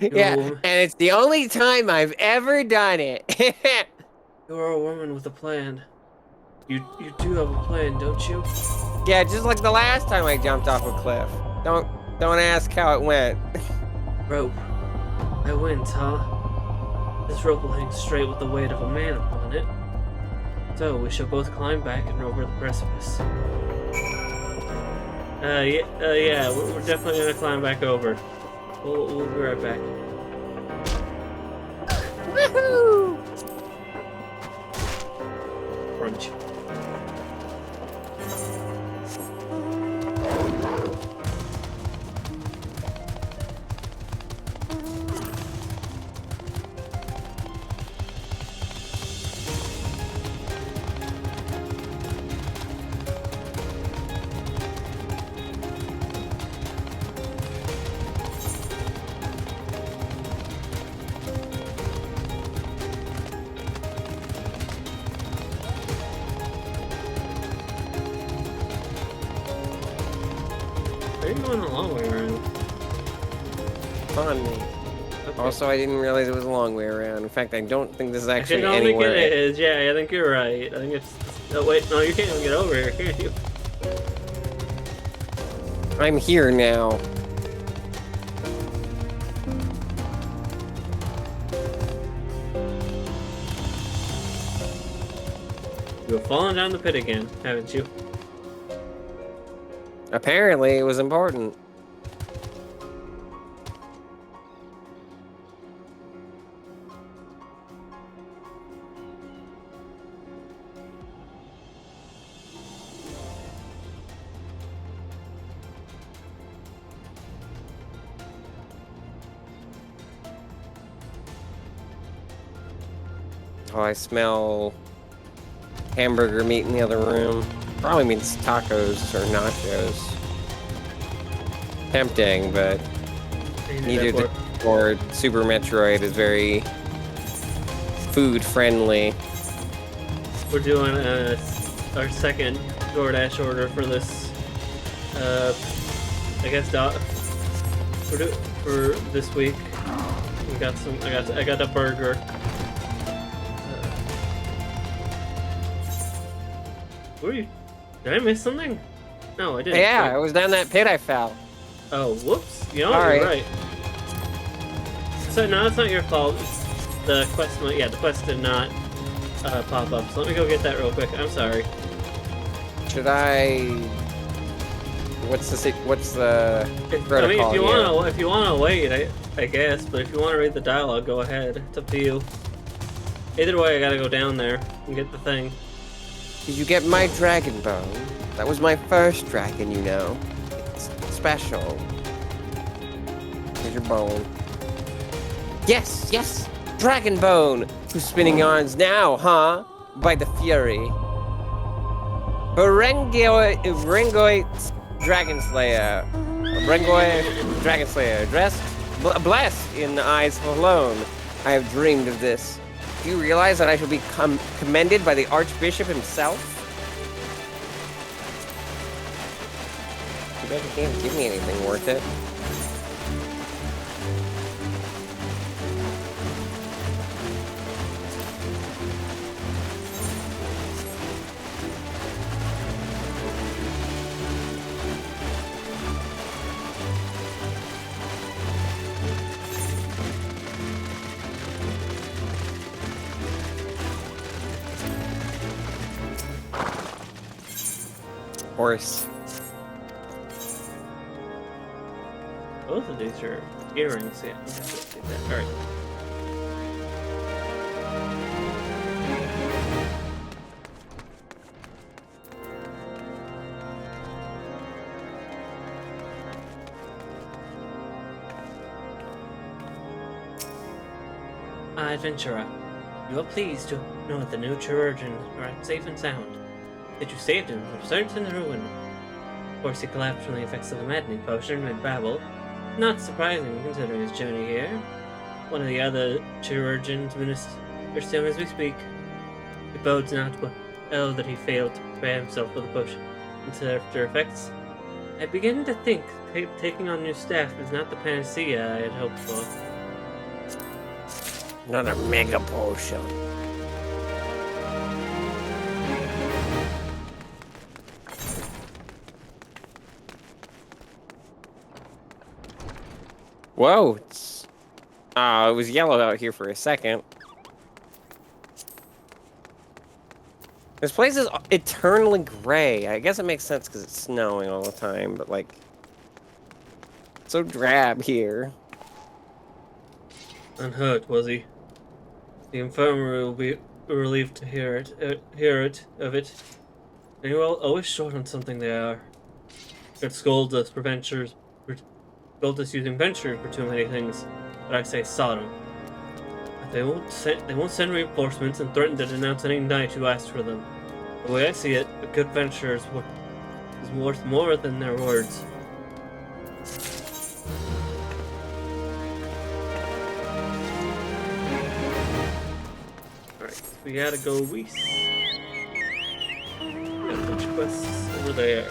Yeah, and it's the only time I've ever done it. You're a woman with a plan. You do have a plan, don't you? Yeah, just like the last time I jumped off a cliff. Don't ask how it went. Rope. I win, huh? This rope will hang straight with the weight of a man upon it. So we shall both climb back and over the precipice. Yeah, we're definitely gonna climb back over. We'll be right back. Woohoo! Crunch. You're going a long way around. On me. Okay. Also, I didn't realize it was a long way around. In fact, I don't think this is actually I don't anywhere. think it is. Yeah, I think you're right. I think it's... Oh, wait. No, you can't even get over here, can you? I'm here now. You've fallen down the pit again, haven't you? Apparently, it was important. Oh, I smell hamburger meat in the other room. Probably means tacos or nachos. Tempting, but neither the or Super Metroid is very food friendly. We're doing our second DoorDash order for this. I guess for this week. We got some. I got a burger. Were you? Did I miss something? No, I didn't. Yeah, it was down that pit I fell. Oh, whoops. You know, Sorry. you're right. So, no, it's not your fault. The quest, the quest did not pop up. So let me go get that real quick. I'm sorry. Should I? What's the protocol? I mean, here? if you wanna wait, I guess. But if you wanna read the dialogue, go ahead. It's up to you. Either way, I gotta go down there and get the thing. Did you get my dragon bone? That was my first dragon, you know. It's special. Here's your bone. Yes, yes! Dragon bone! Who's spinning yarns now, huh? By the Fury. Berengoi Dragon Slayer. Berengoi Dragon Slayer. Blessed in the eyes alone. I have dreamed of this. Do you realize that I shall be commended by the Archbishop himself? You bet you can't give me anything worth it. course. Both of these are earrings, yeah. Alright. Adventurer, you are pleased to know that the new chirurgeon are safe and sound. That you saved him from certain ruin. Of course, he collapsed from the effects of the maddening potion mid-babble. Not surprising, considering his journey here. One of the other chirurgeons ministers to him as we speak. It bodes not well that he failed to prepare himself for the potion and after effects. I begin to think taking on new staff is not the panacea I had hoped for. Another mega potion. Whoa! It was yellow out here for a second. This place is eternally gray. I guess it makes sense because it's snowing all the time, but like, so drab here. Unhurt, was he? The infirmary will be relieved to hear of it. And you're always short on something they are. It scolds us for ventures, scolds us using ventures for too many things. But I say Sodom. But they won't send reinforcements and threaten to denounce any knight who asks for them. The way I see it, a good venture is worth more than their words. We gotta go east. Got a bunch of quests over there.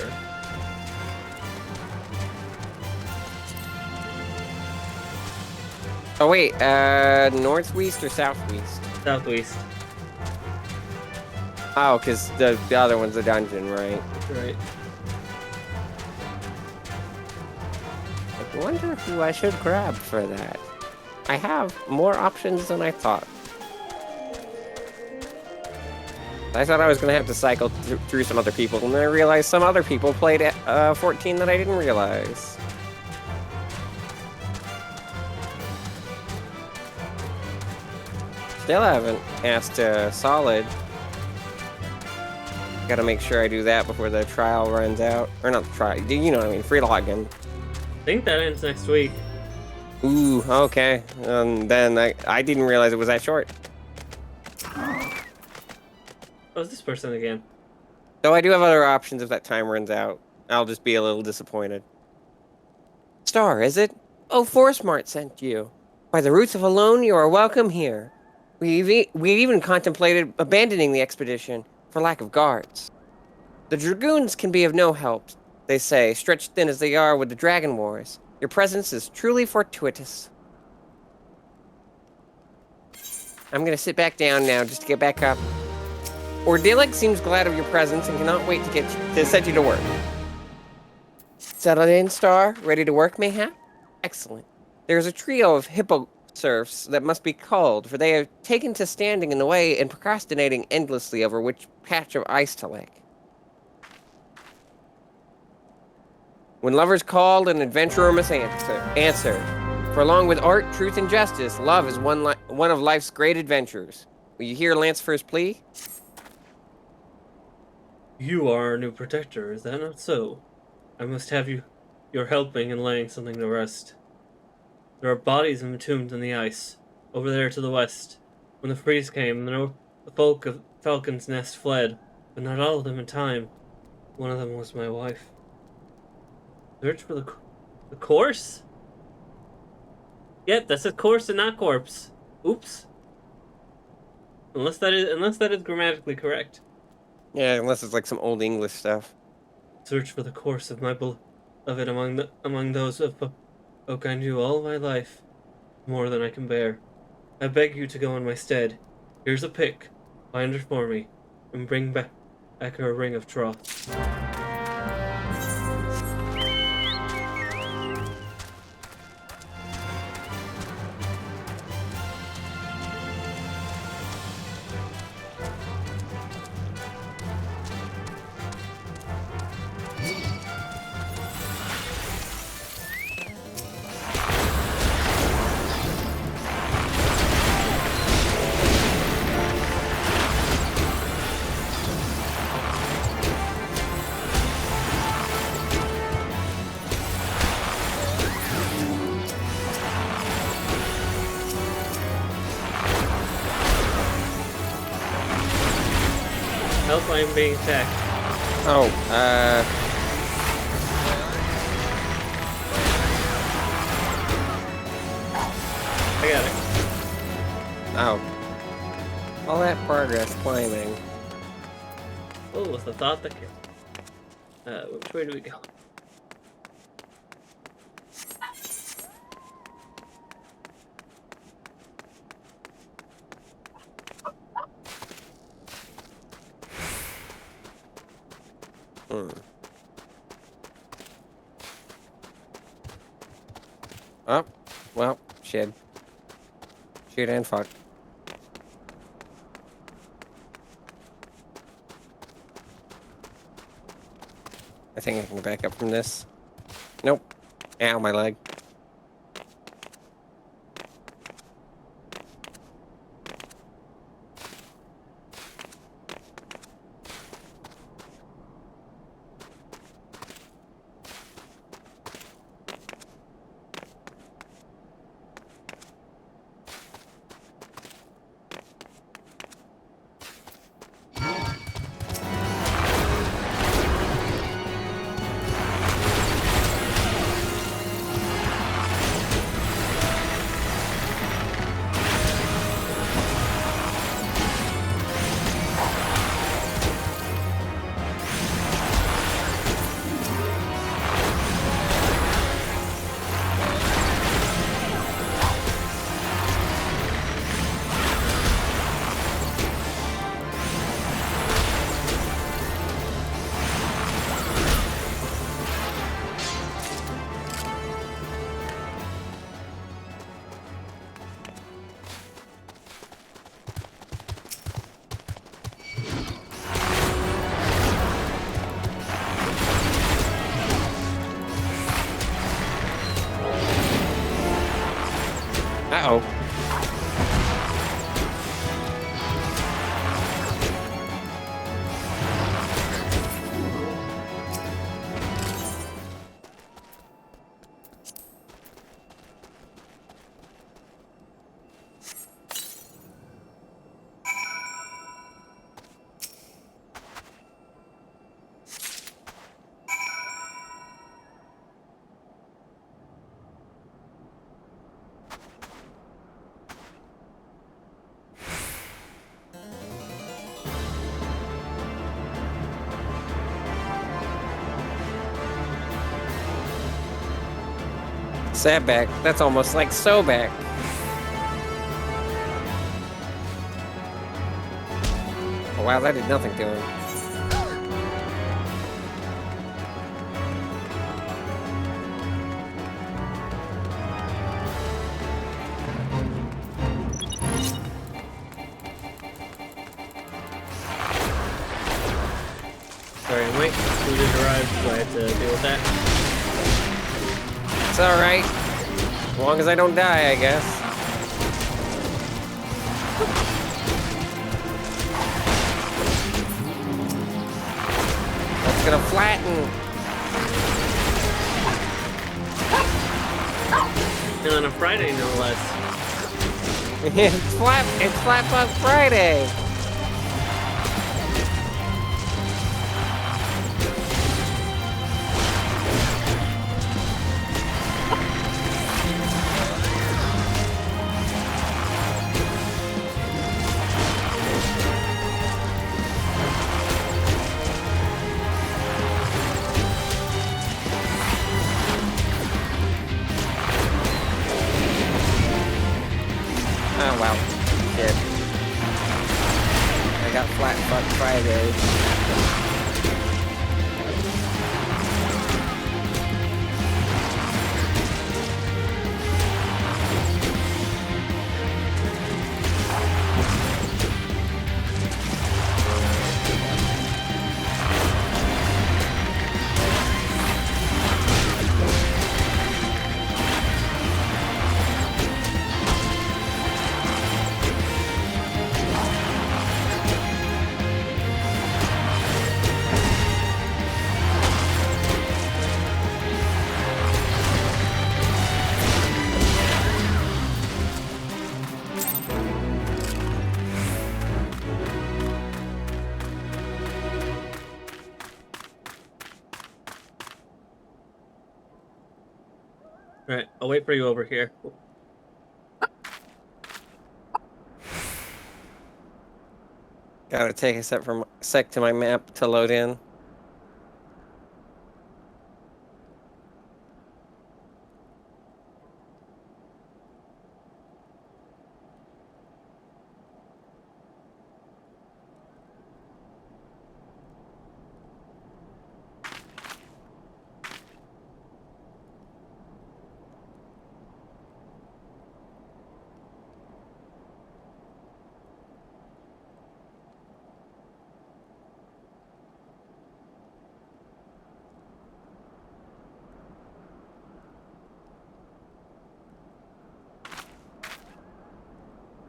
Oh wait, northwest or southwest? Southwest. Oh, because the other one's a dungeon, right? Right. I wonder who I should grab for that. I have more options than I thought. I thought I was going to have to cycle through some other people, and then I realized some other people played 14 that I didn't realize. Still haven't asked Solid. Gotta make sure I do that before the trial runs out. Or not the trial, you know what I mean, free login. I think that ends next week. Ooh, okay. Then I didn't realize it was that short. Oh, it's this person again. So I do have other options if that time runs out. I'll just be a little disappointed. Star, is it? Oh, Forsmart sent you. By the roots of Alone, you are welcome here. We even contemplated abandoning the expedition for lack of guards. The Dragoons can be of no help, they say, stretched thin as they are with the Dragon Wars. Your presence is truly fortuitous. I'm gonna sit back down now just to get back up. Ordilic seems glad of your presence and cannot wait to set you to work. Settled in, Star? Ready to work, mayhap? Excellent. There's a trio of hippo serfs that must be culled, for they have taken to standing in the way and procrastinating endlessly over which patch of ice to lick. When lovers called, an adventurer must answer. For along with art, truth, and justice, love is one of life's great adventures. Will you hear Lancefer's plea? You are our new protector, is that not so? I must have your helping in laying something to rest. There are bodies entombed in the ice, over there to the west. When the freeze came, the folk of Falcon's Nest fled, but not all of them in time. One of them was my wife. Search for the corpse? Yep, that says corpse and not corpse. Oops. Unless that is grammatically correct. Yeah, unless it's like some old English stuff. Search for the corpse of my beloved among those of folk I knew all my life, more than I can bear. I beg you to go in my stead. Here's a pick, find her for me, and bring back her ring of troth. I'm being attacked. Oh, I got it. oh. All that progress climbing. Oh, with the thought that killed. Which way do we go? Oh, well, shit. Shoot and fuck. I think I can back up from this. Nope. Ow, my leg. Uh-oh. Sad back. That's almost like so back. Oh, wow, that did nothing to him. Sorry, wait. Food has arrived, so I have to deal with that. It's alright. As long as I don't die, I guess. That's gonna flatten. And on a Friday, no less. It's Flat Fuck Friday. Oh, wow. Shit. I got Flat Fuck Friday. Alright, I'll wait for you over here. Gotta take a sec to my map to load in.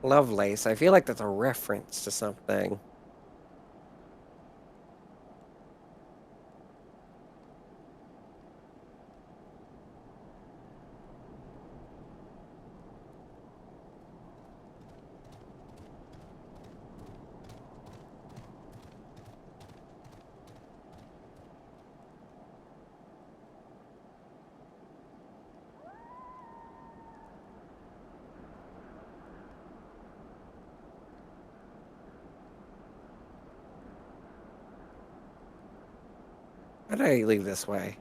Lovelace. I feel like that's a reference to something. How did I leave this way?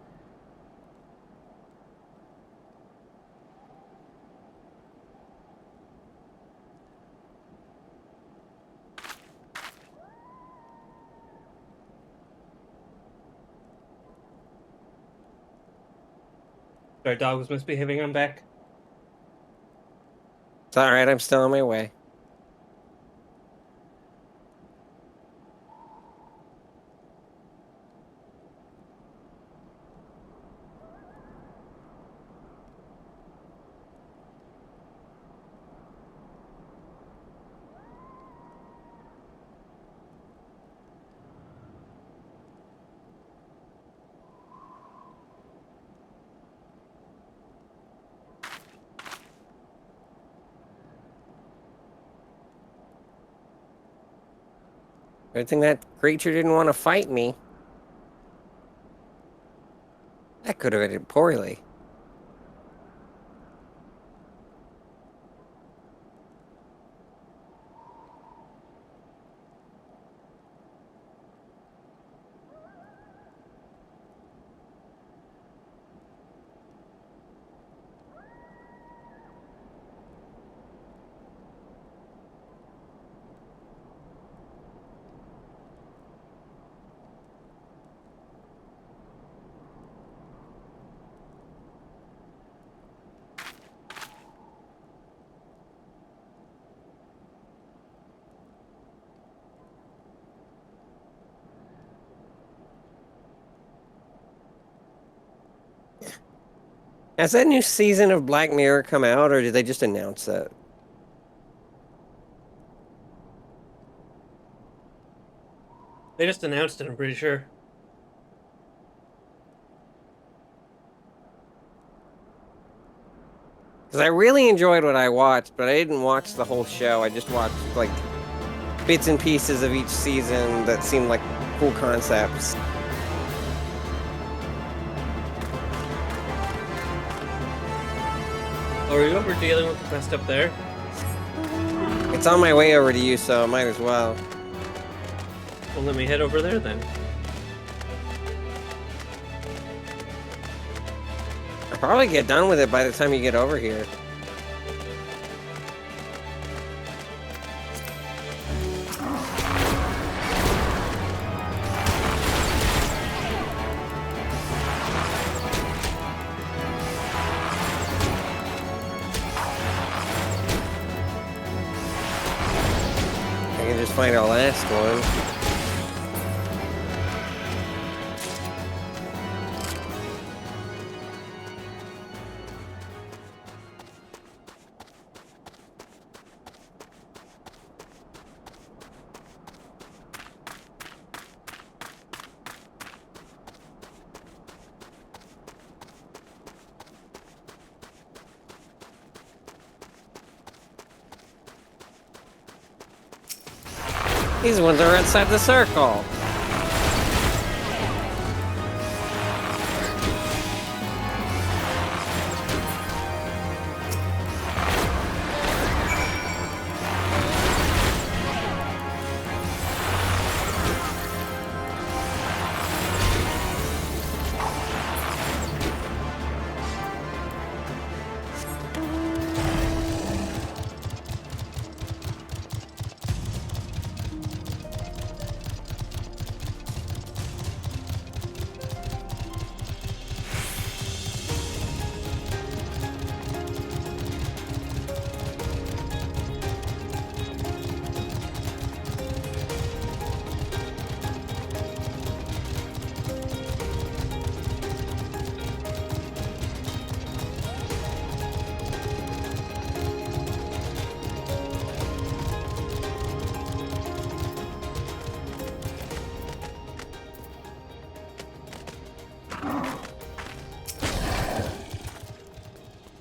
Our dog was misbehaving, I'm back. It's alright, I'm still on my way. Good thing that creature didn't want to fight me. That could have ended poorly. Has that new season of Black Mirror come out, or did they just announce it? They just announced it, I'm pretty sure. Because I really enjoyed what I watched, but I didn't watch the whole show. I just watched, like, bits and pieces of each season that seemed like cool concepts. Oh, are you ever dealing with the quest up there? It's on my way over to you, so I might as well. Well, let me head over there then. I'll probably get done with it by the time you get over here. I can just find our last one. These ones are outside the circle.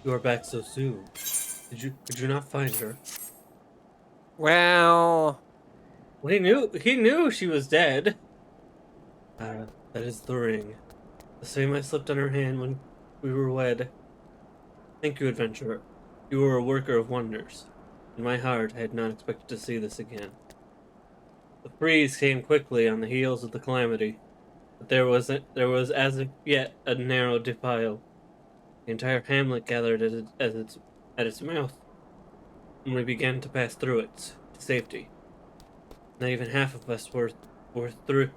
You are back so soon. Could you not find her? Well, Well, he knew she was dead. That is the ring. The same I slipped on her hand when we were wed. Thank you, adventurer. You were a worker of wonders. In my heart, I had not expected to see this again. The freeze came quickly on the heels of the calamity, but there was as of yet a narrow defile. The entire hamlet gathered at its mouth, and we began to pass through it to safety. Not even half of us were through.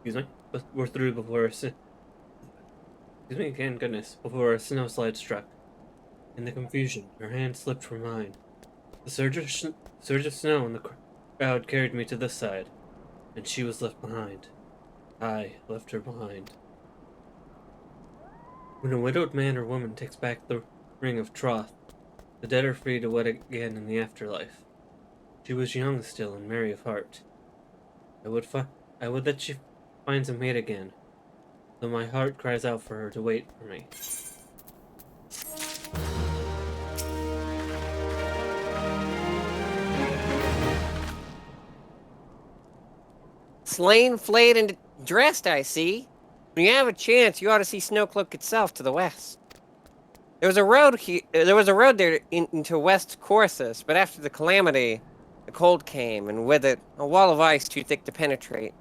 Excuse me, were through before excuse me again, goodness, before a snowslide struck. In the confusion, her hand slipped from mine. The surge of snow in the crowd carried me to this side, and she was left behind. I left her behind. When a widowed man or woman takes back the ring of troth, the dead are free to wed again in the afterlife. She was young still and merry of heart. I would that she finds a mate again, though my heart cries out for her to wait for me. slain, flayed, and dressed, I see. When you have a chance, you ought to see Snowcloak itself to the west. There was a road there into West Corsus, but after the calamity, the cold came, and with it, a wall of ice too thick to penetrate.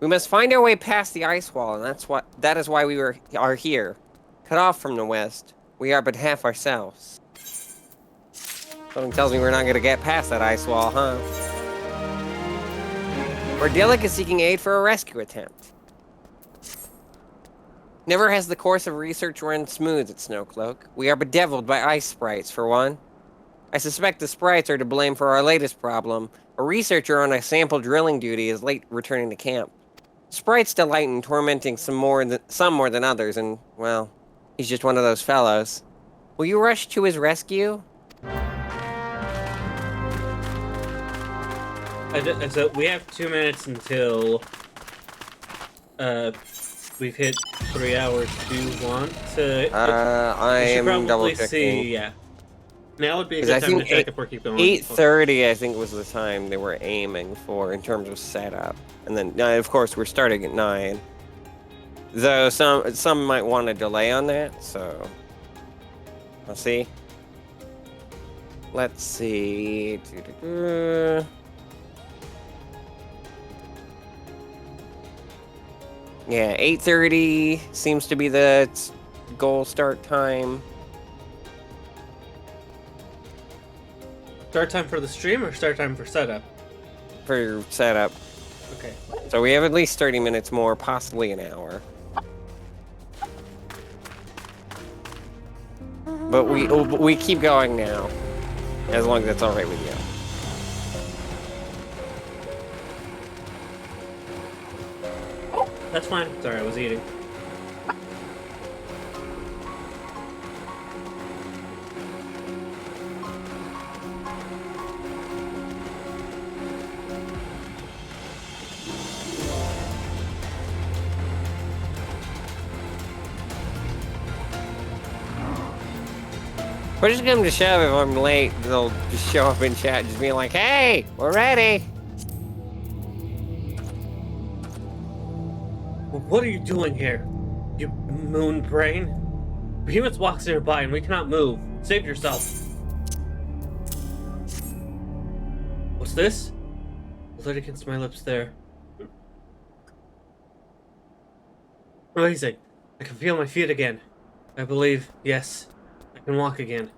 We must find our way past the ice wall, and that is why we are here. Cut off from the west, we are but half ourselves. Something tells me we're not going to get past that ice wall, huh? Ordelic is seeking aid for a rescue attempt. Never has the course of research run smooth at Snowcloak. We are bedeviled by ice sprites, for one. I suspect the sprites are to blame for our latest problem. A researcher on a sample drilling duty is late returning to camp. Sprites delight in tormenting some more than others, and, well, he's just one of those fellows. Will you rush to his rescue? So we have 2 minutes until we've hit 3 hours. Do you want to? I am double checking. Yeah. Now would be a good time to check if we keep going. 8:30, I think, was the time they were aiming for in terms of setup, and then of course we're starting at 9. Though some might want to delay on that, so we'll see. Let's see. Yeah, 8:30 seems to be the goal start time. Start time for the stream or start time for setup? For setup. Okay. So we have at least 30 minutes more, possibly an hour. But we keep going now, as long as that's all right with you. That's fine. Sorry, I was eating. Push come to shove, if I'm late, they'll just show up in chat, just being like, "Hey, we're ready." What are you doing here, you moon brain? Behemoth walks nearby and we cannot move. Save yourself. What's this? Hold it against my lips there. Amazing. I can feel my feet again. I believe, yes, I can walk again.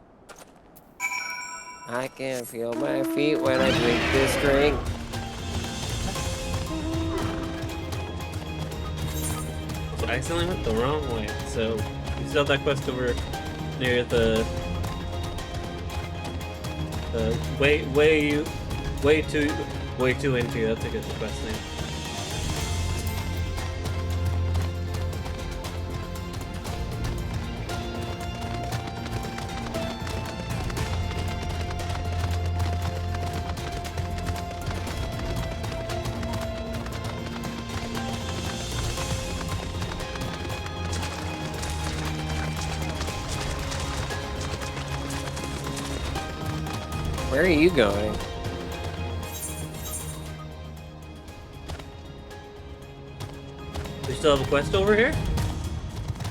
I can feel my feet when I drink this drink. I accidentally went the wrong way, so you still have that quest over near the way too into. That's a good quest name. Where are you going? We still have a quest over here?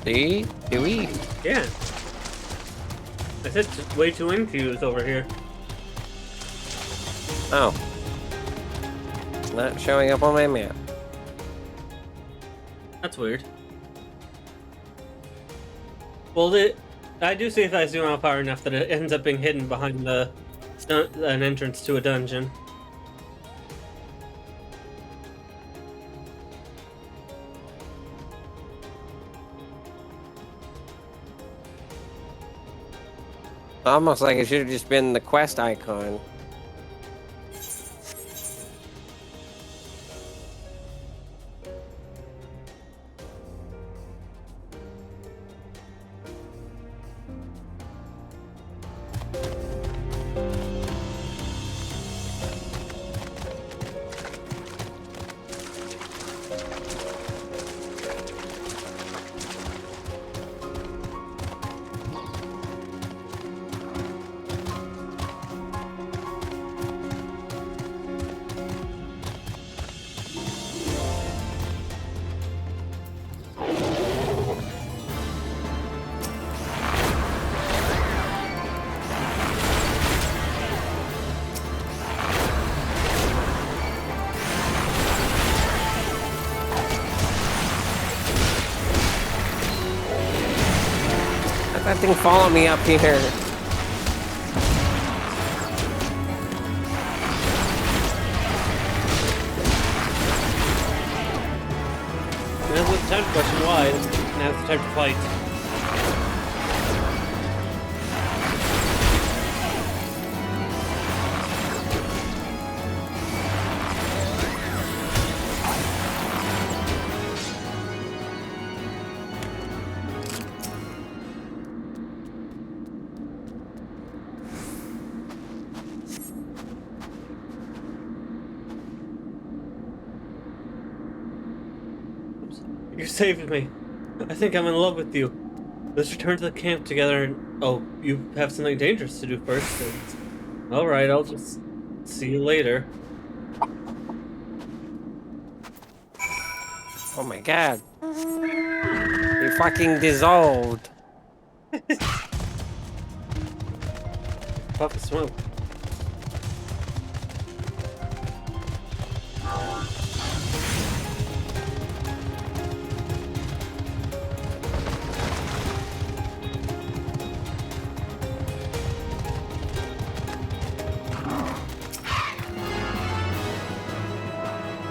See? Do we? Yeah. I said way too infused over here. Oh. It's not showing up on my map. That's weird. Well, I do see if I zoom out far enough that it ends up being hidden behind an entrance to a dungeon. Almost like it should have just been the quest icon. That thing follow me up here. Now's the time to question why. Now's the time to fight. You saved me. I think I'm in love with you. Let's return to the camp together and... Oh, you have something dangerous to do first. Alright, I'll just see you later. Oh my god. He fucking dissolved. Puff of smoke.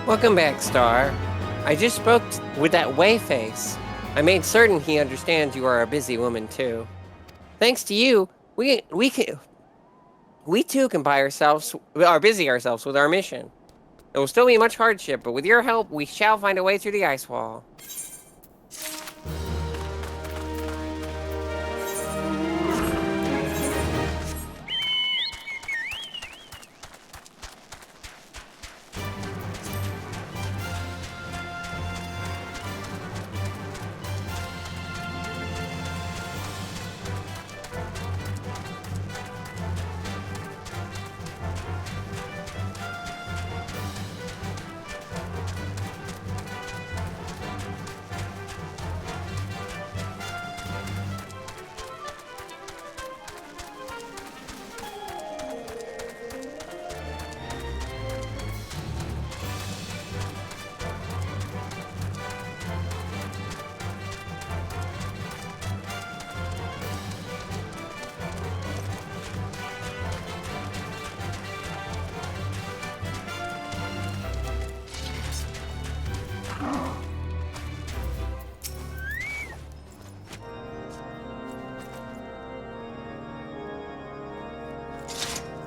Welcome back, Star. I just spoke with that Wayface. I made certain he understands you are a busy woman too. Thanks to you, we too can busy ourselves with our mission. It will still be much hardship, but with your help, we shall find a way through the ice wall.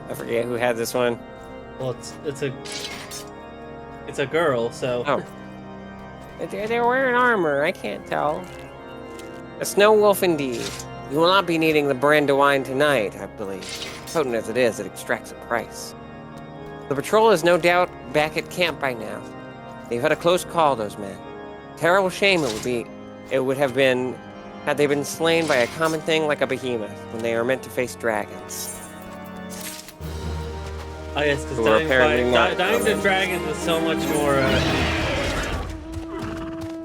I forget who had this one. Well, it's a girl, so... Oh. They're wearing armor, I can't tell. A snow wolf indeed. You will not be needing the Brandywine tonight, I believe. Potent as it is, it extracts a price. The patrol is no doubt back at camp by now. They've had a close call, those men. Terrible shame it would have been had they been slain by a common thing like a behemoth when they are meant to face dragons. Oh yes, because Who are apparently not dying to coming. dragons is so much more,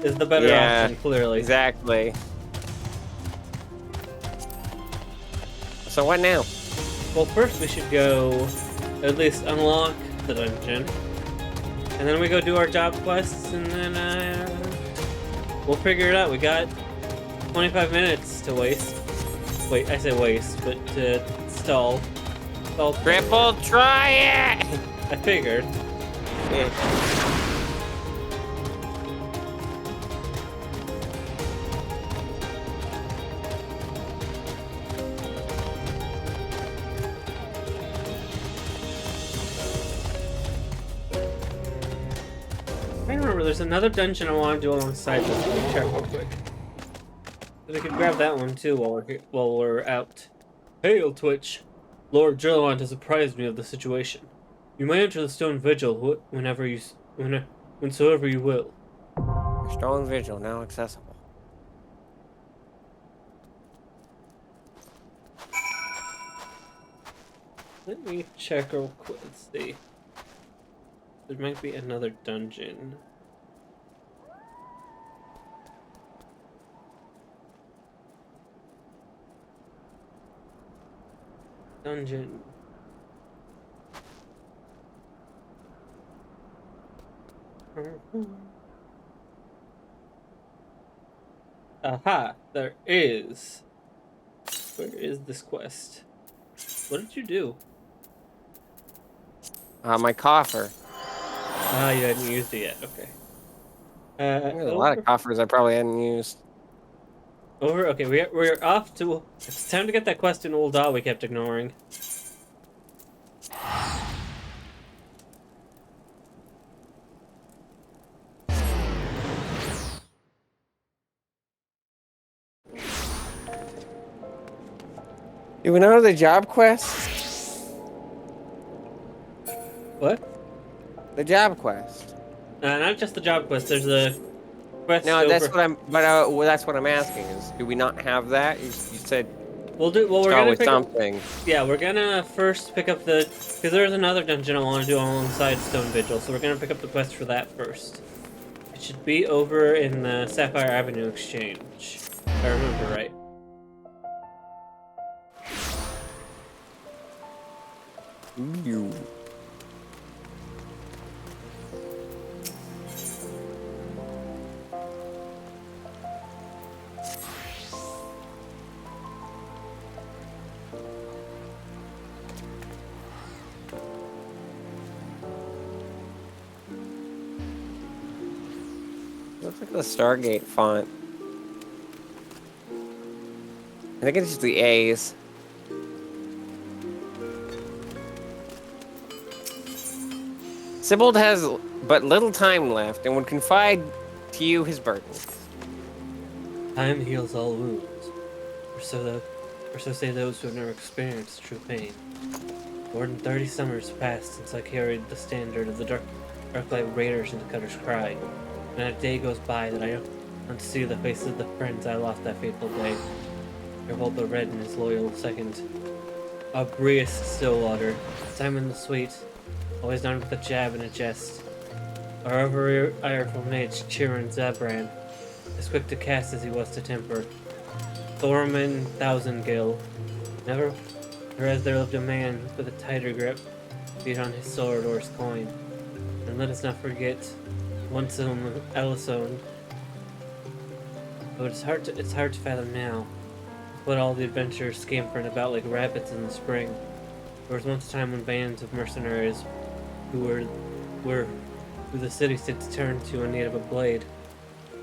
is the better Yeah, option, clearly. exactly. So what now? Well, first we should go, at least unlock the dungeon. And then we go do our job quests, and then, we'll figure it out. We got 25 minutes to waste. Wait, I say waste, but to stall. Triple try it! I figured. Yeah. I remember there's another dungeon I want to do alongside this. Let me check real quick. So we could grab that one too while we're out. Hail, Twitch! Lord Gerlond has apprised me of the situation. You may enter the Stone Vigil whensoever you will. Stone Vigil now accessible. Let me check real quick. Let's see. There might be another dungeon. Dungeon. Aha! There is. Where is this quest? What did you do? My coffer. Ah, you hadn't used it yet. Okay. There's a lot of coffers I probably hadn't used. Okay, we're off to. It's time to get that quest in Old Dahl we kept ignoring. Do we know the job quest? What? The job quest. Not just the job quest. There's a quest. No, that's what I'm. But well, that's what I'm asking. Is do we not have that? You said. We'll do. Well, we're start gonna with pick something. Yeah, we're gonna first pick up the. Because there's another dungeon I want to do alongside Stone Vigil, so we're gonna pick up the quest for that first. It should be over in the Sapphire Avenue Exchange, if I remember right. You. Looks like the Stargate font. I think it's just the A's. Sibold has but little time left and would confide to you his burden. Time heals all wounds, or so say those who have never experienced true pain. More than 30 summers passed since I carried the standard of the Darklight Raiders into Cutter's Cry. Not a day goes by that I don't see the faces of the friends I lost that fateful day. Revolta Red and his loyal second. Aubreyus Stillwater, Simon the Sweet, always done with a jab and a jest. Our ever ireful mage, Chiron Zabran, as quick to cast as he was to temper. Thorman Thousandgill, never as there lived a man with a tighter grip, beat on his sword or his coin. And let us not forget once Elisone. But it's hard to fathom now. What all the adventurers scampering about like rabbits in the spring. There was once a time when bands of mercenaries who the city states turned to in need of a blade.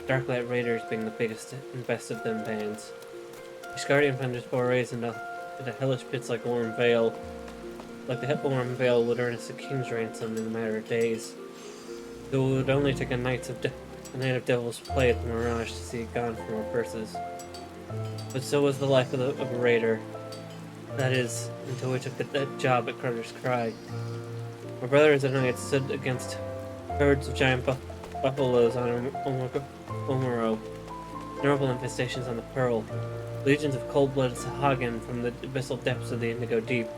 Darklight Raiders being the biggest and best of them bands. Guardian found his forays into hellish pits like Orm Vale. Like the Orm Vale would earn us a king's ransom in a matter of days. Though it would only take a night of devil's play at the Mirage to see it gone from our purses. But so was the life of a raider. That is, until we took that job at Cutter's Cry. My brothers and I had stood against herds of giant buffaloes on Omoro, terrible infestations on the Pearl, legions of cold-blooded Sahagin from the abyssal depths of the Indigo Deep,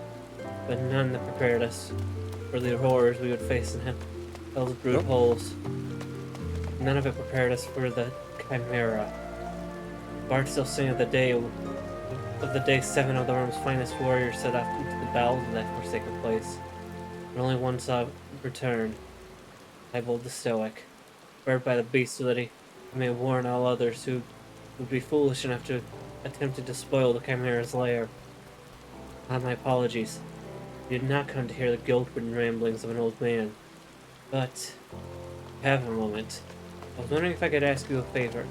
but none that prepared us for the horrors we would face in hell's brood holes. None of it prepared us for the Chimera. Bards still sing of the day 7 of the realm's finest warriors set off into the bowels of that forsaken place. But only one saw return. Tybalt the Stoic, bred by the beast so that he may warn all others who would be foolish enough to attempt to despoil the Chimera's lair. My apologies. You did not come to hear the guilt-ridden ramblings of an old man. But, have a moment. I was wondering if I could ask you a favor.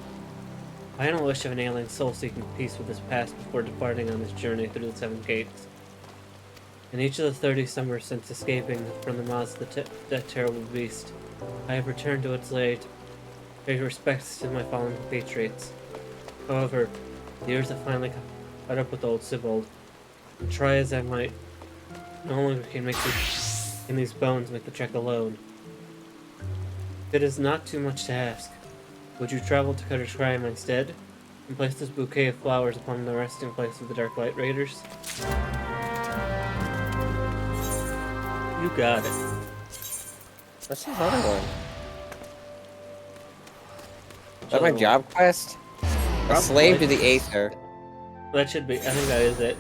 I don't wish of an alien soul seeking peace with his past before departing on his journey through the 7 gates. In each of the 30 summers since escaping from the mouths of that terrible beast, I have returned to its lair to pay respects to my fallen compatriots. However, the years have finally caught up with old Sibold, and try as I might, no longer can these bones make the trek alone. It is not too much to ask. Would you travel to Cutter's Crime instead, and place this bouquet of flowers upon the resting place of the Dark Light Raiders? You got it. What's this other one? Is that my job quest? A slave to the Aether. That should be. I think that is it.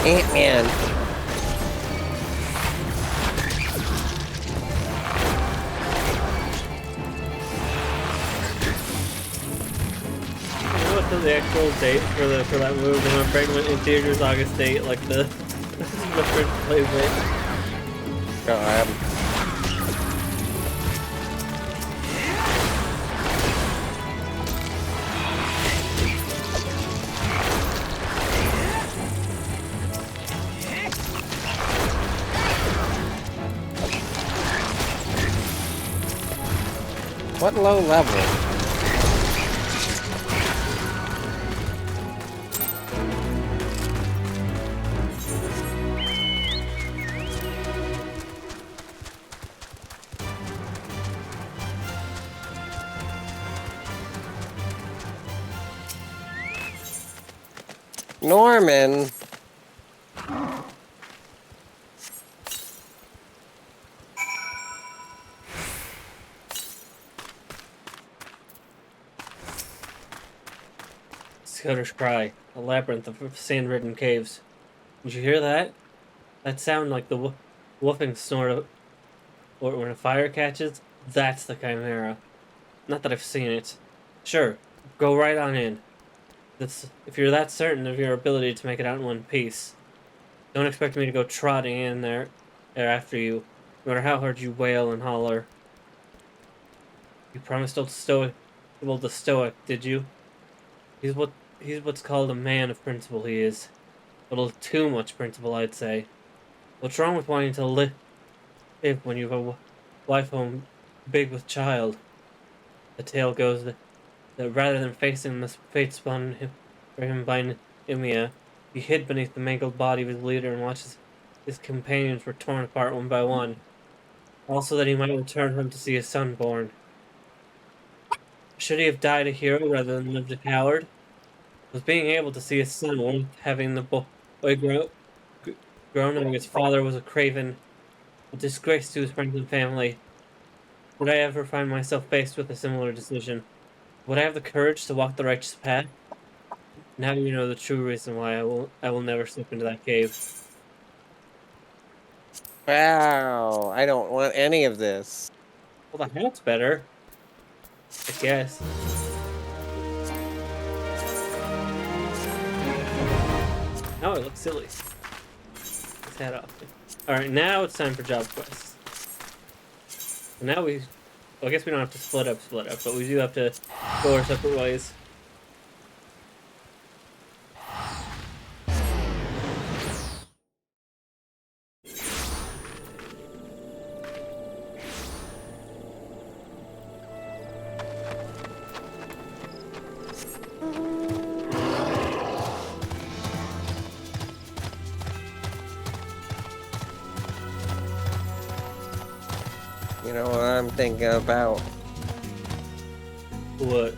Ant-Man. What's the actual date for that movie? My brain went in theaters August 8, like the first play date. God. What low level? Norman. Scudder's Cry, a labyrinth of sand-ridden caves. Did you hear that? That sound like the whooping snort of, or when a fire catches. That's the Chimera. Not that I've seen it. Sure, go right on in. If you're that certain of your ability to make it out in one piece. Don't expect me to go trotting in there after you, no matter how hard you wail and holler. You promised old the Stoic, did you? He's what's called a man of principle, he is. A little too much principle, I'd say. What's wrong with wanting to live when you have a wife home big with child? The tale goes that rather than facing the fate spun for him by Nemea, he hid beneath the mangled body of his leader and watched his companions were torn apart one by one. Also that he might return home to see his son born. Should he have died a hero rather than lived a coward? Was being able to see his son worth having the boy grown knowing his father was a craven, a disgrace to his friends and family? Would I ever find myself faced with a similar decision? Would I have the courage to walk the righteous path? Now you know the true reason why I will never slip into that cave. Wow, I don't want any of this. Well, the hat's better, I guess. Now I look silly. Let's head off. Alright, now it's time for job quests. And now well, I guess we don't have to split up, but we do have to go our separate ways. You know what I'm thinking about? What?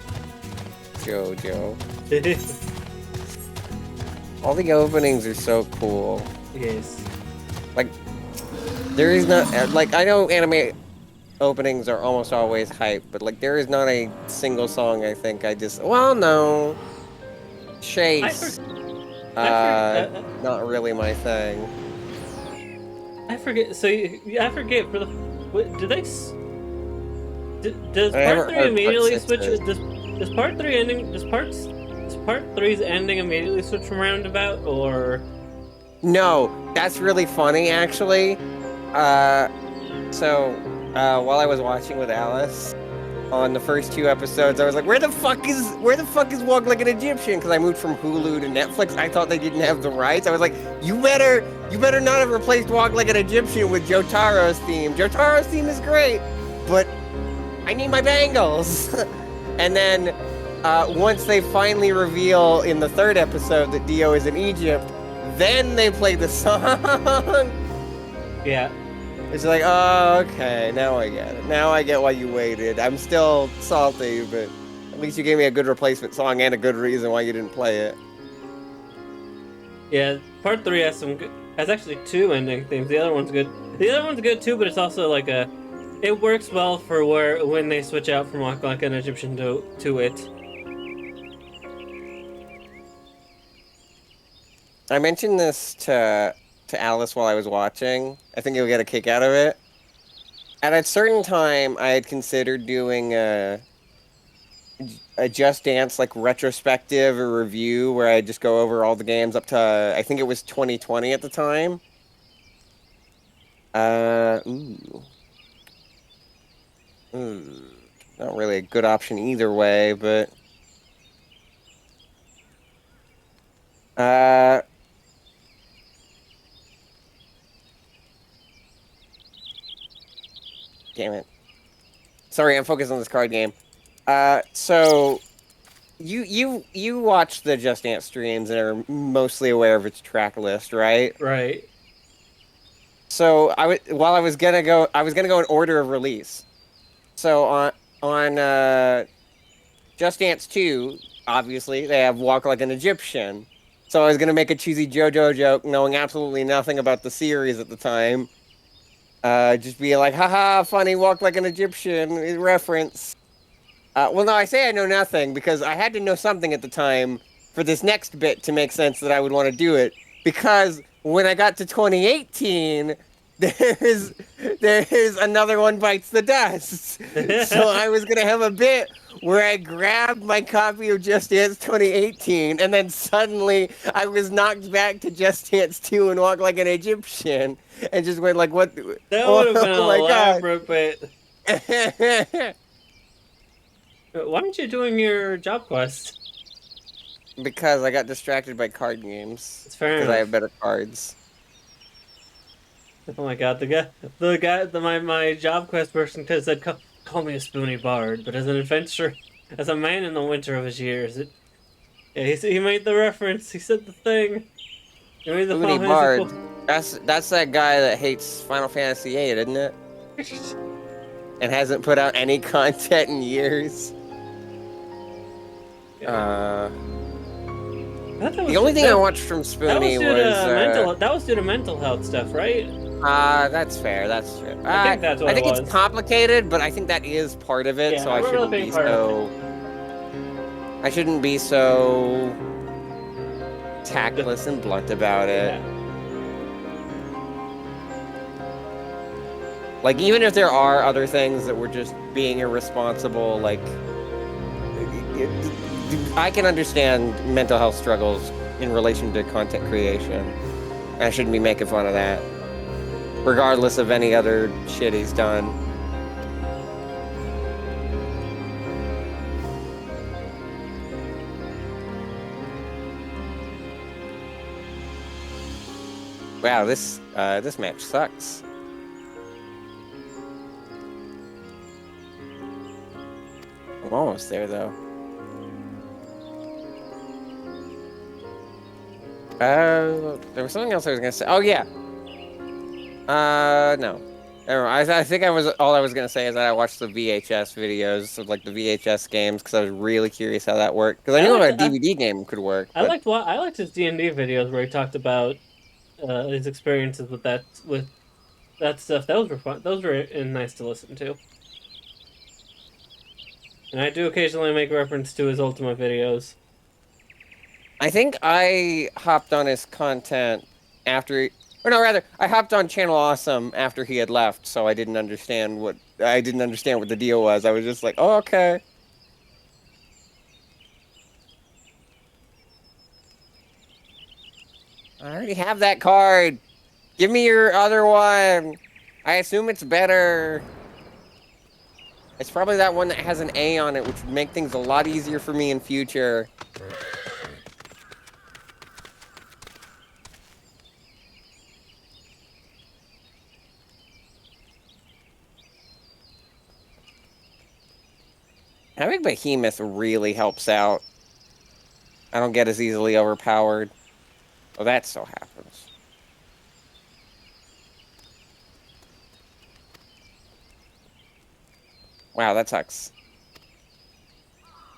JoJo. All the openings are so cool. Yes. Like, there is not, like, I know anime openings are almost always hype, but, like, there is not a single song I think well, no. Chase. Not really my thing. I forget, so I forget, for the, what, do they, does part 3 immediately switch, does part 3 ending, does part 3's ending immediately switch from roundabout, or? No, that's really funny, actually. While I was watching with Alice, on the first 2 episodes, I was like, where the fuck is Walk Like an Egyptian? Because I moved from Hulu to Netflix. I thought they didn't have the rights. I was like, you better not have replaced Walk Like an Egyptian with Jotaro's theme. Jotaro's theme is great, but I need my bangles. And then, once they finally reveal in the 3rd episode that Dio is in Egypt, then they play the song. Yeah. It's like, oh, okay, now I get it. Now I get why you waited. I'm still salty, but at least you gave me a good replacement song and a good reason why you didn't play it. Yeah, part 3 has has actually 2 ending themes. The other one's good. The other one's good too, but it's also like it works well for when they switch out from Walk Like an Egyptian to it. I mentioned this to Alice while I was watching. I think you'll get a kick out of it. At a certain time, I had considered doing a Just Dance like retrospective or review where I just go over all the games up to, I think it was 2020 at the time. Not really a good option either way, but damn it. Sorry, I'm focused on this card game. So you watch the Just Dance streams and are mostly aware of its track list, right? Right. So while I was gonna go in order of release. So on Just Dance 2, obviously they have Walk Like an Egyptian. So I was gonna make a cheesy JoJo joke, knowing absolutely nothing about the series at the time. Just be like, haha, funny, Walk Like an Egyptian reference. Well, no, I say I know nothing because I had to know something at the time for this next bit to make sense that I would want to do it. Because when I got to 2018, there's Another One Bites the Dust. So I was gonna have a bit where I grabbed my copy of Just Dance 2018, and then suddenly I was knocked back to Just Dance 2 and Walk Like an Egyptian, and just went like, what? That would have been an elaborate bit. Why aren't you doing your job quest? Because I got distracted by card games. It's fair enough. Because I have better cards. Oh my god, my job quest person said, call me a spoony bard, but as an adventurer, as a man in the winter of his years, he made the reference, he said the thing. He made the Spoony bard, that's that guy that hates Final Fantasy VIII, isn't it? And hasn't put out any content in years. Yeah. The only thing I watched from Spoony was that was due to mental health stuff, right? That's fair. That's true. I think that's what I think it was. It's complicated, but I think that is part of it. Yeah, so I shouldn't really be so. I shouldn't be so tactless and blunt about it. Yeah. Like, even if there are other things that were just being irresponsible, like, I can understand mental health struggles in relation to content creation. I shouldn't be making fun of that, regardless of any other shit he's done. Wow, this match sucks. I'm almost there though. There was something else I was gonna say. Oh yeah. No. Never mind. I think all I was gonna say is that I watched the VHS videos of like the VHS games because I was really curious how that worked. Because I knew a DVD game could work. I liked his D&D videos where he talked about his experiences with that stuff. Those were fun. Those were nice to listen to. And I do occasionally make reference to his Ultima videos. I think I hopped on his content after, or no, rather, I hopped on Channel Awesome after he had left, so I didn't understand what the deal was. I was just like, oh, okay. I already have that card. Give me your other one. I assume it's better. It's probably that one that has an A on it, which would make things a lot easier for me in future. Having Behemoth really helps out. I don't get as easily overpowered. Oh, that still happens. Wow, that sucks.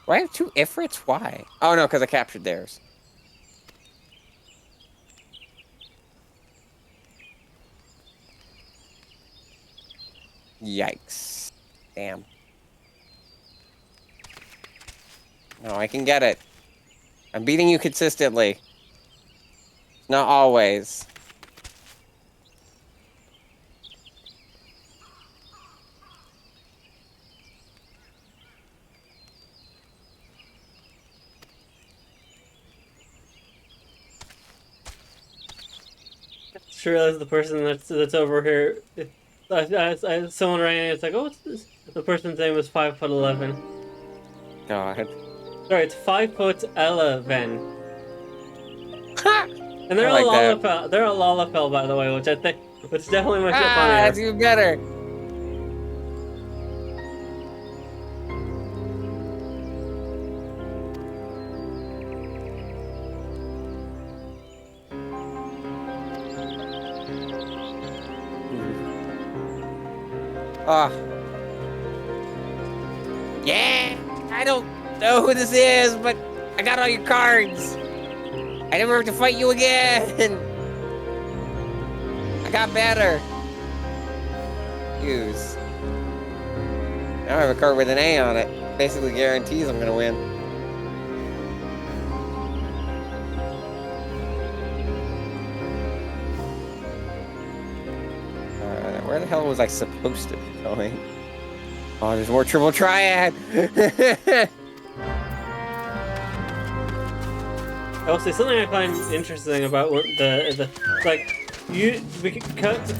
Do I have 2 Ifrits? Why? Oh, no, because I captured theirs. Yikes. Damn. No, I can get it. I'm beating you consistently. Not always. Just realized the person that's over here. Someone ran in. It's like, oh, what's this? The person's name was 5'11". God. Sorry, it's 5'11". And they're like Lalafell. They're a Lalafell, by the way, which definitely makes it funnier. That's even better. Ah. Yeah! I don't know who this is, but I got all your cards. I never have to fight you again. I got better. Use. Now I have a card with an A on it. Basically guarantees I'm gonna win. Where the hell was I supposed to be going? Oh, there's more triple triad. I'll say something I find interesting about the like because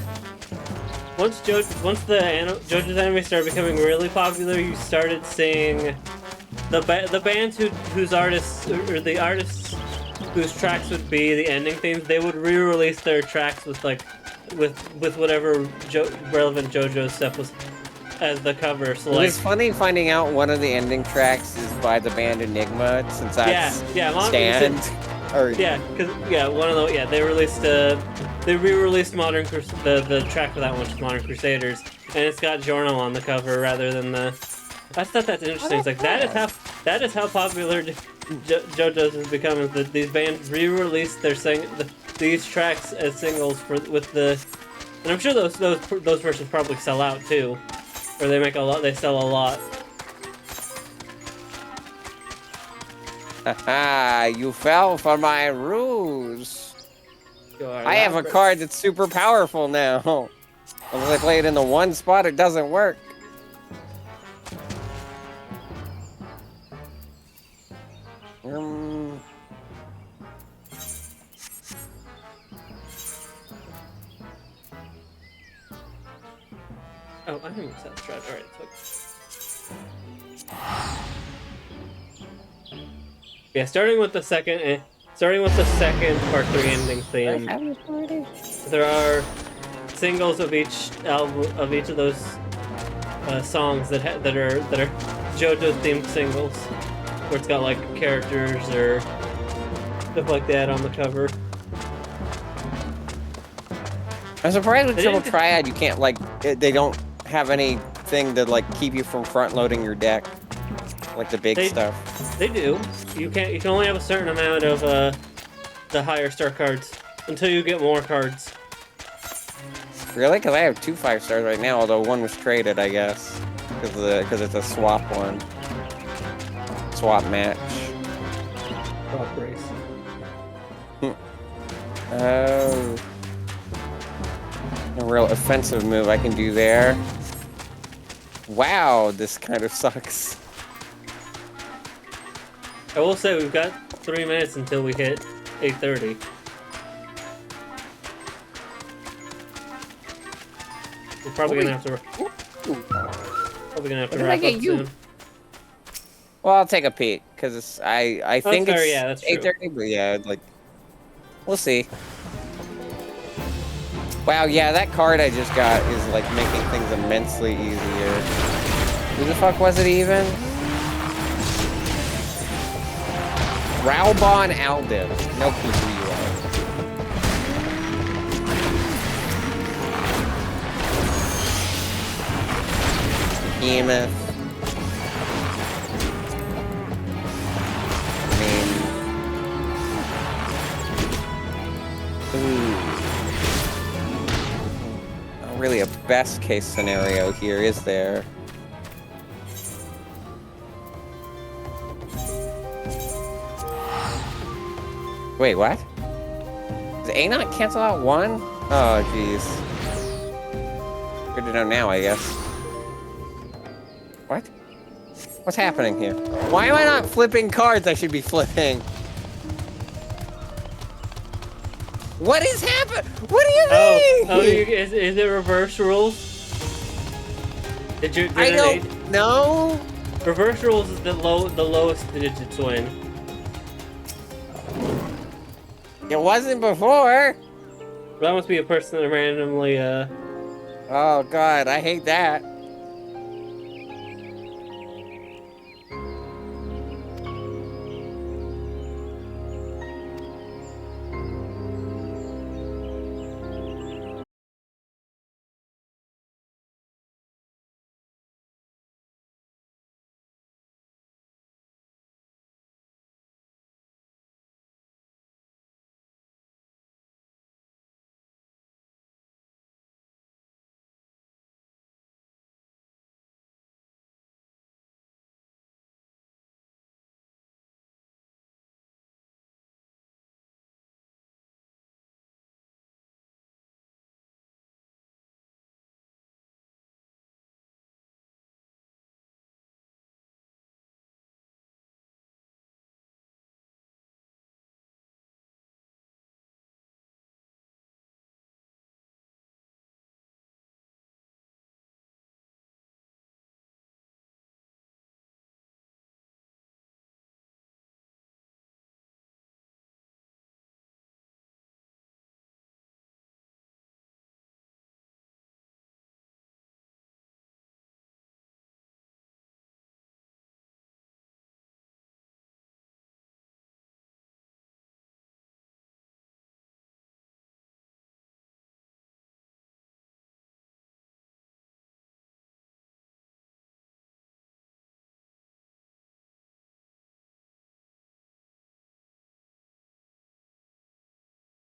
once JoJo's anime started becoming really popular, you started seeing the bands whose artists or the artists whose tracks would be the ending themes. They would re-release their tracks with whatever relevant JoJo stuff was as the cover. So like, it's funny finding out one of the ending tracks is by the band Enigma, since that's Stand. One of the they re-released the track for that one, which is Modern Crusaders, and it's got Giorno on the cover rather than the. I thought that's interesting. It's like that is how popular JoJo's has become. Is that these bands re-release these tracks as singles and I'm sure those versions probably sell out too, or they make a lot. They sell a lot. Haha, you fell for my ruse. I have a card that's super powerful now. Unless I play it in the one spot, it doesn't work. Oh, I didn't set the strat. Alright, so... Yeah, starting with the second Part 3 ending theme, there are singles of each album, of each of those songs that are JoJo themed singles, where it's got like characters or stuff like that on the cover. I'm surprised with Triple Triad you can't like they don't have anything to like keep you from front loading your deck, like the big stuff. They do. You can only have a certain amount of the higher star cards until you get more cards. Really? Because I have 2 5-stars right now, although one was traded, I guess, because it's a swap one, swap match. Swap race. Oh. A real offensive move I can do there. Wow, this kind of sucks. I will say we've got 3 minutes until we hit 8:30. We're probably gonna have to. Probably gonna have to wrap up soon. Well, I'll take a peek because I think it's yeah, that's 8:30, but yeah, like we'll see. Wow, yeah, that card I just got is like making things immensely easier. Who the fuck was it even? Raubon Aldiv. No clue who you are. Behemoth. Not really a best case scenario here, is there? Wait, what? Does A not cancel out 1? Oh, jeez. Good to know now, I guess. What? What's happening here? Why am I not flipping cards I should be flipping? What is happening? What do you mean? Oh, is it reverse rules? I don't know. Reverse rules is the lowest digits win. It wasn't before. That must be a person that randomly Oh god, I hate that.